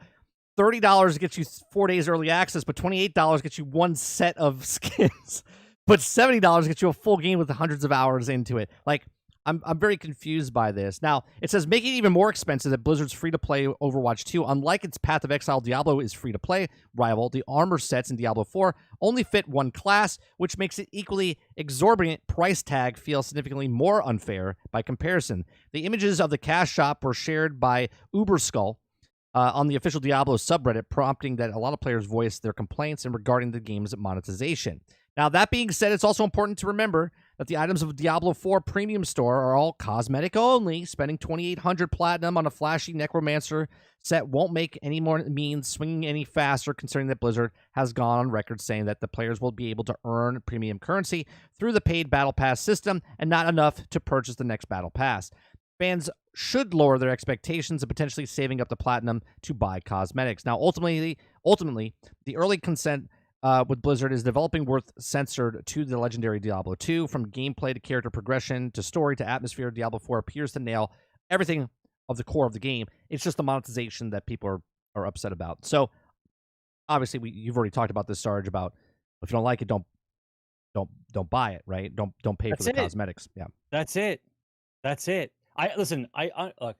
B: $30 gets you 4 days early access, but $28 gets you one set of skins. But $70 gets you a full game with hundreds of hours into it. Like, I'm very confused by this. Now, it says making it even more expensive that Blizzard's free-to-play Overwatch 2, unlike its Path of Exile, Diablo is free-to-play rival. The armor sets in Diablo 4 only fit one class, which makes it equally exorbitant price tag feel significantly more unfair by comparison. The images of the cash shop were shared by Uberskull on the official Diablo subreddit, prompting that a lot of players voiced their complaints in regarding the game's monetization. Now, that being said, it's also important to remember that the items of Diablo 4 Premium Store are all cosmetic only. Spending 2,800 platinum on a flashy Necromancer set won't make any more means swinging any faster, considering that Blizzard has gone on record saying that the players will be able to earn premium currency through the paid Battle Pass system and not enough to purchase the next Battle Pass. Fans should lower their expectations of potentially saving up the platinum to buy cosmetics. Now, ultimately, the early consent with Blizzard is developing worth censored to the legendary Diablo 2. From gameplay to character progression to story to atmosphere, Diablo 4 appears to nail everything of the core of the game. It's just the monetization that people are upset about. So, obviously, you've already talked about this, Sarge, about if you don't like it, don't buy it, right? Don't pay for the cosmetics. Yeah,
C: that's it. Look,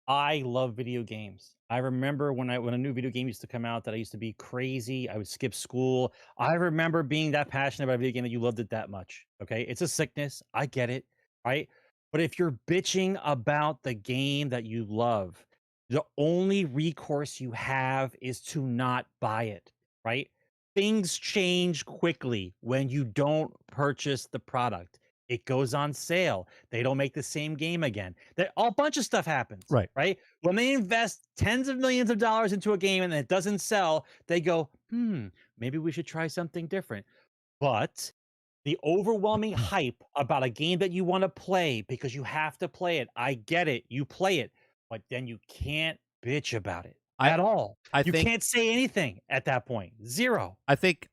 C: I love video games. I remember when a new video game used to come out that I used to be crazy. I would skip school. I remember being that passionate about a video game that you loved it that much. Okay, it's a sickness. I get it, right? But if you're bitching about the game that you love, the only recourse you have is to not buy it, right? Things change quickly when you don't purchase the product. It goes on sale. They don't make the same game again. A bunch of stuff happens. Right. When they invest tens of millions of dollars into a game and it doesn't sell, they go, maybe we should try something different. But the overwhelming hype about a game that you want to play because you have to play it, I get it. You play it, but then you can't bitch about it at all. You can't say anything at that point. Zero.
B: I think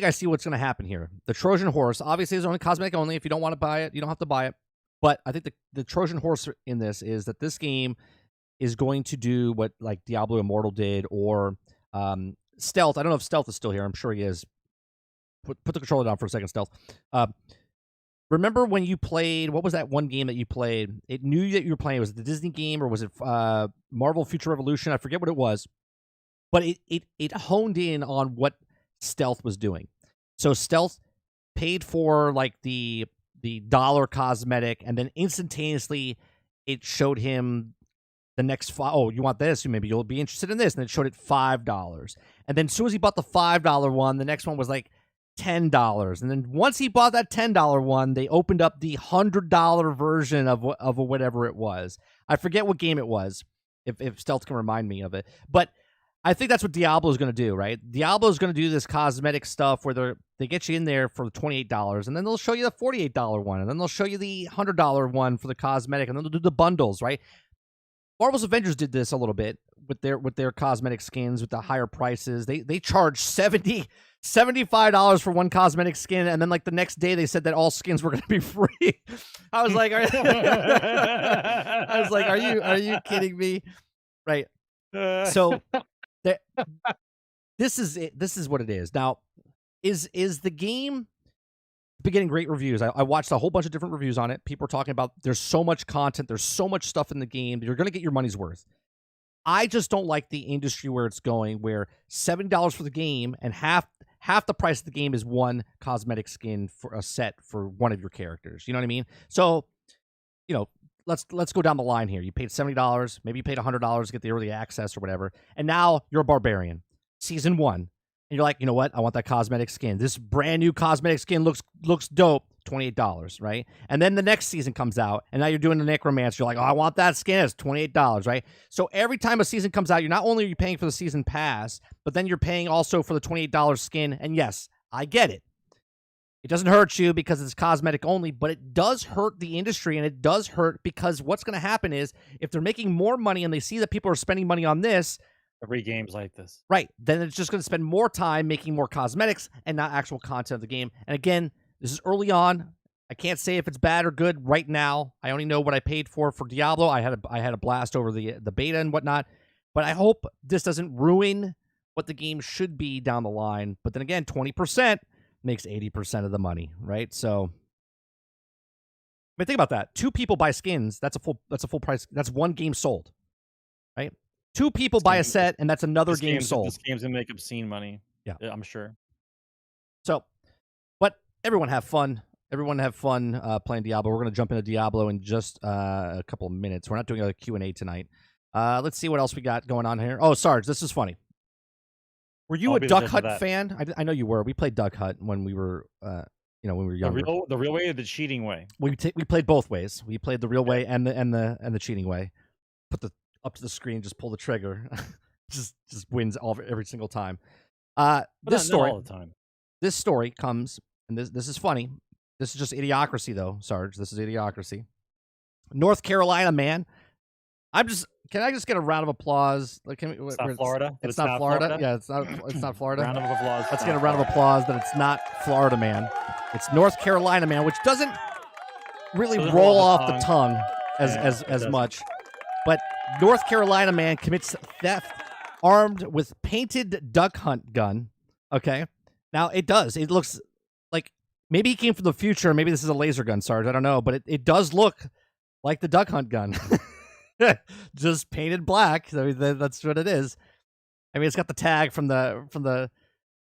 B: I see what's going to happen here. The Trojan horse, obviously, is only cosmetic only. If you don't want to buy it, you don't have to buy it. But I think the Trojan horse in this is that this game is going to do what like Diablo Immortal did, or Stealth. I don't know if Stealth is still here. I'm sure he is. Put the controller down for a second, Stealth. Remember when you played, what was that one game that you played? It knew that you were playing. Was it the Disney game or was it Marvel Future Revolution? I forget what it was. But it honed in on what Stealth was doing. So Stealth paid for like the dollar cosmetic, and then instantaneously it showed him the next you want this? Maybe you'll be interested in this. And it showed it $5. And then as soon as he bought the $5 one, the next one was like $10. And then once he bought that $10 one, they opened up the $100 version of whatever it was. I forget what game it was, if Stealth can remind me of it. But I think that's what Diablo is going to do, right? Diablo is going to do this cosmetic stuff where they get you in there for $28, and then they'll show you the $48 one, and then they'll show you the $100 one for the cosmetic, and then they'll do the bundles, right? Marvel's Avengers did this a little bit with their cosmetic skins with the higher prices. They charge $75 for one cosmetic skin, and then like the next day they said that all skins were going to be free. I was like, are you kidding me? Right. So this is it. This is what it is. Now, is the game been getting great reviews? I watched a whole bunch of different reviews on it. People are talking about there's so much content, there's so much stuff in the game. You're going to get your money's worth. I just don't like the industry where it's going, where $70 for the game and half the price of the game is one cosmetic skin for a set for one of your characters. You know what I mean? So, let's go down the line here. You paid $70, maybe you paid $100 to get the early access or whatever, and now you're a barbarian. Season 1, and you're like, you know what? I want that cosmetic skin. This brand new cosmetic skin looks dope. $28, right? And then the next season comes out, and now you're doing the necromancer. You're like, oh, I want that skin. It's $28, right? So every time a season comes out, you're not only are you paying for the season pass, but then you're paying also for the $28 skin. And yes, I get it. It doesn't hurt you because it's cosmetic only, but it does hurt the industry, and it does hurt because what's going to happen is if they're making more money and they see that people are spending money on this,
C: every game's like this,
B: right? Then it's just going to spend more time making more cosmetics and not actual content of the game. And again, this is early on. I can't say if it's bad or good right now. I only know what I paid for Diablo. I had a blast over the beta and whatnot, but I hope this doesn't ruin what the game should be down the line. But then again, 20% makes 80% of the money, right? So, I mean, think about that. 2 people buy skins. That's a full price. That's one game sold, right? 2 people buy a set, and that's another game sold.
C: This game's gonna make obscene money.
B: Yeah,
C: I'm sure.
B: So, but everyone have fun. Everyone have fun playing Diablo. We're going to jump into Diablo in just a couple of minutes. We're not doing a Q&A tonight. Let's see what else we got going on here. Oh, Sarge, this is funny. Were you a Duck Hunt fan? I know you were. We played Duck Hunt when we were, when we were younger.
C: The real way or the cheating way?
B: We played both ways. We played the real way and the cheating way. Put up to the screen, just pull the trigger, just wins every single time. This story
C: all the time.
B: This story comes, and this is funny. This is just idiocracy, though, Sarge. This is idiocracy. North Carolina man. Can I just get a round of applause? Like,
C: it's not Florida.
B: It's not Florida. Yeah, it's not Florida.
C: Round of applause.
B: Let's get a round of applause that it's not Florida man. It's North Carolina man, which doesn't really roll off the tongue as much. But North Carolina man commits theft armed with painted duck hunt gun. Okay. Now it does. It looks like maybe he came from the future. Maybe this is a laser gun, Sarge. I don't know, but it does look like the duck hunt gun. Just painted black. I mean, that's what it is. I mean, it's got the tag from that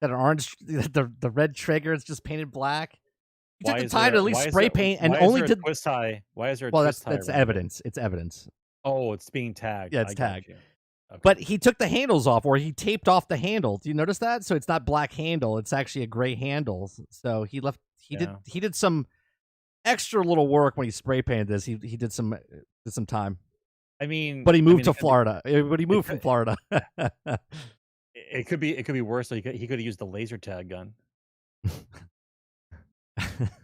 B: orange, the red trigger. It's just painted black. You took the time to at least spray paint and only did
C: twist tie. Why is there a
B: twist
C: tie? Well,
B: that's evidence. It's evidence.
C: Oh, it's being tagged.
B: Yeah, it's tagged. Okay. But he took the handles off, or he taped off the handle. Do you notice that? So it's not black handle; it's actually a gray handle. So he did some extra little work when he spray painted this. He did some time.
C: I mean,
B: but he moved to Florida. But he moved from Florida.
C: It could be worse. So he could have used the laser tag gun.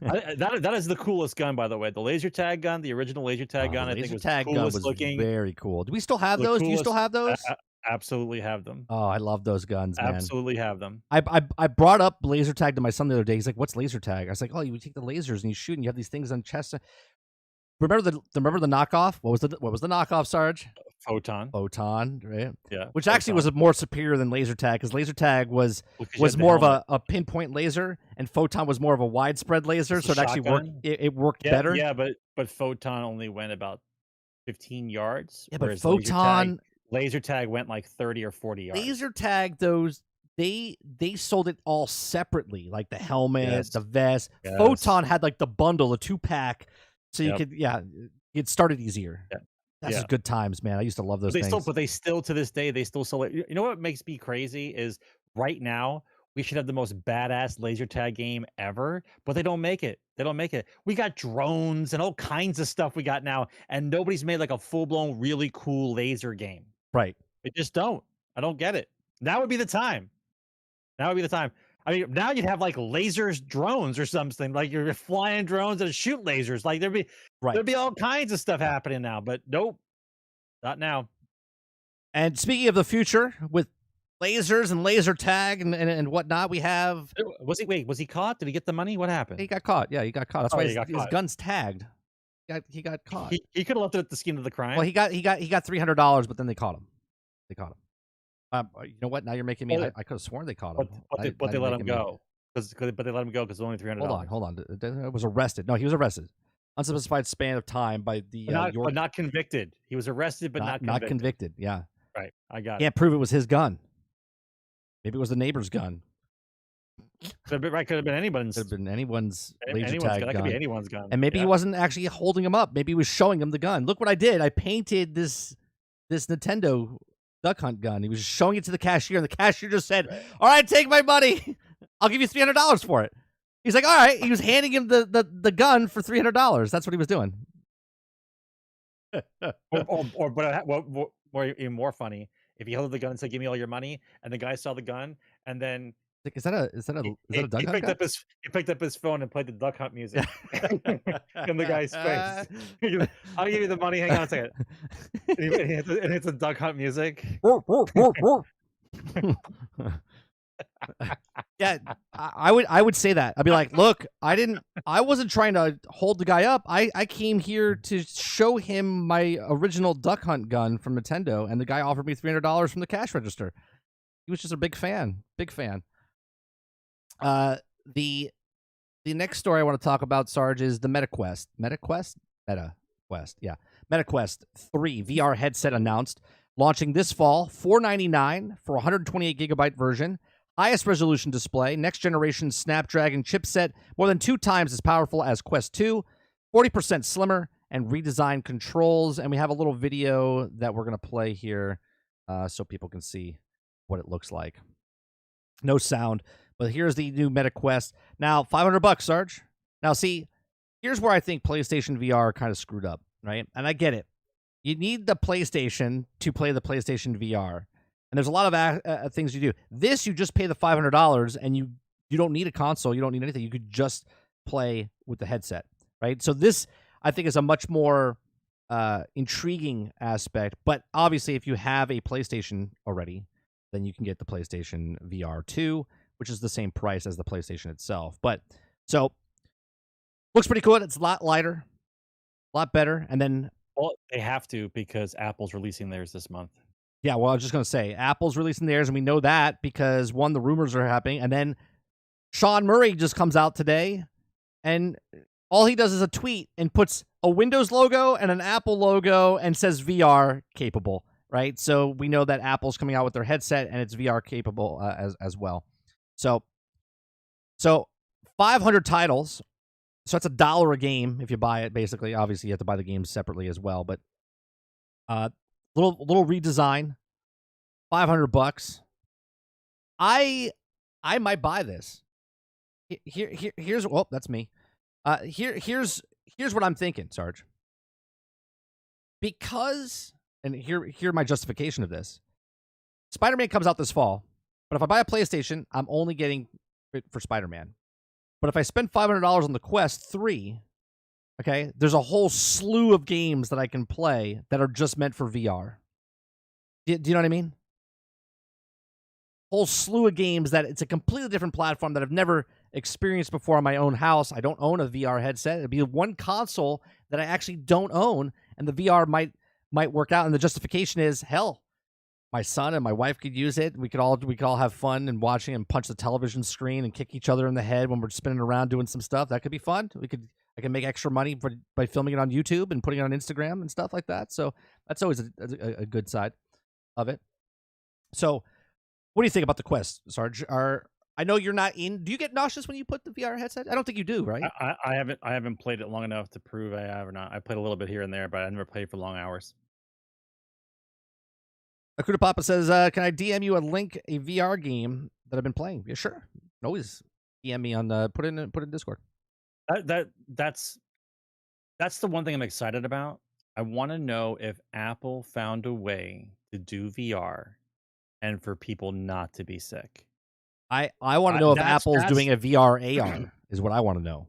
C: That is the coolest gun, by the way. The laser tag gun, the original laser tag gun. I think was the coolest looking.
B: Very cool. Do we still have those? Do you still have those?
C: Absolutely have them.
B: Oh, I love those guns, man.
C: Absolutely have them.
B: I brought up laser tag to my son the other day. He's like, "What's laser tag?" I was like, "Oh, you take the lasers and you shoot, and you have these things on chest." Remember the knockoff? What was the knockoff, Sarge?
C: Photon,
B: right?
C: Yeah.
B: Which actually was more superior than laser tag, because laser tag was more of a pinpoint laser, and Photon was more of a widespread laser, so it actually worked. It worked better.
C: Yeah, but Photon only went about 15 yards.
B: Yeah, but Photon
C: laser tag went like 30 or 40 yards.
B: Laser tag, they sold it all separately, like the helmet, the vest. Yes. Photon had like the bundle, the 2-pack. So you could, it started easier.
C: Yeah.
B: That's good times, man. I used to love those things.
C: But they still, to this day, they still sell it. You know what makes me crazy is right now, we should have the most badass laser tag game ever, but they don't make it. We got drones and all kinds of stuff we got now, and nobody's made like a full-blown, really cool laser game.
B: Right.
C: They just don't. I don't get it. Now would be the time. Now would be the time. I mean, now you'd have like lasers, drones, or something. Like you're flying drones and shoot lasers. Like there'd be all kinds of stuff happening now. But nope, not now.
B: And speaking of the future, with lasers and laser tag and whatnot, we have.
C: Was he caught? Did he get the money? What happened?
B: He got caught. Yeah, he got caught. That's why his
C: caught.
B: gun's tagged. He got caught.
C: He could have left it at the scene of the crime.
B: Well, he got $300, but then they caught him. You know what? Now you're making me. I could have sworn they caught him.
C: But they let him go. But they let him go because only $300.
B: Hold on. He was arrested. No, he was arrested. Unspecified span of time by the.
C: But not convicted. He was arrested, but not
B: convicted. Yeah.
C: Right. I got it.
B: Can't prove it was his gun. Maybe it was the neighbor's gun.
C: Could have been anyone's.
B: Could have been anyone's laser tag gun.
C: That could be anyone's gun.
B: And maybe he wasn't actually holding him up. Maybe he was showing him the gun. Look what I did. I painted this Nintendo duck hunt gun. He was showing it to the cashier, and the cashier just said, "All right, take my money. I'll give you $300 for it." He's like, "All right." He was handing him the gun for $300. That's what he was doing.
C: Or even more funny, if he held the gun and said, "Give me all your money," and the guy saw the gun, and then
B: is that a duck hunt gun?
C: He picked up his phone and played the duck hunt music in the guy's face. I'll give you the money. Hang on a second. And it's a duck hunt music.
B: Yeah, I would say that. I'd be like, look, I wasn't trying to hold the guy up. I came here to show him my original duck hunt gun from Nintendo, and the guy offered me $300 from the cash register. He was just a big fan. The next story I want to talk about, Sarge, is the MetaQuest. Yeah. MetaQuest 3 VR headset announced, launching this fall, $499 for 128 gigabyte version. Highest resolution display, next generation Snapdragon chipset, more than 2 times as powerful as Quest 2, 40% slimmer, and redesigned controls. And we have a little video that we're going to play here so people can see what it looks like. No sound, but here's the new MetaQuest. Now, $500, Sarge. Now, see, here's where I think PlayStation VR kind of screwed up, right? And I get it. You need the PlayStation to play the PlayStation VR. And there's a lot of things you do. This, you just pay the $500, and you don't need a console. You don't need anything. You could just play with the headset, right? So this, I think, is a much more intriguing aspect. But obviously, if you have a PlayStation already, then you can get the PlayStation VR 2, which is the same price as the PlayStation itself. But so looks pretty cool. It's a lot lighter, a lot better. And then,
C: well, they have to because Apple's releasing theirs this month.
B: Yeah, well, I was just going to say, Apple's releasing theirs, and we know that because, one, the rumors are happening, and then Sean Murray just comes out today, and all he does is a tweet and puts a Windows logo and an Apple logo and says VR capable, right? So we know that Apple's coming out with their headset, and it's VR capable as well. So 500 titles, so that's $1 a game if you buy it, basically. Obviously, you have to buy the games separately as well, but little redesign, $500. I might buy this. Here's that's me. Here's what I'm thinking, Sarge. Because, and here my justification of this. Spider-Man comes out this fall, but if I buy a PlayStation, I'm only getting it for Spider-Man. But if I spend $500 on the Quest 3, okay, there's a whole slew of games that I can play that are just meant for VR. Do you know what I mean? Whole slew of games that it's a completely different platform that I've never experienced before in my own house. I don't own a VR headset. It'd be one console that I actually don't own, and the VR might work out. And the justification is, hell, my son and my wife could use it. We could all have fun and watching and punch the television screen and kick each other in the head when we're spinning around doing some stuff. That could be fun. I can make extra money by filming it on YouTube and putting it on Instagram and stuff like that. So that's always a good side of it. So what do you think about the Quest, Sarge? I know you're not in. Do you get nauseous when you put the VR headset? I don't think you do, right?
C: I haven't played it long enough to prove I have or not. I played a little bit here and there, but I never played for long hours.
B: Akuta Papa says, can I DM you a VR game that I've been playing? Yeah, sure. Always DM me on put in Discord.
C: That's the one thing I'm excited about. I want to know if Apple found a way to do VR and for people not to be sick.
B: I want to know if Apple's
C: that's
B: doing a VR AR is what I want to know.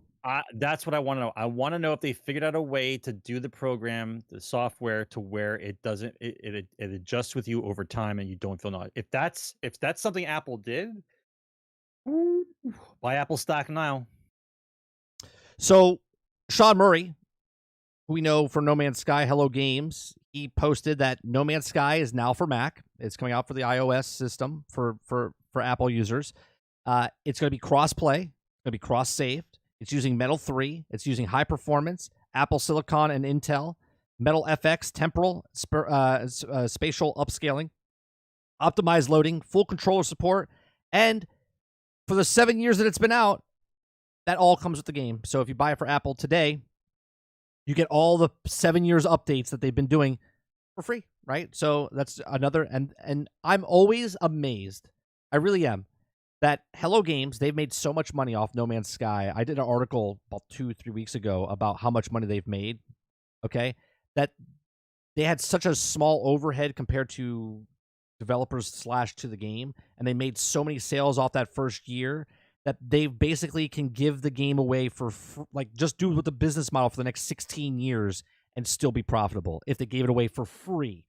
C: That's what I want to know. I want to know if they figured out a way to do the program, the software, to where it doesn't it adjusts with you over time and you don't feel nauseous. If that's something Apple did, buy Apple stock now.
B: So Sean Murray, who we know for No Man's Sky Hello Games, he posted that No Man's Sky is now for Mac. It's coming out for the iOS system for Apple users. It's going to be cross-play. It's going to be cross-saved. It's using Metal 3. It's using high performance, Apple Silicon and Intel, Metal FX, temporal, spatial upscaling, optimized loading, full controller support, and for the 7 years that it's been out, that all comes with the game. So if you buy it for Apple today, you get all the 7 years updates that they've been doing for free, right? So that's another, and I'm always amazed. I really am. That Hello Games, they've made so much money off No Man's Sky. I did an article about 2-3 weeks ago about how much money they've made, okay? That they had such a small overhead compared to developers / to the game, and they made so many sales off that first year that they basically can give the game away for like just do with the business model for the next 16 years and still be profitable if they gave it away for free.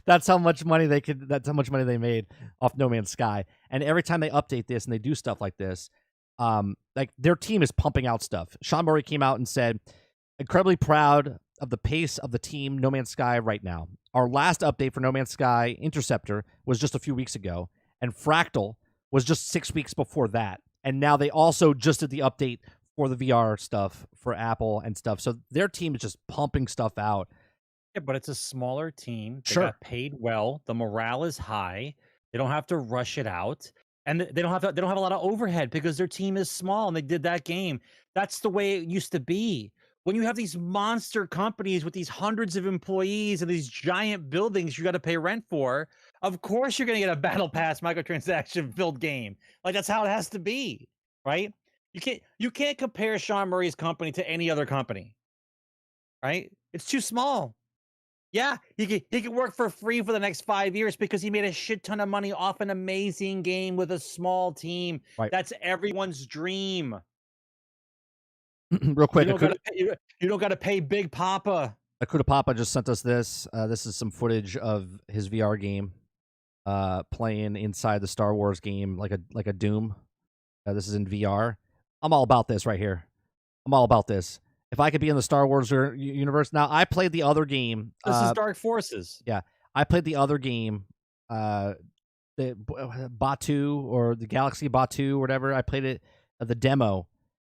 B: That's how much money that's how much money they made off No Man's Sky. And every time they update this and they do stuff like this, like their team is pumping out stuff. Sean Murray came out and said, incredibly proud of the pace of the team No Man's Sky right now. Our last update for No Man's Sky Interceptor was just a few weeks ago, and Fractal was just 6 weeks before that. And now they also just did the update for the VR stuff for Apple and stuff. So their team is just pumping stuff out.
C: Yeah, but it's a smaller team. They
B: Sure.
C: got paid well. The morale is high. They don't have to rush it out, and they don't have a lot of overhead because their team is small. And they did that game. That's the way it used to be. When you have these monster companies with these hundreds of employees and these giant buildings you got to pay rent for, of course you're going to get a battle pass microtransaction filled game. Like that's how it has to be, right? You can't compare Sean Murray's company to any other company, right? It's too small. Yeah, he could work for free for the next 5 years because he made a shit ton of money off an amazing game with a small team.
B: Right.
C: That's everyone's dream.
B: Real quick,
C: You don't got to pay Big Papa.
B: Akuta Papa just sent us this. This is some footage of his VR game playing inside the Star Wars game like a Doom. This is in VR. I'm all about this right here. I'm all about this. If I could be in the Star Wars universe. Now, I played the other game.
C: This is Dark Forces.
B: Yeah. I played the other game, the Batu or the Galaxy Batu or whatever. I played it, the demo.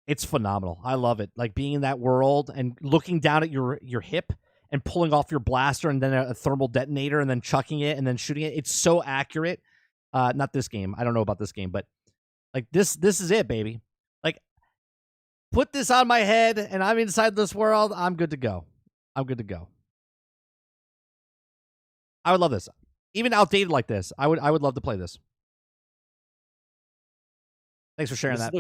B: It's phenomenal. I love it. Like being in that world and looking down at your hip and pulling off your blaster and then a thermal detonator and then chucking it and then shooting it. It's so accurate. Not this game. I don't know about this game, but like this is it, baby. Like put this on my head and I'm inside this world. I'm good to go. I'm good to go. I would love this. Even outdated like this, I would love to play this. Thanks for sharing that.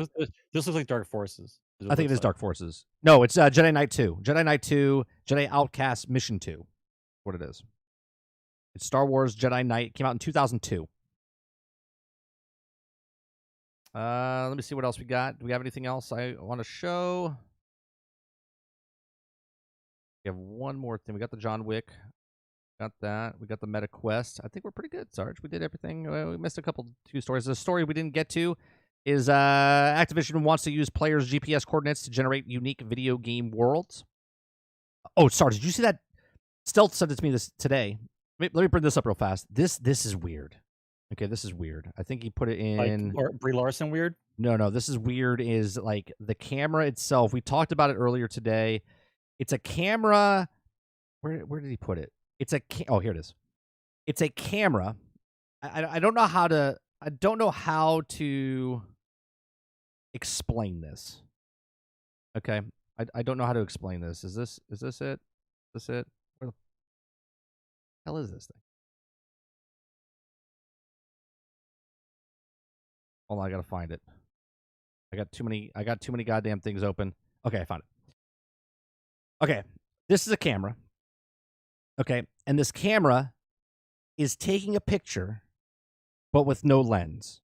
C: This looks like Dark Forces.
B: I think it is Dark Forces. No, it's Jedi Knight 2. Jedi Knight 2, Jedi Outcast Mission 2. What it is. It's Star Wars Jedi Knight. Came out in 2002. Let me see what else we got. Do we have anything else I want to show? We have one more thing. We got the John Wick. Got that. We got the Meta Quest. I think we're pretty good, Sarge. We did everything. We missed two stories. The story we didn't get to is Activision wants to use players' GPS coordinates to generate unique video game worlds. Oh, Sarge, did you see that? Stealth sent it to me this today. Let me bring this up real fast. This is weird. Okay, this is weird. I think he put it in...
C: Like Brie Larson weird?
B: No. This is weird is like the camera itself. We talked about it earlier today. It's a camera... Where did he put it? It's a... Oh, here it is. It's a camera. I don't know how to... I don't know how to explain this. Okay? I don't know how to explain this. Is this it? Is this it? Where the hell is this thing? Hold on, I gotta find it. I got too many goddamn things open. Okay, I found it. Okay, this is a camera. Okay, and this camera is taking a picture, but with no lens.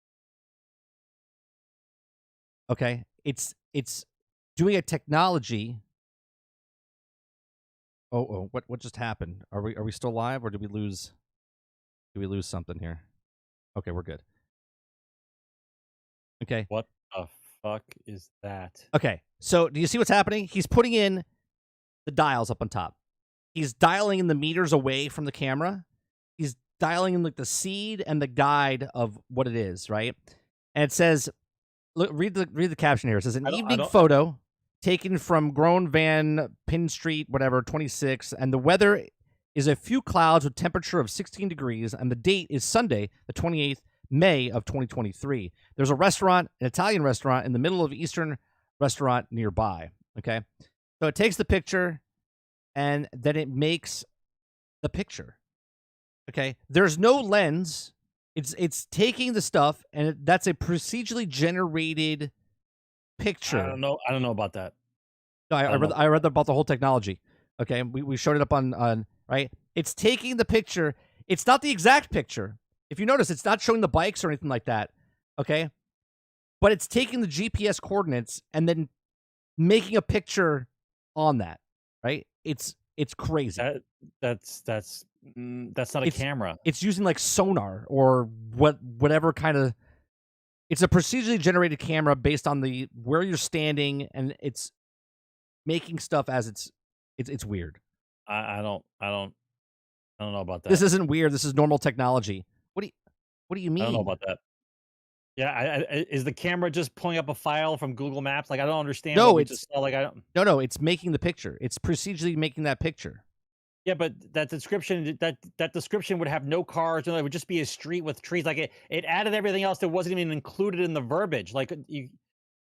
B: Okay, it's doing a technology. Oh, what just happened? Are we still live, or did we lose something here? Okay, we're good. Okay.
C: What the fuck is that?
B: Okay, so do you see what's happening? He's putting in the dials up on top. He's dialing in the meters away from the camera. He's dialing in like the seed and the guide of what it is, right? And it says, look, read the caption here. It says an evening photo taken from Grown Van Pin Street, whatever, 26, and the weather is a few clouds with temperature of 16 degrees, and the date is Sunday, the 28th May of 2023. There's a restaurant, an Italian restaurant, in the middle of Eastern restaurant nearby. Okay, so it takes the picture, and then it makes the picture. Okay, there's no lens. It's taking the stuff, and that's a procedurally generated picture.
C: I don't know about that.
B: No, I read about the whole technology. Okay, we showed it up on right. It's taking the picture. It's not the exact picture. If you notice, it's not showing the bikes or anything like that. Okay, but it's taking the GPS coordinates and then making a picture on that. Right? It's crazy.
C: That's not a camera.
B: It's using like sonar or whatever kind of. It's a procedurally generated camera based on the where you're standing, and it's making stuff as it's weird.
C: I don't know about that.
B: This isn't weird. This is normal technology. What do you mean?
C: I don't know about that. Yeah, is the camera just pulling up a file from Google Maps? Like, I don't understand.
B: No, No, it's making the picture. It's procedurally making that picture.
C: Yeah, but that description would have no cars. It would just be a street with trees. Like it added everything else that wasn't even included in the verbiage. Like you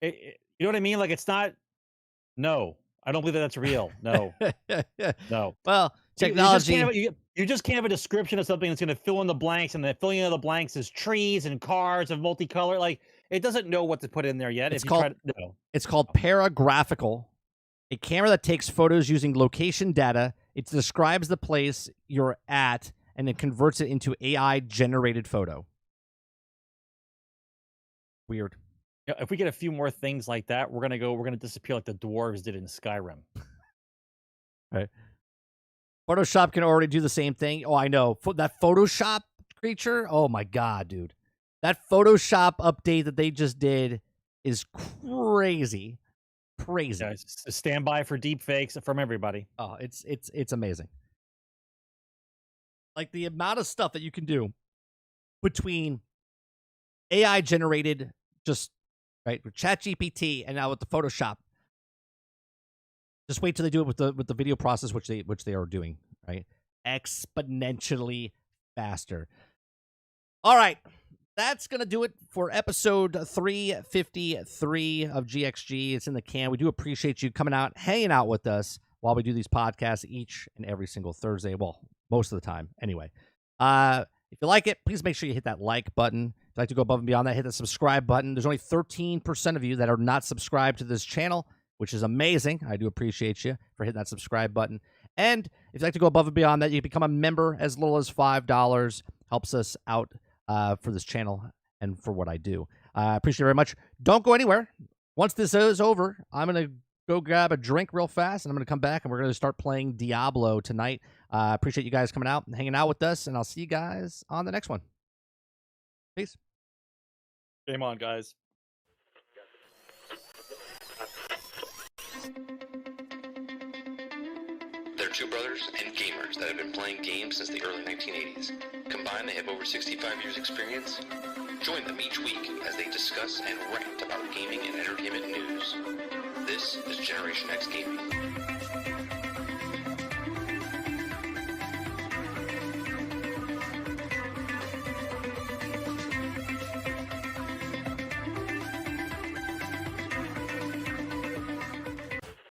C: know what I mean? Like it's not. No, I don't believe that's real. No, no.
B: Well, technology.
C: You just can't have a description of something that's going to fill in the blanks, and the filling in the blanks is trees and cars and multicolor. Like it doesn't know what to put in there yet. It's
B: called paragraphical. A camera that takes photos using location data. It describes the place you're at, and it converts it into AI-generated photo. Weird.
C: Yeah, if we get a few more things like that, we're gonna disappear like the dwarves did in Skyrim.
B: Right. Photoshop can already do the same thing. Oh, I know. That Photoshop creature. Oh my god, dude. That Photoshop update that they just did is crazy. Crazy.
C: Yeah, stand by for deep fakes from everybody.
B: Oh, it's amazing. Like the amount of stuff that you can do between AI generated, just right with ChatGPT, and now with the Photoshop. Just wait till they do it with the video process, which they are doing, right? Exponentially faster. All right. That's going to do it for episode 353 of GXG. It's in the can. We do appreciate you coming out, hanging out with us while we do these podcasts each and every single Thursday. Well, most of the time, anyway. If you like it, please make sure you hit that like button. If you'd like to go above and beyond that, hit the subscribe button. There's only 13% of you that are not subscribed to this channel, which is amazing. I do appreciate you for hitting that subscribe button. And if you'd like to go above and beyond that, you can become a member as little as $5. Helps us out for this channel and for what I do. I appreciate it very much. Don't go anywhere. Once this is over, I'm going to go grab a drink real fast, and I'm going to come back, and we're going to start playing Diablo tonight. Appreciate you guys coming out and hanging out with us, and I'll see you guys on the next one. Peace.
C: Game on, guys.
A: They're two brothers and gamers that have been playing games since the early 1980s. Combined, they have over 65 years experience. Join them each week as they discuss and rant about gaming and entertainment news. This is Generation X Gaming.